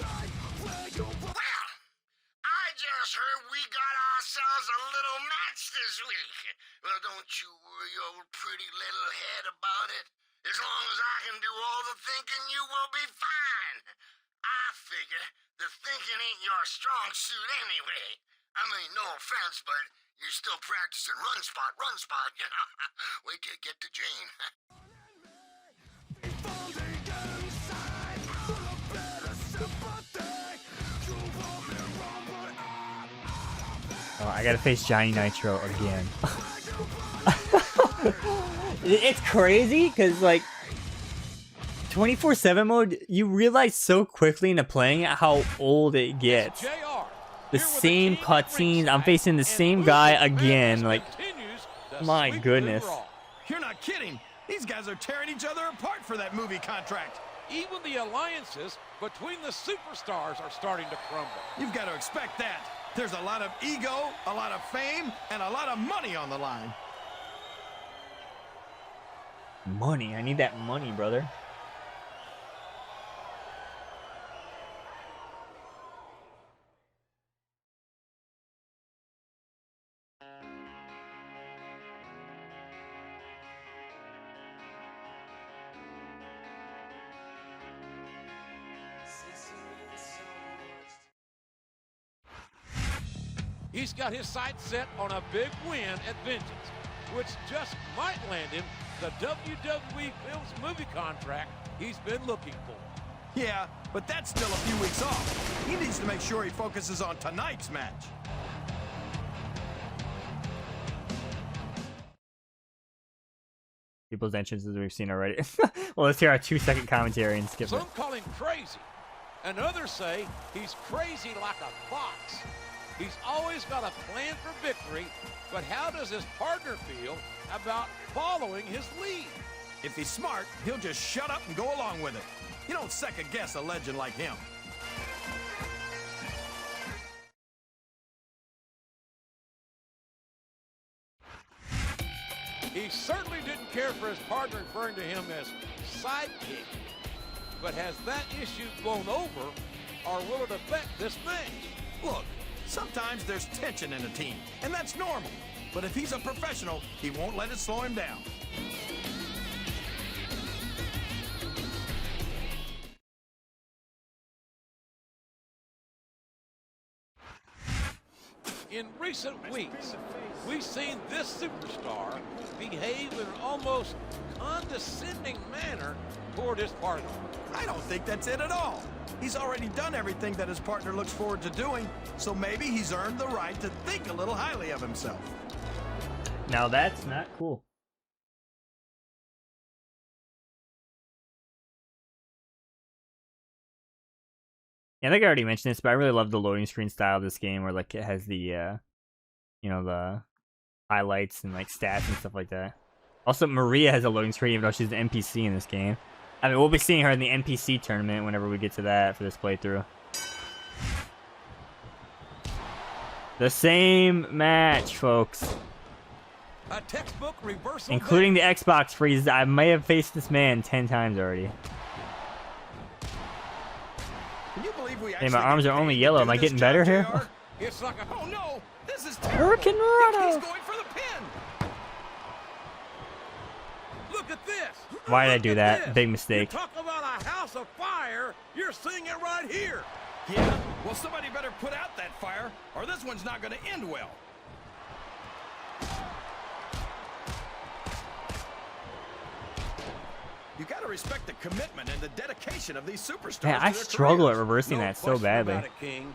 [SPEAKER 10] Well, don't you worry your pretty little head about it. As long as I can do all the thinking, you will be fine. I figure the thinking ain't your strong suit anyway. I mean, no offense, but you're still practicing run spot, you know. Wait till you get to Jane.
[SPEAKER 1] Oh, I gotta face Johnny Nitro again. It's crazy because like 24/7 mode, you realize so quickly into playing it how old it gets. The same cutscenes, I'm facing the same guy again. Like, my goodness.
[SPEAKER 7] You're not kidding. These guys are tearing each other apart for that movie contract.
[SPEAKER 6] Even the alliances between the superstars are starting to crumble.
[SPEAKER 7] You've got to expect that. There's a lot of ego, a lot of fame, and a lot of money on the line.
[SPEAKER 1] Money, I need that money, brother.
[SPEAKER 6] He's got his sights set on a big win at Vengeance, which just might land him the WWE Films movie contract he's been looking for.
[SPEAKER 7] Yeah, but that's still a few weeks off. He needs to make sure he focuses on tonight's match.
[SPEAKER 1] People's entrances we've seen already. Well, let's hear our 2-second commentary and skip it.
[SPEAKER 6] Some call him crazy, and others say he's crazy like a fox. He's always got a plan for victory, but how does his partner feel about following his lead?
[SPEAKER 7] If he's smart, he'll just shut up and go along with it. You don't second-guess a legend like him.
[SPEAKER 6] He certainly didn't care for his partner referring to him as sidekick. But has that issue blown over, or will it affect this match?
[SPEAKER 7] Look, sometimes there's tension in a team, and that's normal. But if he's a professional, he won't let it slow him down.
[SPEAKER 6] In recent weeks, we've seen this superstar behave in an almost condescending manner toward his partner.
[SPEAKER 7] I don't think that's it at all. He's already done everything that his partner looks forward to doing, so maybe he's earned the right to think a little highly of himself.
[SPEAKER 1] Now that's not cool. Yeah, I think I already mentioned this, but I really love the loading screen style of this game, where like it has the, you know, the highlights and like stats and stuff like that. Also, Maria has a loading screen, even though she's an NPC in this game. I mean, we'll be seeing her in the NPC tournament whenever we get to that for this playthrough. The same match, folks.
[SPEAKER 6] A textbook reversal,
[SPEAKER 1] including the Xbox freezes. I may have faced this man 10 times already.
[SPEAKER 7] Can you believe we
[SPEAKER 1] Hey, my arms are only yellow. Am I getting better here?
[SPEAKER 7] It's like a, oh no, this is terrible.
[SPEAKER 1] Hurricane Rado.
[SPEAKER 7] He's going for the pin.
[SPEAKER 6] Look at this.
[SPEAKER 1] Why did I do that? Big mistake.
[SPEAKER 6] You talk about a house of fire, you're seeing it right here.
[SPEAKER 7] Yeah, well somebody better put out that fire, or this one's not going to end well. You gotta respect the commitment and the dedication of these superstars.
[SPEAKER 1] Man, I
[SPEAKER 7] to their
[SPEAKER 1] struggle at
[SPEAKER 7] careers.
[SPEAKER 1] reversing
[SPEAKER 6] No
[SPEAKER 1] that so
[SPEAKER 6] question
[SPEAKER 1] badly.
[SPEAKER 6] about it, King.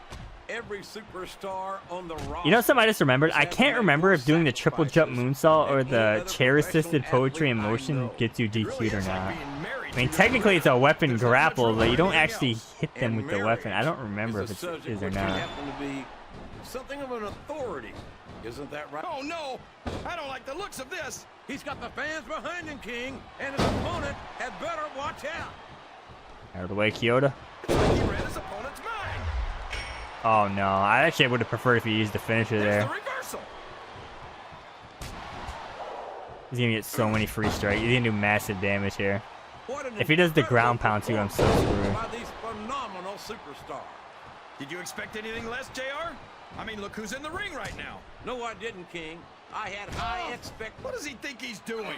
[SPEAKER 6] Every superstar on the roster.
[SPEAKER 1] You know something I just remembered? I can't remember if doing the triple jump moonsault or the chair-assisted poetry in motion gets you DQ'd or not. I mean, technically it's a weapon grapple, but you don't actually hit them with the weapon. I don't remember if it is or not.
[SPEAKER 6] Happen to be something of an authority. Isn't that right?
[SPEAKER 7] Oh no! I don't like the looks of this.
[SPEAKER 6] He's got the fans behind him, King, and his opponent had better watch out.
[SPEAKER 1] Out of the way, Kyoto.
[SPEAKER 7] He read his opponent's mind.
[SPEAKER 1] Oh no, I actually would have preferred if he used the finisher
[SPEAKER 7] There's
[SPEAKER 1] there.
[SPEAKER 7] the reversal.
[SPEAKER 1] He's gonna get so many free strikes. He's gonna do massive damage here.
[SPEAKER 6] What an
[SPEAKER 1] If he does the
[SPEAKER 6] incredible
[SPEAKER 1] ground pound too, I'm so screwed.
[SPEAKER 6] by these phenomenal superstars.
[SPEAKER 7] Did you expect anything less, JR? I mean, look who's in the ring right now.
[SPEAKER 6] No, I didn't, King. I had high expectations.
[SPEAKER 7] What does he think he's doing?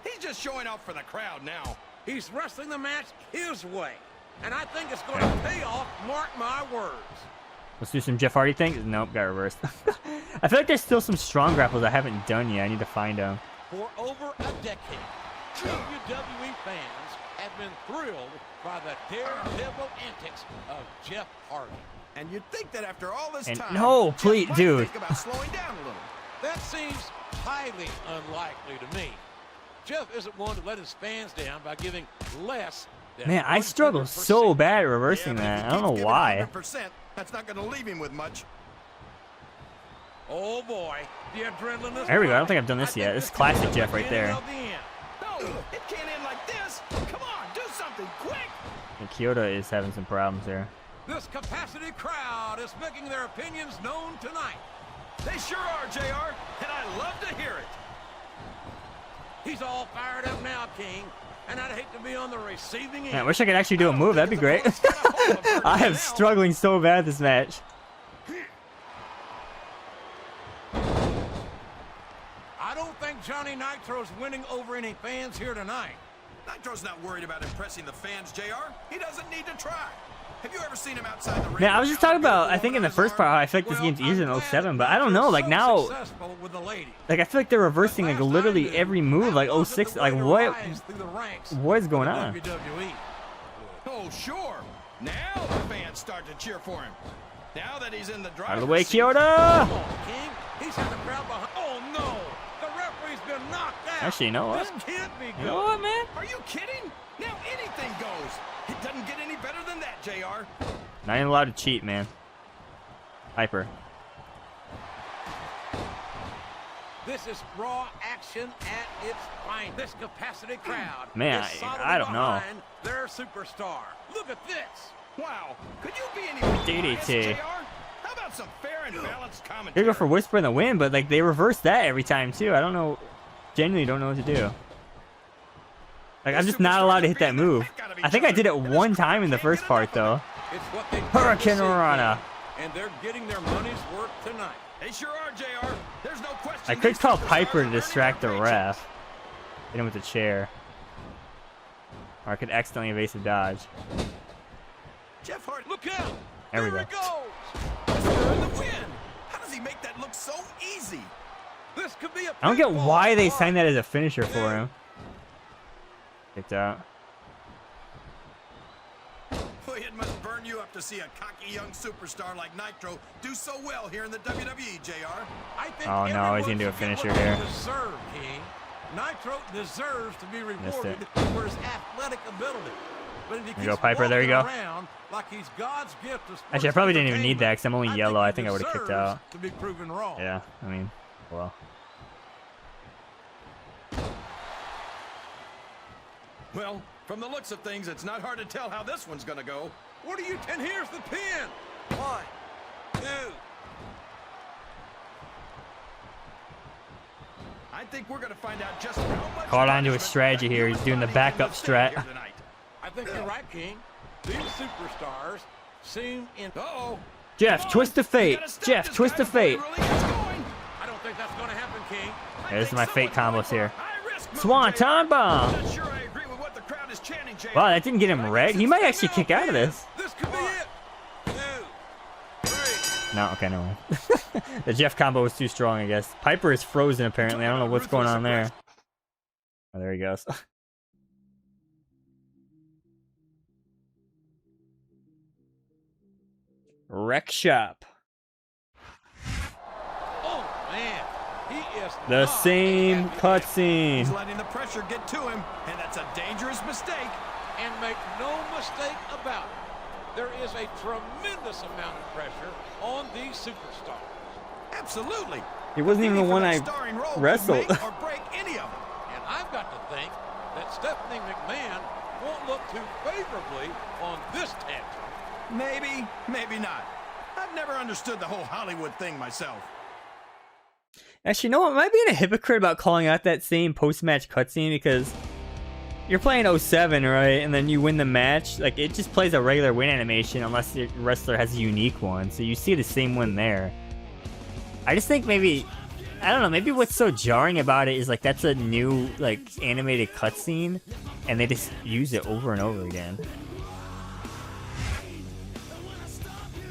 [SPEAKER 7] He's just showing off for the crowd now.
[SPEAKER 6] He's wrestling the match his way, and I think it's going to pay off. Mark my words.
[SPEAKER 1] Let's do some Jeff Hardy things. Nope, got reversed. I feel like there's still some strong grapples I haven't done yet. I need to find them.
[SPEAKER 6] For over a decade, WWE fans have been thrilled by the daredevil antics of Jeff Hardy.
[SPEAKER 7] And you'd think that after all this
[SPEAKER 1] And
[SPEAKER 7] time,
[SPEAKER 1] no,
[SPEAKER 7] Jeff
[SPEAKER 1] please,
[SPEAKER 7] might
[SPEAKER 1] dude.
[SPEAKER 7] think about slowing down a little.
[SPEAKER 6] That seems highly unlikely to me. Jeff isn't one to let his fans down by giving less than
[SPEAKER 1] Man, I struggle
[SPEAKER 6] 100%.
[SPEAKER 1] so bad at reversing
[SPEAKER 7] Yeah, but if
[SPEAKER 1] that.
[SPEAKER 7] he
[SPEAKER 1] I don't know
[SPEAKER 7] keeps giving
[SPEAKER 1] why.
[SPEAKER 7] 100%, that's not going to leave him with much.
[SPEAKER 6] Oh boy, the adrenaline is
[SPEAKER 1] There we go. I don't
[SPEAKER 6] running.
[SPEAKER 1] think I've done this
[SPEAKER 6] I
[SPEAKER 1] yet.
[SPEAKER 6] think
[SPEAKER 1] This is
[SPEAKER 6] could be
[SPEAKER 1] classic
[SPEAKER 6] the
[SPEAKER 1] Jeff right
[SPEAKER 6] beginning
[SPEAKER 1] there.
[SPEAKER 6] of the end.
[SPEAKER 7] No, it can't end like this. Come on, do something quick.
[SPEAKER 1] And Kyoto is having some problems there.
[SPEAKER 6] This capacity crowd is making their opinions known tonight.
[SPEAKER 7] They sure are, JR, and I love to hear it.
[SPEAKER 6] He's all fired up now, King, and I'd hate to be on the receiving end.
[SPEAKER 1] Man, I wish I could actually do a move. That'd be great. I am struggling so bad this match.
[SPEAKER 6] I don't think Johnny Nitro's winning over any fans here tonight.
[SPEAKER 7] Nitro's not worried about impressing the fans, JR. He doesn't need to try. Have you ever seen him outside the ring?
[SPEAKER 1] Man, I was just talking about, I think in the first part, how I feel like this game's easier than 07, but I don't know, like now,
[SPEAKER 6] Successful with the lady.
[SPEAKER 1] like I feel like they're reversing like literally every move, like 06, like what is going on?
[SPEAKER 6] WWE.
[SPEAKER 7] Oh, sure. Now the fans start to cheer for him. Now that he's in the driver's
[SPEAKER 1] Out of the way,
[SPEAKER 7] seat.
[SPEAKER 1] Kyoto!
[SPEAKER 6] Come on, King. He's had the crowd behind. Oh no! The referee's been knocked out.
[SPEAKER 1] Actually, you know what?
[SPEAKER 6] This can't be good.
[SPEAKER 1] You know what, man?
[SPEAKER 7] Are you kidding? Now anything goes. It doesn't get any better than that, JR.
[SPEAKER 1] Not even allowed to cheat, man. Hyper.
[SPEAKER 6] This is raw action at its finest. This capacity crowd.
[SPEAKER 1] Man,
[SPEAKER 6] is solidly
[SPEAKER 1] I don't know.
[SPEAKER 6] behind their superstar. Look at this.
[SPEAKER 7] Wow. Could you be any more biased,
[SPEAKER 1] DDT.
[SPEAKER 7] JR? How about some fair and balanced
[SPEAKER 1] Here
[SPEAKER 7] commentary?
[SPEAKER 1] we go for Whisper in the Wind, but like they reverse that every time too. I don't know. Genuinely don't know what to do. Like I'm just not allowed to hit that move. I think I did it one time in the first part though.
[SPEAKER 6] It's what they
[SPEAKER 1] Hurricane Rana.
[SPEAKER 6] and they're getting their money's worth tonight.
[SPEAKER 7] They sure are, JR. There's no question.
[SPEAKER 1] I could
[SPEAKER 7] these
[SPEAKER 1] call
[SPEAKER 7] superstars
[SPEAKER 1] Piper
[SPEAKER 7] are
[SPEAKER 1] to
[SPEAKER 7] earning
[SPEAKER 1] distract the
[SPEAKER 7] their
[SPEAKER 1] ref. Hit him with the chair. Or I could accidentally evasive dodge.
[SPEAKER 7] paychecks. Jeff Hardy.
[SPEAKER 6] Look out!
[SPEAKER 1] There we
[SPEAKER 6] There
[SPEAKER 1] go.
[SPEAKER 6] he goes.
[SPEAKER 7] Whisper in the wind. How does he make that look so easy?
[SPEAKER 6] This could be a
[SPEAKER 1] I don't get
[SPEAKER 6] pinfall.
[SPEAKER 1] why they signed that as a finisher for him. Kicked out.
[SPEAKER 7] Boy, it must burn you up to see a cocky young superstar like Nitro do so well here in the WWE, JR.
[SPEAKER 6] I think
[SPEAKER 1] Oh, no, he's gonna do a
[SPEAKER 6] everyone should get
[SPEAKER 1] finisher
[SPEAKER 6] what they
[SPEAKER 1] here.
[SPEAKER 6] Deserve, King. Nitro deserves to be
[SPEAKER 1] Missed
[SPEAKER 6] rewarded
[SPEAKER 1] it.
[SPEAKER 6] for his athletic ability. But if he
[SPEAKER 1] There you go,
[SPEAKER 6] keeps
[SPEAKER 1] Piper, there you go.
[SPEAKER 6] walking around like he's God's gift to sports
[SPEAKER 1] Actually, I probably didn't even need that because I'm only
[SPEAKER 6] entertainment,
[SPEAKER 1] yellow. I
[SPEAKER 6] he
[SPEAKER 1] think I would have kicked
[SPEAKER 6] deserves
[SPEAKER 1] out.
[SPEAKER 6] To be proven wrong.
[SPEAKER 1] Yeah, I mean, well.
[SPEAKER 7] Well, from the looks of things, it's not hard to tell how this one's gonna go.
[SPEAKER 6] What do you? And here's the pin. 1, 2.
[SPEAKER 7] I think we're gonna find out just how much.
[SPEAKER 1] Caught onto his
[SPEAKER 7] punishment
[SPEAKER 1] strategy here. He's doing the backup strat.
[SPEAKER 7] here tonight.
[SPEAKER 6] I think you're right, King. These superstars seem in.
[SPEAKER 7] Uh-oh.
[SPEAKER 1] Jeff, twist of fate.
[SPEAKER 7] We gotta stop
[SPEAKER 1] Jeff,
[SPEAKER 7] this
[SPEAKER 1] twist
[SPEAKER 7] guy
[SPEAKER 1] of fate.
[SPEAKER 7] before he really gets going.
[SPEAKER 6] I don't think that's going to happen, King.
[SPEAKER 1] Yeah, this is my fate combos here.
[SPEAKER 7] High-risk move,
[SPEAKER 1] Swanton
[SPEAKER 7] JR.
[SPEAKER 1] bomb.
[SPEAKER 7] Not sure I agree with what the crowd is chanting, JR.
[SPEAKER 1] Wow, that didn't get him red. He might actually kick out of this.
[SPEAKER 6] This could be it. 2, 3.
[SPEAKER 1] No, okay, no. The Jeff combo was too strong, I guess. Piper is frozen, apparently. I don't know what's going on there. Oh, there he goes. Wreck Shop.
[SPEAKER 6] Oh, man. He is
[SPEAKER 1] The
[SPEAKER 6] not
[SPEAKER 1] same
[SPEAKER 7] He's
[SPEAKER 1] cutscene.
[SPEAKER 7] letting the pressure get to him, and that's a dangerous mistake.
[SPEAKER 6] And make no mistake about it, there is a tremendous amount of pressure on these superstars.
[SPEAKER 7] Absolutely.
[SPEAKER 1] He wasn't even the one I
[SPEAKER 7] Starring role could
[SPEAKER 1] wrestled.
[SPEAKER 7] make or break any of them.
[SPEAKER 6] And I've got to think that Stephanie McMahon won't look too favorably on this tantrum.
[SPEAKER 7] Maybe, maybe not. I've never understood the whole Hollywood thing myself.
[SPEAKER 1] Actually, you know what? Am I being a hypocrite about calling out that same post-match cutscene? Because you're playing 07, right? And then you win the match. Like, it just plays a regular win animation unless the wrestler has a unique one. So you see the same one there. I just think maybe, I don't know, maybe what's so jarring about it is, like, that's a new, like, animated cutscene. And they just use it over and over again.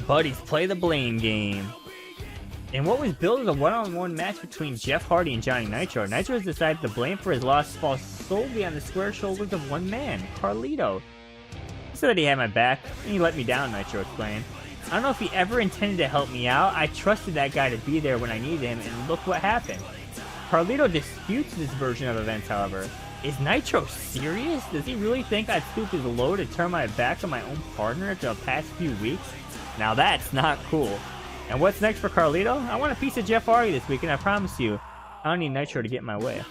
[SPEAKER 1] Buddies, play the blame game. And what was billed as a one-on-one match between Jeff Hardy and Johnny Nitro, Nitro has decided the blame for his loss falls solely on the square shoulders of one man, Carlito. He said that he had my back, and he let me down, Nitro explained. I don't know if he ever intended to help me out. I trusted that guy to be there when I needed him, and look what happened. Carlito disputes this version of events, however. Is Nitro serious? Does he really think I'd stoop his low to turn my back on my own partner after the past few weeks? Now that's not cool. And what's next for Carlito? I want a piece of Jeff Hardy this week, and I promise you, I don't need Nitro to get in my way.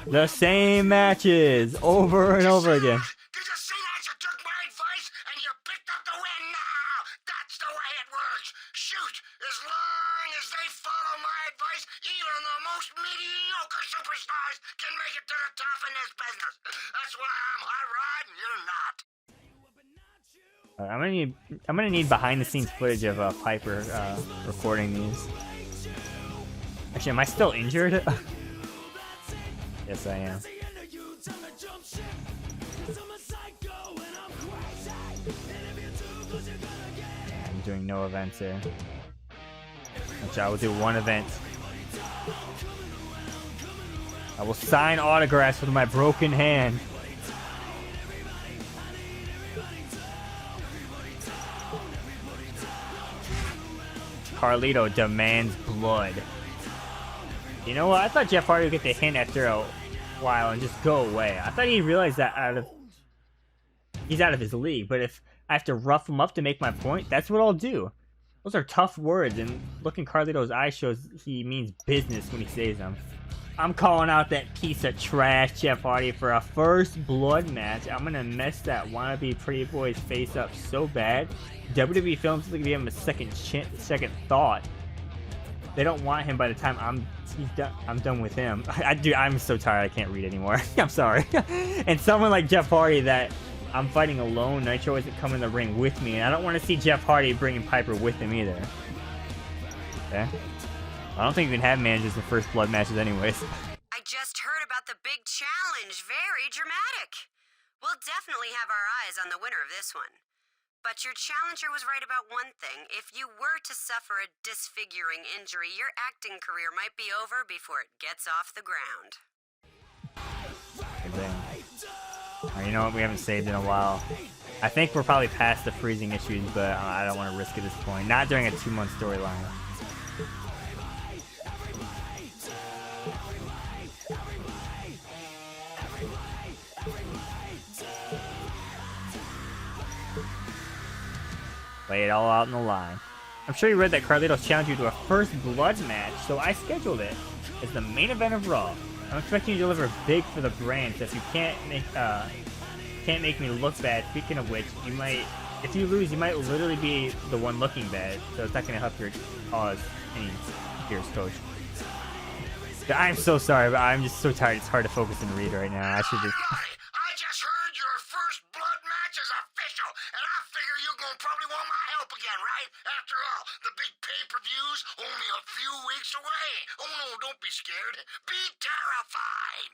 [SPEAKER 1] The same matches over and over again.
[SPEAKER 10] Did you see that? You took my advice and you picked up the win now. That's the way it works. Shoot, as long as they follow my advice, even the most mediocre superstars can make it to the top in this business. That's why I'm hot rod and you're not.
[SPEAKER 1] I'm gonna need behind the scenes footage of Piper recording these. Actually, am I still injured? Yes, I am. I'm doing no events here. Actually, I will do one event. I will sign autographs with my broken hand. Carlito demands blood. You know what? I thought Jeff Hardy would get the hint after a while and just go away. I thought he realized that he's out of his league. But if I have to rough him up to make my point, that's what I'll do. Those are tough words, and look in Carlito's eyes shows he means business when he says them. I'm calling out that piece of trash Jeff Hardy for a first blood match. I'm gonna mess that wannabe pretty boy's face up so bad. WWE Films is gonna give him a second thought. They don't want him by the time I'm done with him. I'm so tired I can't read anymore. I'm sorry. And someone like Jeff Hardy that I'm fighting alone, Nitro isn't coming in the ring with me, and I don't want to see Jeff Hardy bringing Piper with him either. Okay. I don't think we can have managers in first blood matches anyways.
[SPEAKER 8] I just heard about the big challenge. Very dramatic. We'll definitely have our eyes on the winner of this one. But your challenger was right about one thing. If you were to suffer a disfiguring injury, your acting career might be over before it gets off the ground.
[SPEAKER 1] Good thing. Alright, you know what? We haven't saved in a while. I think we're probably past the freezing issues, but I don't want to risk it at this point. Not during a 2-month storyline. Lay it all out in the line. I'm sure you read that Carlito's challenged you to a first blood match, so I scheduled it as the main event of Raw. I'm expecting you to deliver big for the brand, so if you can't make me look bad, speaking of which, if you lose, you might literally be the one looking bad, so it's not going to help your cause any. Here's Coach. I'm so sorry, but I'm just so tired, it's hard to focus and read right now. I should just...
[SPEAKER 10] I just heard your first blood match is official, and I figure you're gonna probably want my help again, right? After all, the big pay-per-view's only a few weeks away. Oh no, don't be scared. Be terrified.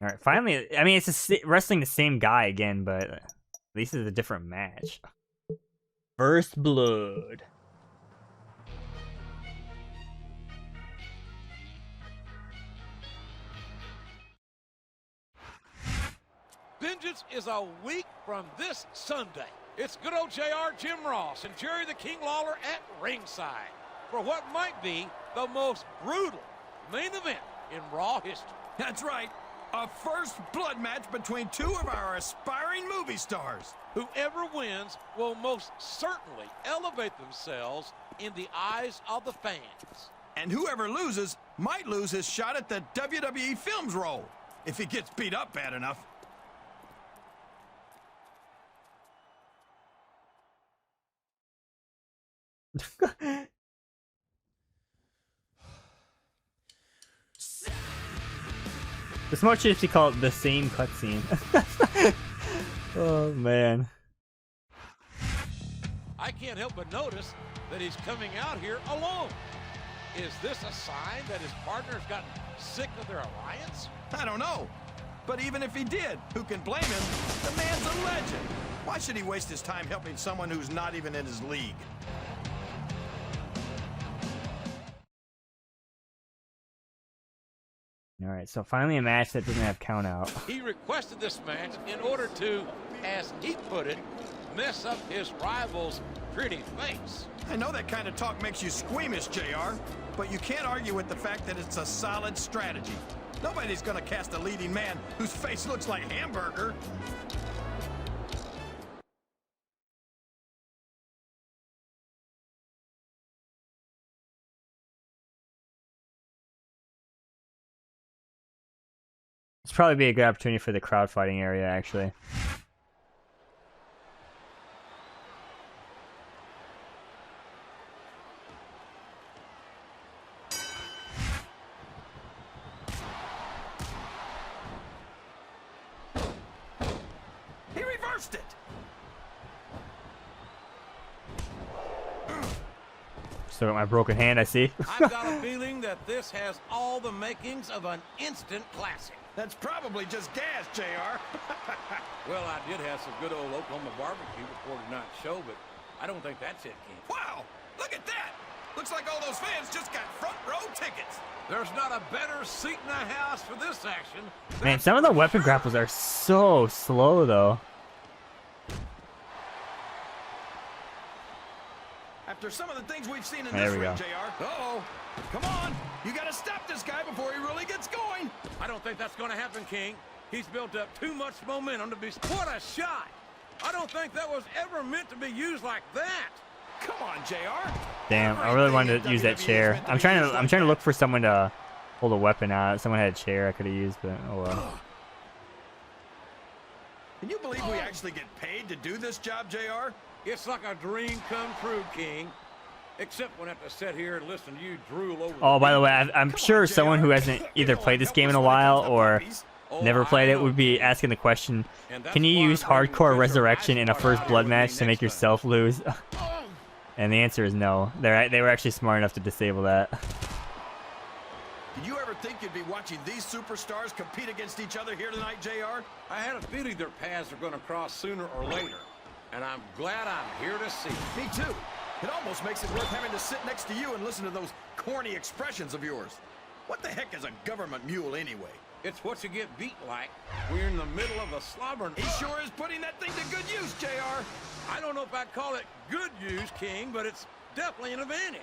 [SPEAKER 1] Alright, finally, I mean, it's wrestling the same guy again, but at least it's a different match. First blood.
[SPEAKER 6] Vengeance is a week from this Sunday. It's good old JR, Jim Ross, and Jerry the King Lawler at ringside for what might be the most brutal main event in Raw history.
[SPEAKER 7] That's right. A first blood match between two of our aspiring movie stars.
[SPEAKER 6] Whoever wins will most certainly elevate themselves in the eyes of the fans.
[SPEAKER 7] And whoever loses might lose his shot at the WWE Films role, if he gets beat up bad enough.
[SPEAKER 1] This match should be called the same cutscene. Oh man.
[SPEAKER 6] I can't help but notice that he's coming out here alone. Is this a sign that his partner's gotten sick of their alliance?
[SPEAKER 7] I don't know. But even if he did, who can blame him? The man's a legend. Why should he waste his time helping someone who's not even in his league?
[SPEAKER 1] Alright, so finally a match that doesn't have count out.
[SPEAKER 6] He requested this match in order to, as he put it, mess up his rival's pretty face.
[SPEAKER 7] I know that kind of talk makes you squeamish, JR, but you can't argue with the fact that it's a solid strategy. Nobody's gonna cast a leading man whose face looks like hamburger.
[SPEAKER 1] It's probably be a good opportunity for the crowd fighting area, actually.
[SPEAKER 7] He reversed it.
[SPEAKER 1] So got my broken hand, I see.
[SPEAKER 6] I've got a feeling that this has all the makings of an instant classic.
[SPEAKER 7] That's probably just gas, JR.
[SPEAKER 6] Well, I did have some good old Oklahoma barbecue before tonight's show, but I don't think that's it, King.
[SPEAKER 7] Wow, look at that. Looks like all those fans just got front row tickets.
[SPEAKER 6] There's not a better seat in the house for this action.
[SPEAKER 1] Man, some of the weapon grapples are so slow, though.
[SPEAKER 7] After some of the things we've seen in
[SPEAKER 1] There
[SPEAKER 7] this
[SPEAKER 1] we
[SPEAKER 7] ring,
[SPEAKER 1] go.
[SPEAKER 7] JR. Uh-oh. Come on. You got to stop this guy before he really gets going.
[SPEAKER 6] I don't think that's going to happen, King. He's built up too much momentum to be... What a shot! I don't think that was ever meant to be used like that.
[SPEAKER 7] Come on, JR.
[SPEAKER 1] Damn, I really wanted to use that chair. I'm trying to look for someone to hold a weapon out. Someone had a chair I could have used, but oh well.
[SPEAKER 7] Can you believe we actually get paid to do this job, JR?
[SPEAKER 6] It's like a dream come true, King. Except when I have to sit here and listen to you drool over...
[SPEAKER 1] Oh, by the way, I'm sure someone who hasn't either played this game in a while or never played it would be asking the question, can you use hardcore resurrection in a first blood match to make yourself lose? And the answer is no. They were actually smart enough to disable that.
[SPEAKER 7] Did you ever think you'd be watching these superstars compete against each other here tonight, JR?
[SPEAKER 6] I had a feeling their paths are going to cross sooner or later. And I'm glad I'm here to see.
[SPEAKER 7] Me too. It almost makes it worth having to sit next to you and listen to those corny expressions of yours. What the heck is a government mule anyway?
[SPEAKER 6] It's what you get beat like. We're in the middle of a slobbering...
[SPEAKER 7] He sure is putting that thing to good use, JR.
[SPEAKER 6] I don't know if I'd call it good use, King, but it's definitely an advantage.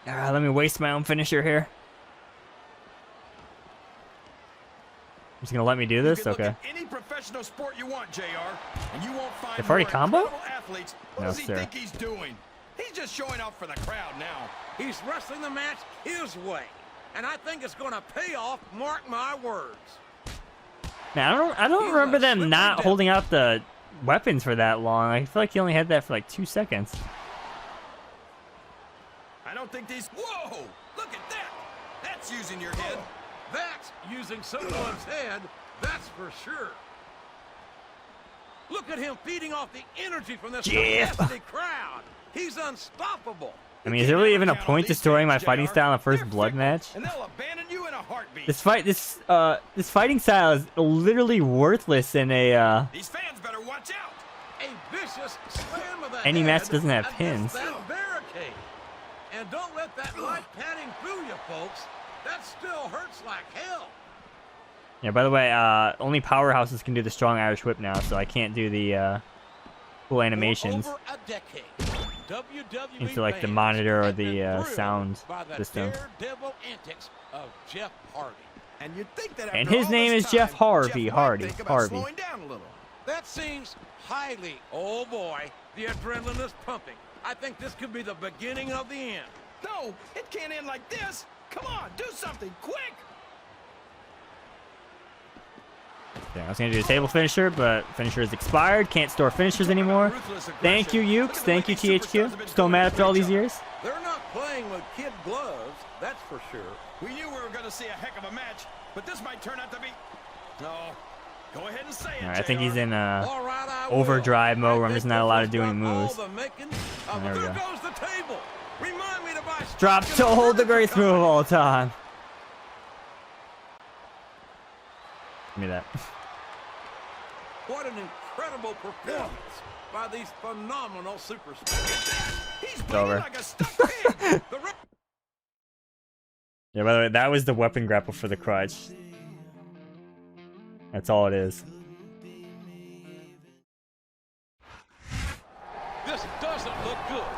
[SPEAKER 1] Let me waste my own finisher here. Just gonna let me do this?
[SPEAKER 7] You can
[SPEAKER 1] Okay.
[SPEAKER 7] look at any professional sport you want, JR, and you won't find
[SPEAKER 1] They've already
[SPEAKER 7] more
[SPEAKER 1] combo?
[SPEAKER 7] incredible athletes. What
[SPEAKER 1] No,
[SPEAKER 7] does he
[SPEAKER 1] sir.
[SPEAKER 7] think he's doing? He's just showing off for the crowd now.
[SPEAKER 6] He's wrestling the match his way. And I think it's going to pay off, mark my words.
[SPEAKER 1] Now, I don't remember them not holding out the weapons for that long. I feel like he only had that for like 2 seconds.
[SPEAKER 7] I don't think these... Whoa! Look at that! That's using your head.
[SPEAKER 6] That's using someone's head, that's for sure. Look at him feeding off the energy from this fantastic crowd. He's unstoppable.
[SPEAKER 1] I mean, is there really even a point to storing my fighting style in the first blood match?
[SPEAKER 7] And they'll abandon you in a heartbeat.
[SPEAKER 1] This fighting style is literally worthless in a
[SPEAKER 7] These fans better watch out.
[SPEAKER 6] A vicious slam of the
[SPEAKER 1] any
[SPEAKER 6] head
[SPEAKER 1] match doesn't have
[SPEAKER 6] against
[SPEAKER 1] pins.
[SPEAKER 6] that barricade. And don't let that light padding fool you, folks. That still hurts like hell.
[SPEAKER 1] Yeah, by the way, only powerhouses can do the strong Irish whip now, so I can't do the cool animations
[SPEAKER 6] For over a decade, WWE
[SPEAKER 1] into like the
[SPEAKER 6] fans
[SPEAKER 1] monitor or
[SPEAKER 6] have been
[SPEAKER 1] the
[SPEAKER 6] thrilled
[SPEAKER 1] sound
[SPEAKER 6] by the
[SPEAKER 1] system.
[SPEAKER 6] daredevil antics of Jeff Hardy.
[SPEAKER 7] And you'd think that
[SPEAKER 1] And
[SPEAKER 7] after
[SPEAKER 1] his
[SPEAKER 7] all
[SPEAKER 1] name
[SPEAKER 7] this
[SPEAKER 1] is Jeff
[SPEAKER 7] time,
[SPEAKER 1] Harvey.
[SPEAKER 7] Jeff might
[SPEAKER 1] Hardy.
[SPEAKER 7] think about
[SPEAKER 1] Harvey.
[SPEAKER 7] slowing down a little.
[SPEAKER 6] That seems highly. Oh boy, the adrenaline is pumping. I think this could be the beginning of the end.
[SPEAKER 7] No, it can't end like this. Come on, do something quick.
[SPEAKER 1] Yeah, I was gonna do a table finisher, but finisher is expired. Can't store finishers anymore. Thank you, Ukes. Thank you, THQ. Still mad after all these years?
[SPEAKER 6] They're not playing with kid gloves, that's for sure.
[SPEAKER 7] We knew we were going to see a heck of a match, but this might turn out to be. No, go ahead and say it.
[SPEAKER 1] All right, I think he's in
[SPEAKER 6] All right, I will.
[SPEAKER 1] overdrive mode where I'm
[SPEAKER 6] I
[SPEAKER 1] just
[SPEAKER 6] think
[SPEAKER 1] not allowed to
[SPEAKER 6] this
[SPEAKER 1] do
[SPEAKER 6] has
[SPEAKER 1] any
[SPEAKER 6] got
[SPEAKER 1] moves.
[SPEAKER 6] all the makings of-
[SPEAKER 1] There we
[SPEAKER 6] there
[SPEAKER 1] go.
[SPEAKER 6] goes the table. Remind me to buy
[SPEAKER 1] Drop
[SPEAKER 6] stock
[SPEAKER 1] to
[SPEAKER 6] in
[SPEAKER 1] hold the
[SPEAKER 6] furniture
[SPEAKER 1] greatest move of
[SPEAKER 6] company.
[SPEAKER 1] all time. Give me that.
[SPEAKER 6] What an incredible performance by these phenomenal superstars.
[SPEAKER 7] He's
[SPEAKER 1] It's
[SPEAKER 7] bleeding
[SPEAKER 1] over.
[SPEAKER 7] like a stuck pig.
[SPEAKER 6] The ref-
[SPEAKER 1] Yeah, by the way, that was the weapon grapple for the crutch. That's all it is.
[SPEAKER 6] This doesn't look good.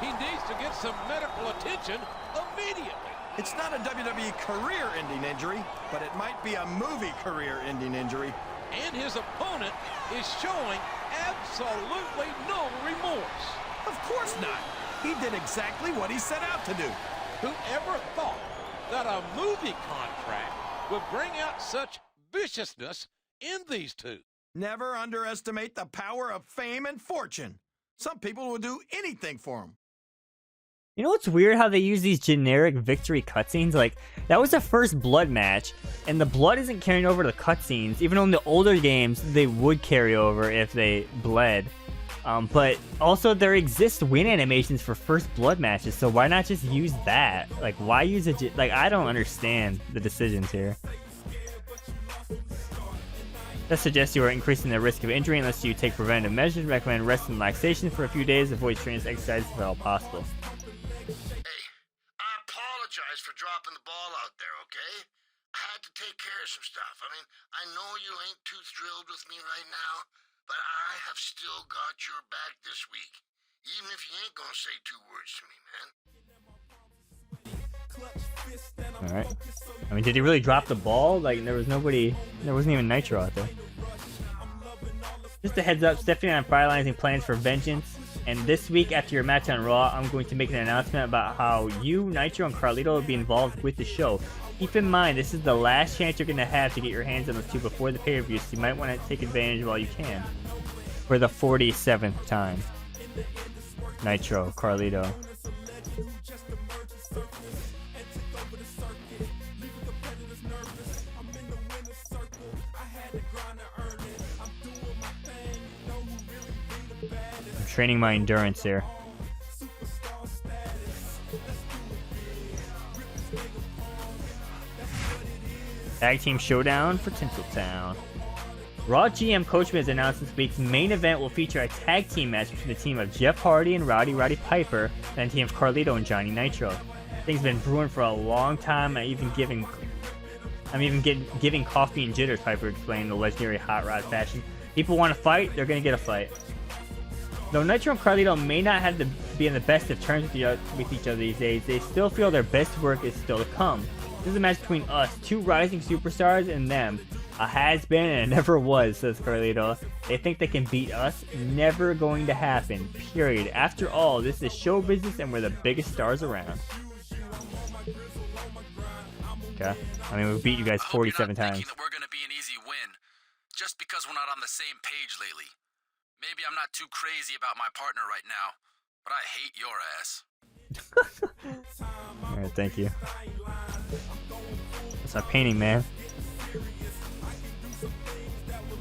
[SPEAKER 6] He needs to get some medical attention immediately.
[SPEAKER 7] It's not a WWE career-ending injury, but it might be a movie career-ending injury.
[SPEAKER 6] And his opponent is showing absolutely no remorse.
[SPEAKER 7] Of course not. He did exactly what he set out to do.
[SPEAKER 6] Whoever thought that a movie contract would bring out such viciousness in these two?
[SPEAKER 7] Never underestimate the power of fame and fortune. Some people will do anything for him.
[SPEAKER 1] You know what's weird? How they use these generic victory cutscenes? Like, that was the first blood match, and the blood isn't carrying over to the cutscenes, even though in the older games, they would carry over if they bled. But also, there exist win animations for first blood matches, so why not just use that? Like, why use a... Like, I don't understand the decisions here. That suggests you are increasing the risk of injury unless you take preventative measures. Recommend rest and relaxation for a few days. Avoid strenuous exercise if at all possible.
[SPEAKER 10] Hey, I apologize for dropping the ball out there, okay? I had to take care of some stuff. I mean, I know you ain't too thrilled with me right now, but I have still got your back this week. Even if you ain't gonna say 2 words to me, man.
[SPEAKER 1] Alright. I mean, did he really drop the ball? Like, there was nobody... There wasn't even Nitro out there. Just a heads up, Stephanie and I are finalizing plans for Vengeance. And this week, after your match on Raw, I'm going to make an announcement about how you, Nitro, and Carlito will be involved with the show. Keep in mind, this is the last chance you're going to have to get your hands on those two before the pay-per-view, so you might want to take advantage while you can. For the 47th time. Nitro, Carlito. I'm training my endurance here. Tag Team Showdown for Tinseltown. Raw GM Coachman has announced this week's main event will feature a tag team match between the team of Jeff Hardy and Roddy Piper and the team of Carlito and Johnny Nitro. Things have been brewing for a long time. I'm even giving coffee and jitters, Piper explained in the legendary Hot Rod fashion. People want to fight, they're going to get a fight. Though Nitro and Carlito may not have to be in the best of terms with each other these days, they still feel their best work is still to come. This is a match between us, two rising superstars, and them. A has-been and a never was, says Carlito. They think they can beat us? Never going to happen, period. After all, this is show business and we're the biggest stars around. Okay. I mean, we beat you guys 47 times.
[SPEAKER 9] Thinking that we're going to be an easy win, just because we're not on the same page lately. Maybe I'm not too crazy about my partner right now, but I hate your ass.
[SPEAKER 1] Alright, thank you. That's my painting, man.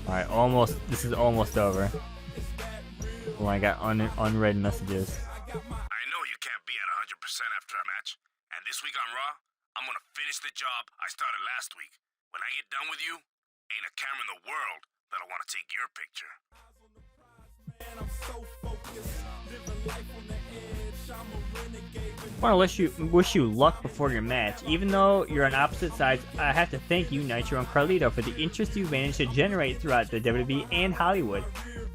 [SPEAKER 1] Alright, almost. This is almost over. Oh, I got unread messages.
[SPEAKER 3] I know you can't be at 100% after a match, and this week on Raw, I'm gonna finish the job I started last week. When I get done with you, ain't a camera in the world that'll want to take your picture.
[SPEAKER 11] Man, I'm so focused, living life on the edge. I'm a renegade.
[SPEAKER 1] I want to wish you luck before your match. Even though you're on opposite sides, I have to thank you, Nitro and Carlito, for the interest you've managed to generate throughout the WWE and Hollywood.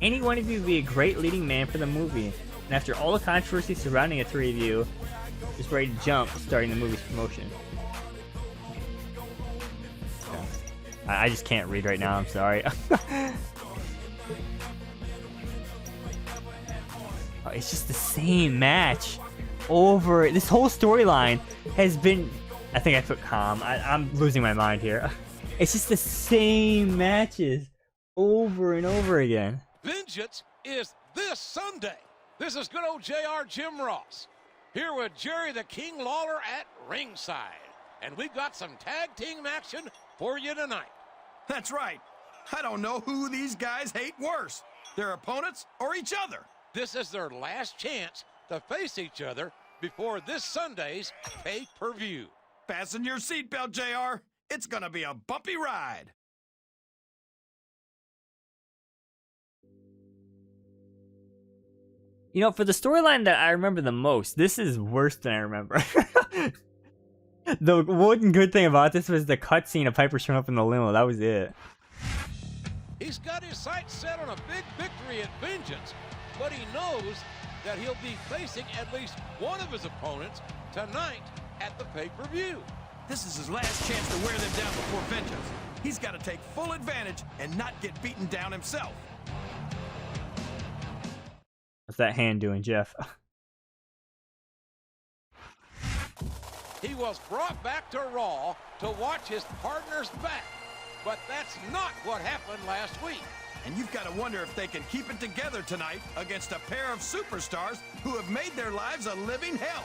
[SPEAKER 1] Any one of you would be a great leading man for the movie. And after all the controversy surrounding the three of you, just ready to jump starting the movie's promotion. I just can't read right now, I'm sorry. Oh, it's just the same match over. This whole storyline has been, I think I put calm. I'm losing my mind here. It's just the same matches over and over again.
[SPEAKER 6] Vengeance is this Sunday. This is good old JR Jim Ross here with Jerry the King Lawler at ringside. And we've got some tag team action for you tonight.
[SPEAKER 7] That's right. I don't know who these guys hate worse, their opponents or each other.
[SPEAKER 6] This is their last chance to face each other before this Sunday's pay-per-view.
[SPEAKER 7] Fasten your seatbelt, JR. It's gonna be a bumpy ride.
[SPEAKER 1] You know, for the storyline that I remember the most, this is worse than I remember. The one good thing about this was the cutscene of Piper showing up in the limo. That was it.
[SPEAKER 6] He's got his sights set on a big victory at Vengeance, but he knows that he'll be facing at least one of his opponents tonight at the pay-per-view.
[SPEAKER 7] This is his last chance to wear them down before Vengeance. He's got to take full advantage and not get beaten down himself.
[SPEAKER 1] What's that hand doing, Jeff?
[SPEAKER 6] He was brought back to Raw to watch his partner's back, but that's not what happened last week.
[SPEAKER 7] And you've got to wonder if they can keep it together tonight against a pair of superstars who have made their lives a living hell.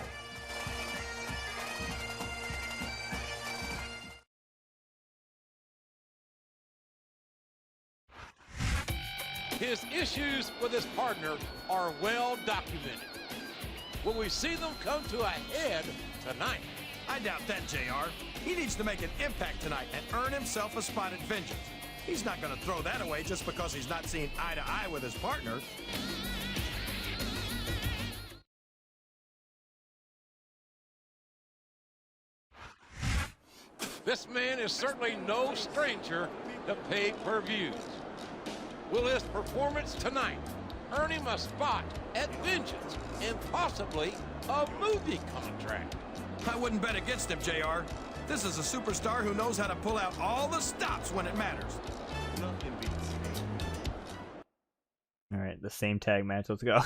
[SPEAKER 6] His issues with his partner are well documented. Will we see them come to a head tonight?
[SPEAKER 7] I doubt that, JR. He needs to make an impact tonight and earn himself a spot at Vengeance. He's not going to throw that away just because he's not seeing eye to eye with his partner.
[SPEAKER 6] This man is certainly no stranger to pay-per-views. Will his performance tonight earn him a spot at Vengeance and possibly a movie contract?
[SPEAKER 7] I wouldn't bet against him, JR. This is a superstar who knows how to pull out all the stops when it matters.
[SPEAKER 1] All right, the same tag match. Let's go.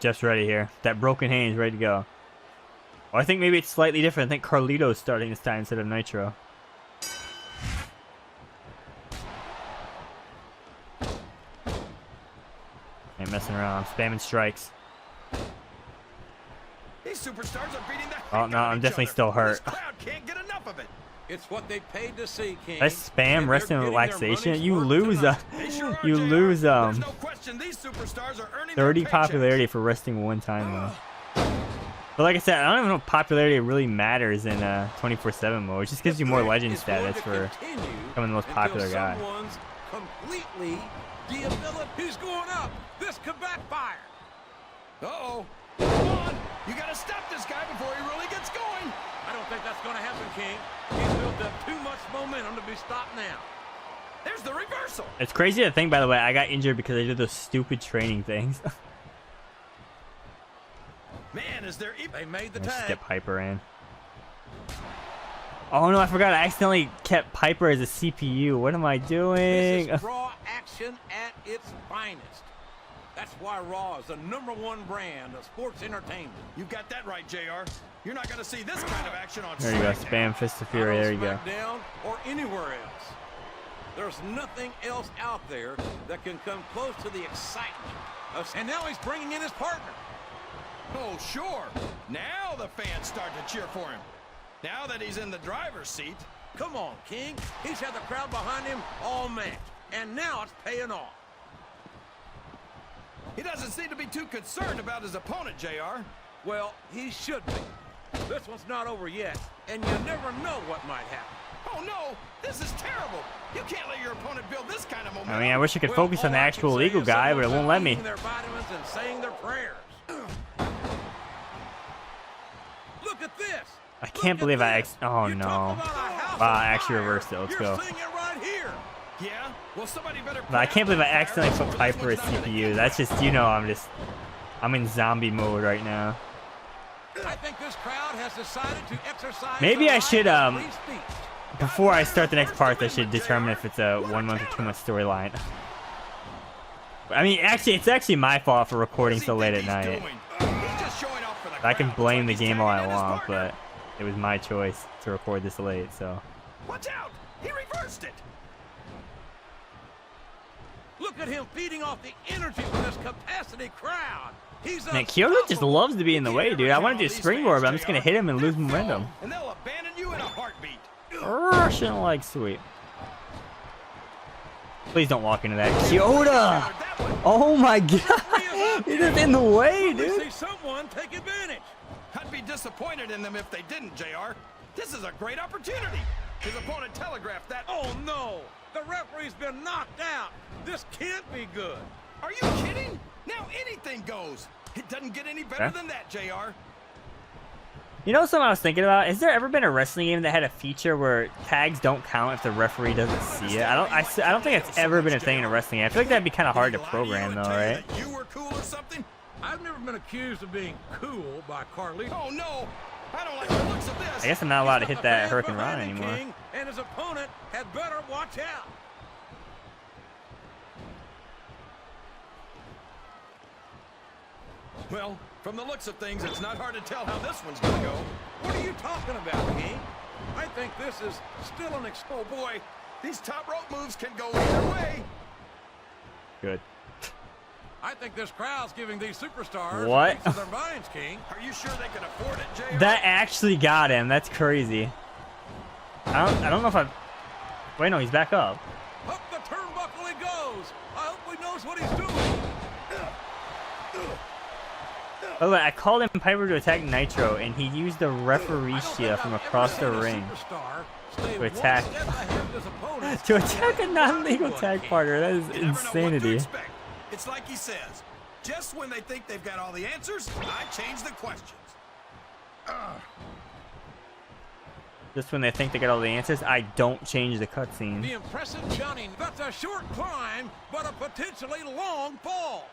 [SPEAKER 1] Jeff's ready here. That broken hand is ready to go. Oh, I think maybe it's slightly different. I think Carlito's starting this time instead of Nitro. Ain't messing around. I'm spamming strikes.
[SPEAKER 7] These superstars are beating the
[SPEAKER 1] Oh no, I'm definitely still hurt.
[SPEAKER 7] This crowd can't get enough of it.
[SPEAKER 6] It's what they paid to see, King.
[SPEAKER 1] I spam wrestling relaxation. You lose you lose
[SPEAKER 7] There's no question these superstars are earning
[SPEAKER 1] 30
[SPEAKER 7] their paychecks.
[SPEAKER 1] popularity for wrestling one time though. But like I said, I don't even know if popularity really matters in 24/7 mode. It just gives you more legend status for becoming the most popular guy.
[SPEAKER 6] Someone's completely developed. He's going up. This could backfire.
[SPEAKER 7] Uh-oh. Come on. You got to stop this guy before he really gets going.
[SPEAKER 6] I don't think that's going to happen, King. He's built up too much momentum to be stopped now.
[SPEAKER 7] There's the reversal.
[SPEAKER 1] It's crazy to think, by the way, I got injured because I did those stupid training things.
[SPEAKER 7] Man, is there even...
[SPEAKER 6] They made the
[SPEAKER 1] Let's
[SPEAKER 6] tag.
[SPEAKER 1] get Piper in. Oh no, I forgot. I accidentally kept Piper as a CPU. What am I doing?
[SPEAKER 6] This is Raw action at its finest. That's why Raw is the #1 brand of sports entertainment.
[SPEAKER 7] You got that right, JR. You're not going to see this kind of action on
[SPEAKER 1] There you go.
[SPEAKER 7] SmackDown.
[SPEAKER 1] Spam Fist of Fury. There you go.
[SPEAKER 6] SmackDown or anywhere else. There's nothing else out there that can come close to the excitement. And now he's bringing in his partner.
[SPEAKER 7] Oh, sure. Now the fans start to cheer for him. Now that he's in the driver's seat.
[SPEAKER 6] Come on, King. He's had the crowd behind him all match. And now it's paying off.
[SPEAKER 7] He doesn't seem to be too concerned about his opponent, JR.
[SPEAKER 6] Well, he should be. This one's not over yet, and you never know what might happen.
[SPEAKER 7] Oh no, this is terrible. You can't let your opponent build this kind of momentum.
[SPEAKER 1] I mean, I wish I could focus on the actual legal guy, but it won't let me.
[SPEAKER 6] Their vitamins and saying their prayers. Look at this.
[SPEAKER 1] I can't believe I oh no. Wow, I actually reversed it. Let's go.
[SPEAKER 7] Yeah? Well, somebody better.
[SPEAKER 1] But I can't believe I accidentally put Piper as CPU. That's just, you know, I'm in zombie mode right now.
[SPEAKER 6] I think this crowd has decided to exercise.
[SPEAKER 1] Maybe I should before I start the next part, I should determine if it's a 1 month or 2 month storyline. I mean, actually, it's actually my fault for recording so late at night. I can blame the game all I want, but it was my choice to record this late, so.
[SPEAKER 7] Watch out! He reversed it.
[SPEAKER 6] Look at him feeding off the energy from this capacity crowd.
[SPEAKER 1] Man, Kyoto just loves to be in the way, dude. I want to do a springboard, but I'm just gonna hit him and lose momentum.
[SPEAKER 7] And they'll abandon you in a heartbeat.
[SPEAKER 1] Russian like sweep. Please don't walk into that. Kyoto! Oh my god! He's just in the way, dude.
[SPEAKER 6] See someone take advantage.
[SPEAKER 7] I'd be disappointed in them if they didn't, JR. This is a great opportunity. His opponent telegraphed that.
[SPEAKER 6] Oh no! The referee's been knocked out. This can't be good.
[SPEAKER 7] Are you kidding? Now anything goes. It doesn't get any better than that, JR.
[SPEAKER 1] You know something I was thinking about? Has there ever been a wrestling game that had a feature where tags don't count if the referee doesn't see it? I don't think it's ever been a thing in a wrestling game. I feel like that'd be kind of hard to program, though, right?
[SPEAKER 7] You were cool or something?
[SPEAKER 6] I've never been accused of being cool by Carlito.
[SPEAKER 7] Oh no! I don't like the looks of this.
[SPEAKER 1] I guess I'm not allowed to hit that Hurricane Rana anymore.
[SPEAKER 6] King and his opponent had better watch out.
[SPEAKER 7] Well, from the looks of things, it's not hard to tell how this one's gonna go.
[SPEAKER 6] What are you talking about, King? I think this is still an
[SPEAKER 7] Oh boy, these top rope moves can go either way.
[SPEAKER 1] Good.
[SPEAKER 6] I think this crowd's giving these superstars
[SPEAKER 1] what?
[SPEAKER 6] their minds, King.
[SPEAKER 7] Are you sure they can afford it, JR?
[SPEAKER 1] That actually got him. That's crazy. I don't know if I've... Wait, no, he's back up.
[SPEAKER 6] Up the turnbuckle he goes. I hope he knows what he's doing.
[SPEAKER 1] Oh, I called him Piper to attack Nitro, and he used the referee shield from across the ring to attack a non-legal tag partner. That is insanity.
[SPEAKER 7] It's like he says, just when they think they've got all the answers, I change the questions.
[SPEAKER 1] Just when they think they got all the answers, I don't change the cutscene.
[SPEAKER 6] The impressive Johnny, that's a short climb, but a potentially long fall.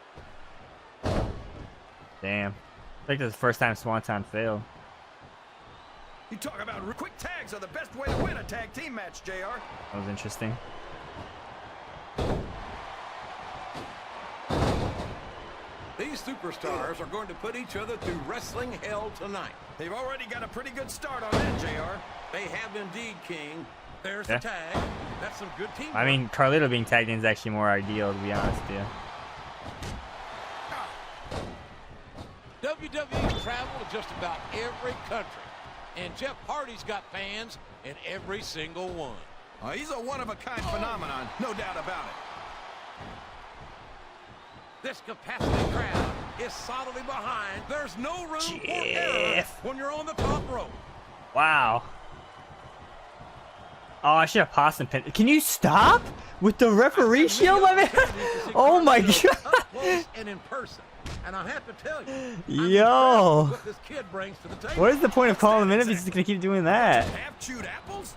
[SPEAKER 1] Damn. I think this is the first time Swanton failed.
[SPEAKER 7] You talk about quick tags are the best way to win a tag team match, JR.
[SPEAKER 1] That was interesting.
[SPEAKER 6] These superstars are going to put each other through wrestling hell tonight.
[SPEAKER 7] They've already got a pretty good start on that, JR.
[SPEAKER 6] They have indeed, King. There's the tag. That's some good teamwork.
[SPEAKER 1] I mean, Carlito being tagged in is actually more ideal, to be honest with you.
[SPEAKER 6] WWE's traveled to just about every country, and Jeff Hardy's got fans in every single one.
[SPEAKER 7] He's a one-of-a-kind phenomenon, no doubt about it.
[SPEAKER 6] This capacity crowd is solidly behind. There's no room for error when you're on the top rope.
[SPEAKER 1] Wow. Oh, I should have paused and pinned. Can you stop with the referee shield, my man? Oh my god.
[SPEAKER 6] And in person. And I have to tell you,
[SPEAKER 1] yo,
[SPEAKER 6] what this kid brings to the table.
[SPEAKER 1] What is the point of calling him in if he's just gonna keep doing that?
[SPEAKER 7] Half-chewed apples?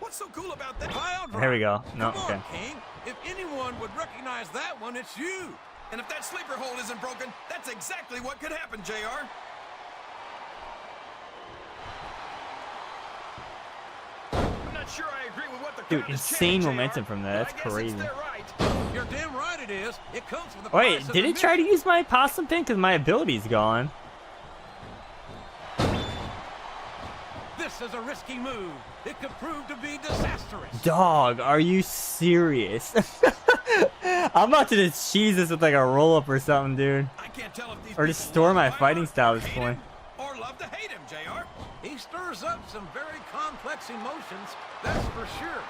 [SPEAKER 7] What's so cool about that?
[SPEAKER 1] There we go. No,
[SPEAKER 6] Come
[SPEAKER 1] okay.
[SPEAKER 6] on, King. If anyone would recognize that one, it's you.
[SPEAKER 7] And if that sleeper hold isn't broken, that's exactly what could happen, JR. I'm not sure I agree with what the
[SPEAKER 1] Dude, insane momentum from that. That's crazy.
[SPEAKER 6] You're damn right it is. It comes from the
[SPEAKER 1] Wait, did it try to use my possum pin? Because my ability's gone.
[SPEAKER 6] This is a risky move. It could prove to be disastrous.
[SPEAKER 1] Dog, are you serious? I'm about to just cheese this with like a roll-up or something, dude.
[SPEAKER 7] I can't tell if these
[SPEAKER 1] or just store my fighting style at this point.
[SPEAKER 7] Or love to hate him, JR.
[SPEAKER 6] He stirs up some very complex emotions, that's for sure.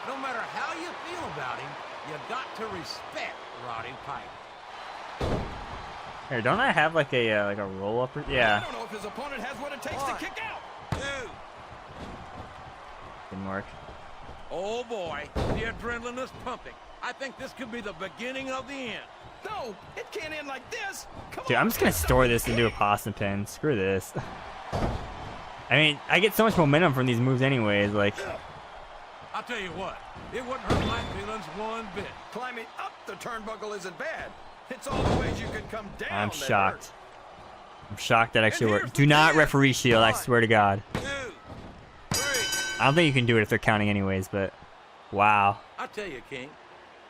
[SPEAKER 6] No matter how you feel about him, you got to respect Roddy Piper.
[SPEAKER 1] Here, don't I have like a roll up? Yeah.
[SPEAKER 7] I don't know if his opponent has what it takes to kick out.
[SPEAKER 1] Didn't work.
[SPEAKER 6] Oh boy, the adrenaline is pumping. I think this could be the beginning of the end.
[SPEAKER 7] No, it can't end like this. Come
[SPEAKER 1] Dude,
[SPEAKER 7] on,
[SPEAKER 1] I'm just gonna store this into a possum pin. Screw this. I mean, I get so much momentum from these moves anyways, like...
[SPEAKER 6] I'll tell you what, it wouldn't hurt my feelings one bit.
[SPEAKER 7] Climbing up the turnbuckle isn't bad. It's all the ways you can come down.
[SPEAKER 1] I'm
[SPEAKER 7] that
[SPEAKER 1] shocked.
[SPEAKER 7] hurt.
[SPEAKER 1] I'm shocked that actually worked. Do not referee shield, I swear to God.
[SPEAKER 6] 2, 3.
[SPEAKER 1] I don't think you can do it if they're counting anyways, but... Wow.
[SPEAKER 6] I tell you, King,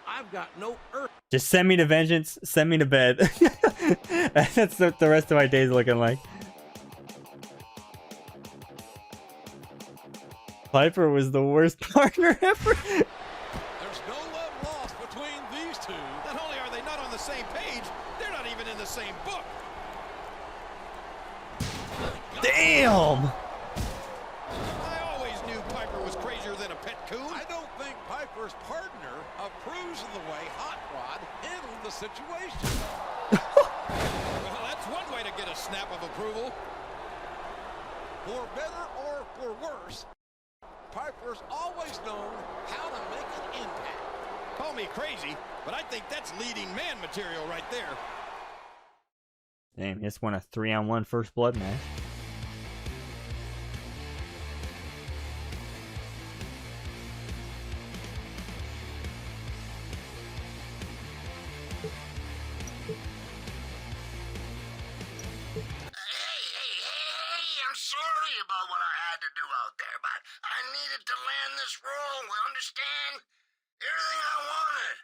[SPEAKER 6] I've got no earth.
[SPEAKER 1] Just send me to vengeance, send me to bed. That's what the rest of my day's looking like. Piper was the worst partner ever.
[SPEAKER 6] There's no love lost between these two.
[SPEAKER 7] Not only are they not on the same page, they're not even in the same book.
[SPEAKER 1] Damn!
[SPEAKER 7] I always knew Piper was crazier than a pet coon.
[SPEAKER 6] I don't think Piper's partner approves of the way Hot Rod handled the situation.
[SPEAKER 7] Well, that's one way to get a snap of approval.
[SPEAKER 6] For better or for worse, Piper's always known how to make an impact.
[SPEAKER 7] Call me crazy, but I think that's leading man material right there.
[SPEAKER 1] Damn, he just won a 3-on-1 first blood match.
[SPEAKER 10] Hey, I'm sorry about what I had to do out there, but I needed to land this role, understand? Everything I wanted.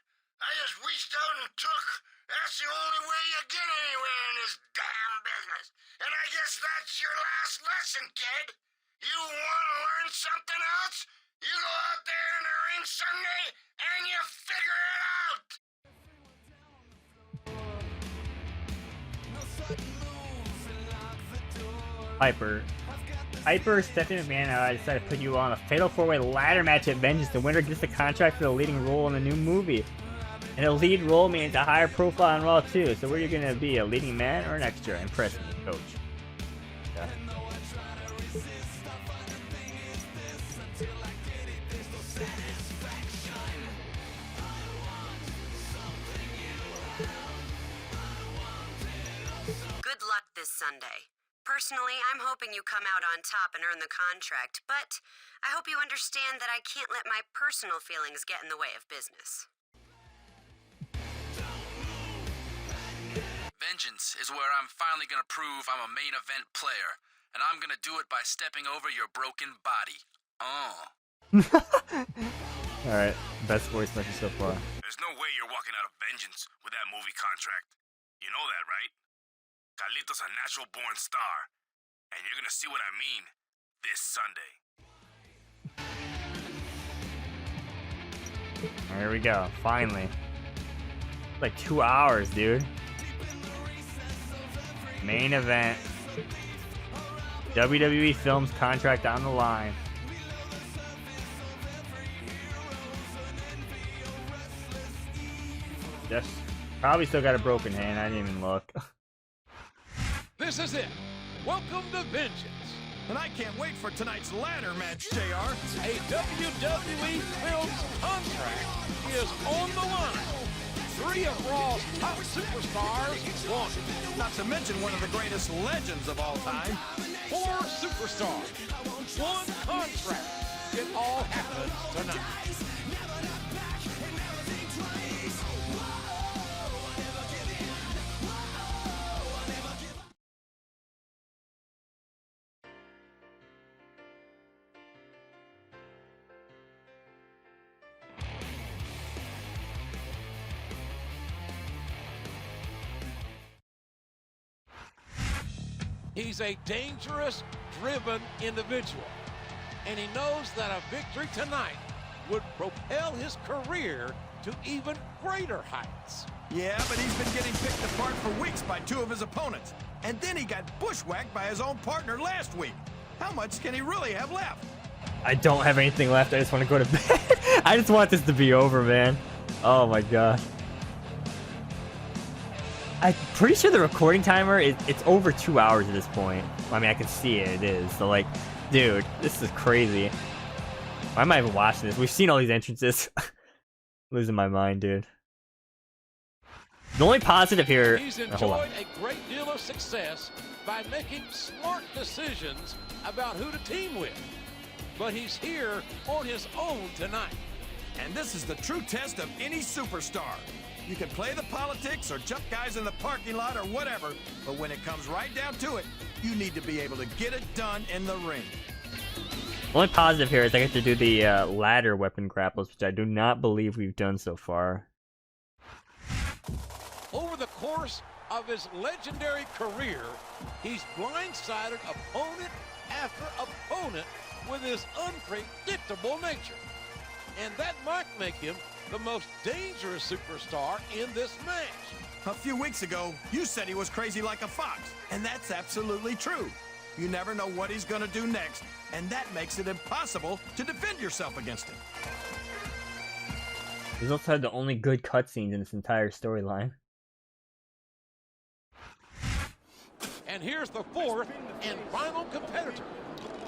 [SPEAKER 10] I just reached out and took. That's the only way you get anywhere in this damn business. And I guess that's your last lesson, kid. You want to learn something else? You go out there in the ring Sunday and you figure it out.
[SPEAKER 1] Piper, Stephanie McMahon, I decided to put you on a fatal 4-way ladder match at Vengeance. The winner gets the contract for the leading role in the new movie. And a lead role means a higher profile on Raw too. So where are you gonna be, a leading man or an extra? Impress me, coach. Yeah.
[SPEAKER 8] Good luck this Sunday. Personally, I'm hoping you come out on top and earn the contract, but I hope you understand that I can't let my personal feelings get in the way of business.
[SPEAKER 9] Vengeance is where I'm finally gonna prove I'm a main event player, and I'm gonna do it by stepping over your broken body.
[SPEAKER 1] Alright, best voice message so far.
[SPEAKER 2] There's no way you're walking out of Vengeance with that movie contract. You know that, right? Carlito's a natural-born star, and you're gonna see what I mean this Sunday.
[SPEAKER 1] Here we go, finally. Like 2 hours, dude. Main event. WWE Films contract on the line. Just probably still got a broken hand. I didn't even look.
[SPEAKER 6] This is it. Welcome to Vengeance.
[SPEAKER 7] And I can't wait for tonight's ladder match, JR.
[SPEAKER 6] A WWE Films contract is on the line. 3 of Raw's top superstars wanted.
[SPEAKER 7] Not to mention one of the greatest legends of all time.
[SPEAKER 6] 4 superstars. 1 contract. It all happens tonight. He's a dangerous, driven individual, and he knows that a victory tonight would propel his career to even greater heights.
[SPEAKER 7] Yeah, but he's been getting picked apart for weeks by 2 of his opponents. And then he got bushwhacked by his own partner last week. How much can he really have left?
[SPEAKER 1] I don't have anything left. I just want to go to bed. I just want this to be over, man. Oh my god. I'm pretty sure the recording timer it's over 2 hours at this point. I mean, I can see it is. So like, dude, this is crazy. Why am I even watching this? We've seen all these entrances. Losing my mind, dude. The only positive here.
[SPEAKER 6] He's
[SPEAKER 1] Hold on.
[SPEAKER 6] enjoyed a great deal of success by making smart decisions about who to team with. But he's here on his own tonight.
[SPEAKER 7] And this is the true test of any superstar. You can play the politics or jump guys in the parking lot or whatever, but when it comes right down to it, you need to be able to get it done in the ring.
[SPEAKER 1] The only positive here is I get to do the ladder weapon grapples, which I do not believe we've done so far.
[SPEAKER 6] Over the course of his legendary career, he's blindsided opponent after opponent with his unpredictable nature. And that might make him the most dangerous superstar in this match.
[SPEAKER 7] A few weeks ago, you said he was crazy like a fox, and that's absolutely true. You never know what he's gonna do next, and that makes it impossible to defend yourself against him.
[SPEAKER 1] He's also had the only good cutscenes in this entire storyline.
[SPEAKER 6] And here's the fourth and final competitor.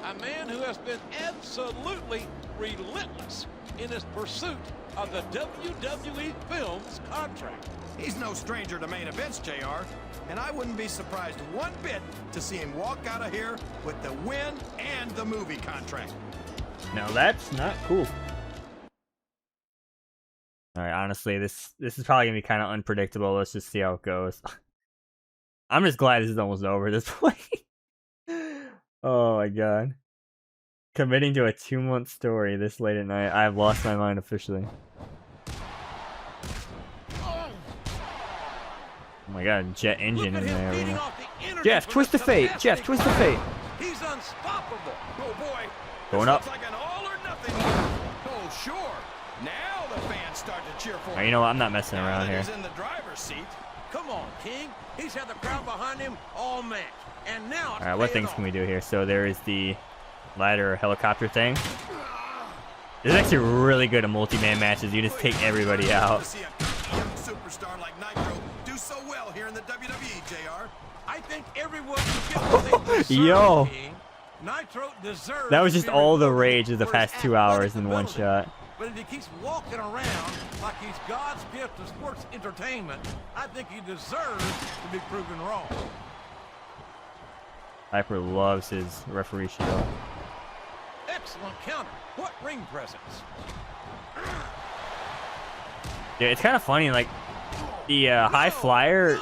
[SPEAKER 6] A man who has been absolutely relentless in his pursuit of the WWE Films contract.
[SPEAKER 7] He's no stranger to main events, JR, and I wouldn't be surprised one bit to see him walk out of here with the win and the movie contract.
[SPEAKER 1] Now that's not cool. Alright, honestly, this is probably gonna be kind of unpredictable. Let's just see how it goes. I'm just glad this is almost over at this point. Oh my god. Committing to a 2-month story this late at night. I've lost my mind officially. Oh my god, jet engine in there. Jeff, twist the fate! Jeff, twist the fate!
[SPEAKER 6] He's unstoppable.
[SPEAKER 7] Oh boy.
[SPEAKER 1] Going up.
[SPEAKER 7] Looks like an all or nothing move. Oh sure. Now the fans start to cheer for him.
[SPEAKER 1] Oh, you know what? I'm not messing around here.
[SPEAKER 7] He's in the driver's seat.
[SPEAKER 6] Come on, King. He's had the crowd behind him all match. And now it's
[SPEAKER 1] Alright, what things can we do here? So there is the ladder helicopter thing. This is actually really good at multi-man matches. You just take everybody out.
[SPEAKER 7] To see a young superstar like Nitro do so well here in the WWE, JR.
[SPEAKER 6] I think everyone should get what they deserve,
[SPEAKER 1] Yo.
[SPEAKER 6] King. Nitro deserves
[SPEAKER 1] That was just
[SPEAKER 6] to be
[SPEAKER 1] all the
[SPEAKER 6] rewarded
[SPEAKER 1] rage of the
[SPEAKER 6] for
[SPEAKER 1] past
[SPEAKER 6] his
[SPEAKER 1] 2 hours in
[SPEAKER 6] athletic
[SPEAKER 1] one
[SPEAKER 6] ability.
[SPEAKER 1] shot.
[SPEAKER 6] But if he keeps walking around like he's God's gift to sports entertainment, I think he deserves to be proven wrong.
[SPEAKER 1] Piper loves his referee shield.
[SPEAKER 6] Excellent counter. What ring presence.
[SPEAKER 1] Yeah, it's kind of funny, like, the high flyer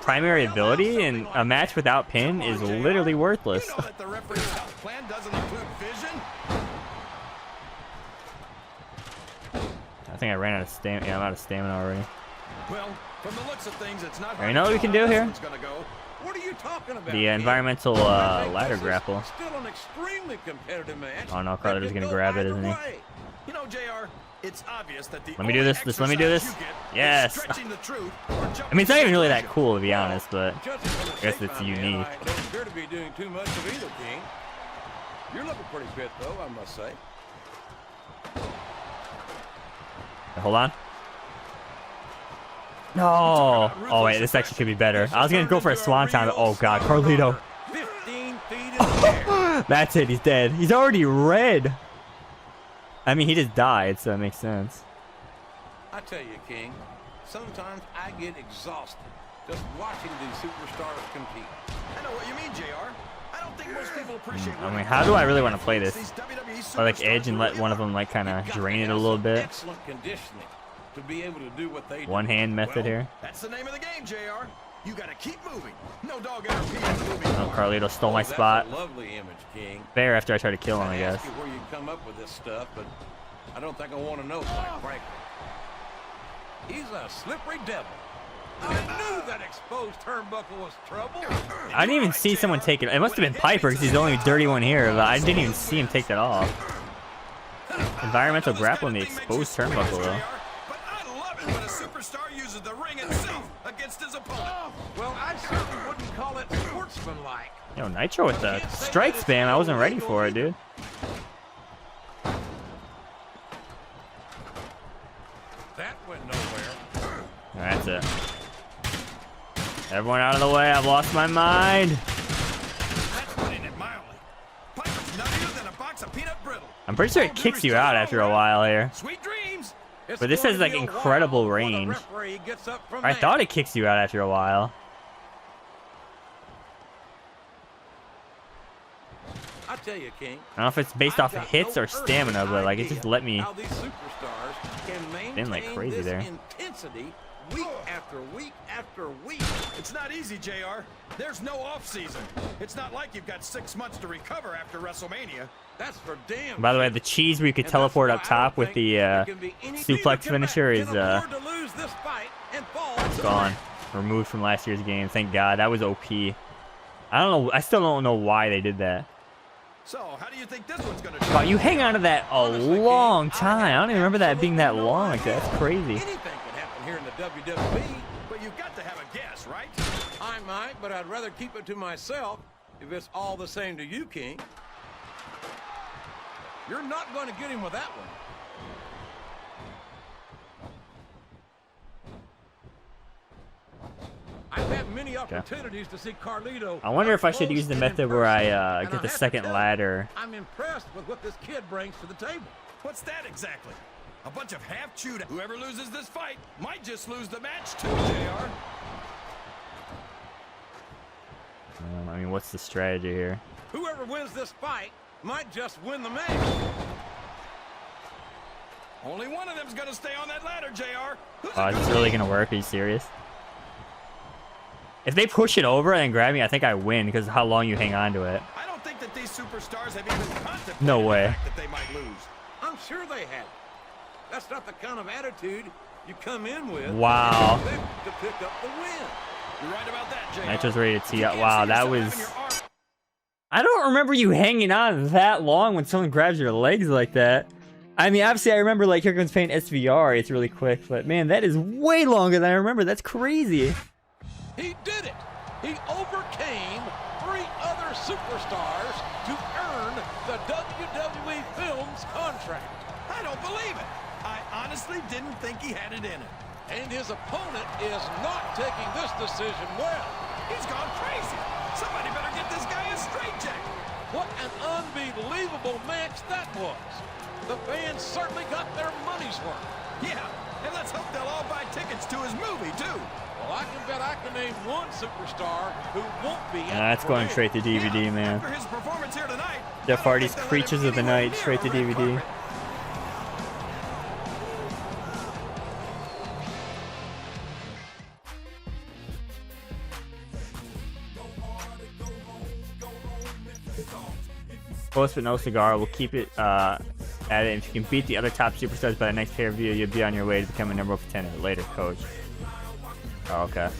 [SPEAKER 1] primary ability in a match without pin is literally worthless.
[SPEAKER 7] You know that the referee's health plan doesn't include vision.
[SPEAKER 1] I think I ran out of stamina. Yeah, I'm out of stamina already.
[SPEAKER 7] Well, from the looks of things, it's not.
[SPEAKER 1] You know what we can do here?
[SPEAKER 6] What are you talking about?
[SPEAKER 1] The environmental ladder grapple.
[SPEAKER 6] Still an extremely competitive match.
[SPEAKER 1] Oh no, Carlito's gonna grab it, isn't he?
[SPEAKER 7] You know, JR, it's obvious that the
[SPEAKER 1] Let me do this. Just let me do this. Yes. I mean, it's not even really that cool, to be honest, but I guess it's unique.
[SPEAKER 6] Don't appear to be doing too much of either, King. You're looking pretty fit, though, I must say.
[SPEAKER 1] Hold on. No. Oh wait, this actually could be better. I was gonna go for a swanton. Oh god, Carlito.
[SPEAKER 6] 15 feet in the air.
[SPEAKER 1] That's it. He's dead. He's already red. I mean, he just died, so that makes sense.
[SPEAKER 6] I tell you, King, sometimes I get exhausted just watching these superstars compete.
[SPEAKER 7] I know what you mean, JR. I don't think most people appreciate.
[SPEAKER 1] I mean, how do I really want to play this? Or like edge and let one of them like kind of drain it a little bit.
[SPEAKER 6] Excellent conditioning to be able to do what they do.
[SPEAKER 1] One hand method here.
[SPEAKER 7] That's the name of the game, JR. You gotta keep moving. No dog ever peed moving.
[SPEAKER 1] Oh, Carlito stole my spot.
[SPEAKER 6] That's a lovely image, King.
[SPEAKER 1] Fair after I tried to kill him, I
[SPEAKER 6] I
[SPEAKER 1] guess.
[SPEAKER 6] ask you where you come up with this stuff, but I don't think I want to know, quite frankly. He's a slippery devil. I knew that exposed turnbuckle was trouble.
[SPEAKER 1] I didn't even see someone take it. It must have been Piper because he's the only dirty one here, but I didn't even see him take that off. Environmental grappling the exposed turnbuckle, though.
[SPEAKER 7] But I love it when a superstar uses the ring itself against his opponent.
[SPEAKER 6] Well, I certainly wouldn't call it sportsmanlike.
[SPEAKER 1] Yo, Nitro with the strike spam. I wasn't ready for it, dude.
[SPEAKER 6] That went nowhere.
[SPEAKER 1] That's it. Everyone out of the way. I've lost my mind.
[SPEAKER 7] That's putting it mildly. Piper's nuttier than a box of peanut brittle.
[SPEAKER 1] I'm pretty sure it kicks you out after a while here.
[SPEAKER 7] Sweet dreams.
[SPEAKER 1] But this has like incredible range. I thought it kicks you out after a while.
[SPEAKER 6] I tell you, King.
[SPEAKER 1] I don't know if it's based off of hits or stamina, but like it just let me
[SPEAKER 6] how these superstars can maintain
[SPEAKER 1] like crazy
[SPEAKER 6] this
[SPEAKER 1] there.
[SPEAKER 6] intensity week after week after week.
[SPEAKER 7] It's not easy, JR. There's no off season. It's not like you've got 6 months to recover after WrestleMania.
[SPEAKER 6] That's for damn.
[SPEAKER 1] By the way, the cheese where you could teleport up top with the suplex finisher is gone. Removed from last year's game. Thank God. That was OP. I don't know. I still don't know why they did that.
[SPEAKER 7] So, how do you think this one's gonna do?
[SPEAKER 1] Wow, you hang on to that a long time. I don't even remember that being that long like that. That's crazy.
[SPEAKER 6] Anything can happen here in the WWE.
[SPEAKER 7] But you've got to have a guess, right?
[SPEAKER 6] I might, but I'd rather keep it to myself if it's all the same to you, King. You're not going to get him with that one. I've had many opportunities to see Carlito.
[SPEAKER 1] I wonder if I should use the method where I get the second ladder.
[SPEAKER 6] I'm impressed with what this kid brings to the table.
[SPEAKER 7] What's that exactly? A bunch of half-chewed. Whoever loses this fight might just lose the match too, JR.
[SPEAKER 1] I mean, what's the strategy here?
[SPEAKER 6] Whoever wins this fight might just win the match.
[SPEAKER 7] Only one of them's gonna stay on that ladder, JR.
[SPEAKER 1] Oh, is this really gonna work? Are you serious? If they push it over and grab me, I think I win because of how long you hang on to it.
[SPEAKER 7] I don't think that these superstars have even contemplated
[SPEAKER 1] No way.
[SPEAKER 7] the fact that they might lose.
[SPEAKER 6] I'm sure they have. That's not the kind of attitude you come in with.
[SPEAKER 1] Wow.
[SPEAKER 6] To pick up the win.
[SPEAKER 7] You're right about that, JR.
[SPEAKER 1] Nitro's ready to tee up.
[SPEAKER 7] You can't
[SPEAKER 1] Wow,
[SPEAKER 7] see
[SPEAKER 1] that
[SPEAKER 7] yourself
[SPEAKER 1] was...
[SPEAKER 7] having your arm-
[SPEAKER 1] I don't remember you hanging on that long when someone grabs your legs like that. I mean, obviously, I remember, like, Here Comes Pain SVR. It's really quick. But, man, that is way longer than I remember. That's crazy.
[SPEAKER 6] He did it. He overcame 3 other superstars to earn the WWE Films contract.
[SPEAKER 7] I don't believe it. I honestly didn't think he had it in him.
[SPEAKER 6] And his opponent is not taking this decision well.
[SPEAKER 7] He's gone crazy. Somebody better get this guy a straitjacket.
[SPEAKER 6] What an unbelievable match that was. The fans certainly got their money's worth.
[SPEAKER 7] Yeah, and let's hope they'll all buy tickets to his movie, too.
[SPEAKER 6] Well, I can bet I can name one superstar who won't be at
[SPEAKER 1] That's going straight to DVD, man.
[SPEAKER 7] After his performance here tonight,
[SPEAKER 1] Jeff Hardy's Creatures of the Night, straight to DVD. Close but no cigar. We'll keep it at it. If you can beat the other top superstars by the next pay-per-view, you'll be on your way to becoming number 1 contender. Later, coach. Oh, okay.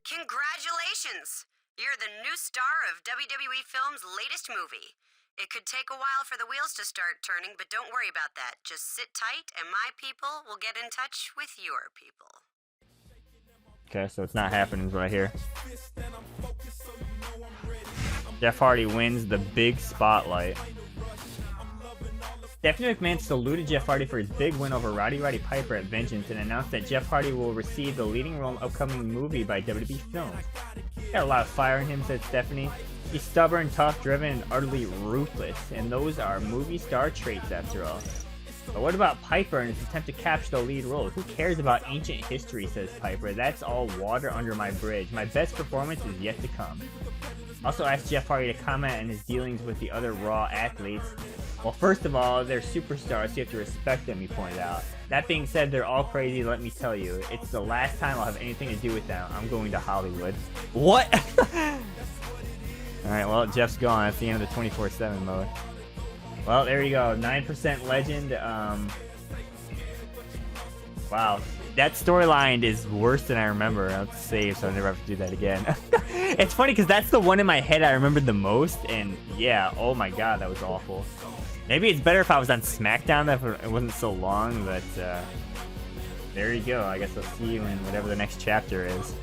[SPEAKER 8] Congratulations! You're the new star of WWE Films' latest movie. It could take a while for the wheels to start turning, but don't worry about that. Just sit tight, and my people will get in touch with your people.
[SPEAKER 1] Okay, so it's not happening is what I hear. Jeff Hardy wins the big spotlight. Stephanie McMahon saluted Jeff Hardy for his big win over Roddy Piper at Vengeance and announced that Jeff Hardy will receive the leading role in an upcoming movie by WWE Films. Got a lot of fire in him, said Stephanie. He's stubborn, tough, driven, and utterly ruthless, and those are movie star traits after all. But what about Piper and his attempt to capture the lead role? Who cares about ancient history, says Piper. That's all water under my bridge. My best performance is yet to come. Also asked Jeff Hardy to comment on his dealings with the other Raw athletes. Well, first of all, they're superstars, so you have to respect them, he pointed out. That being said, they're all crazy, let me tell you. It's the last time I'll have anything to do with them. I'm going to Hollywood. What? Alright, well, Jeff's gone. That's the end of the 24/7 mode. Well, there you go. 9% legend. Wow. That storyline is worse than I remember. I'll save so I never have to do that again. It's funny because that's the one in my head I remembered the most. And yeah, oh my god, that was awful. Maybe it's better if I was on SmackDown if it wasn't so long. But there you go. I guess I'll see you in whatever the next chapter is.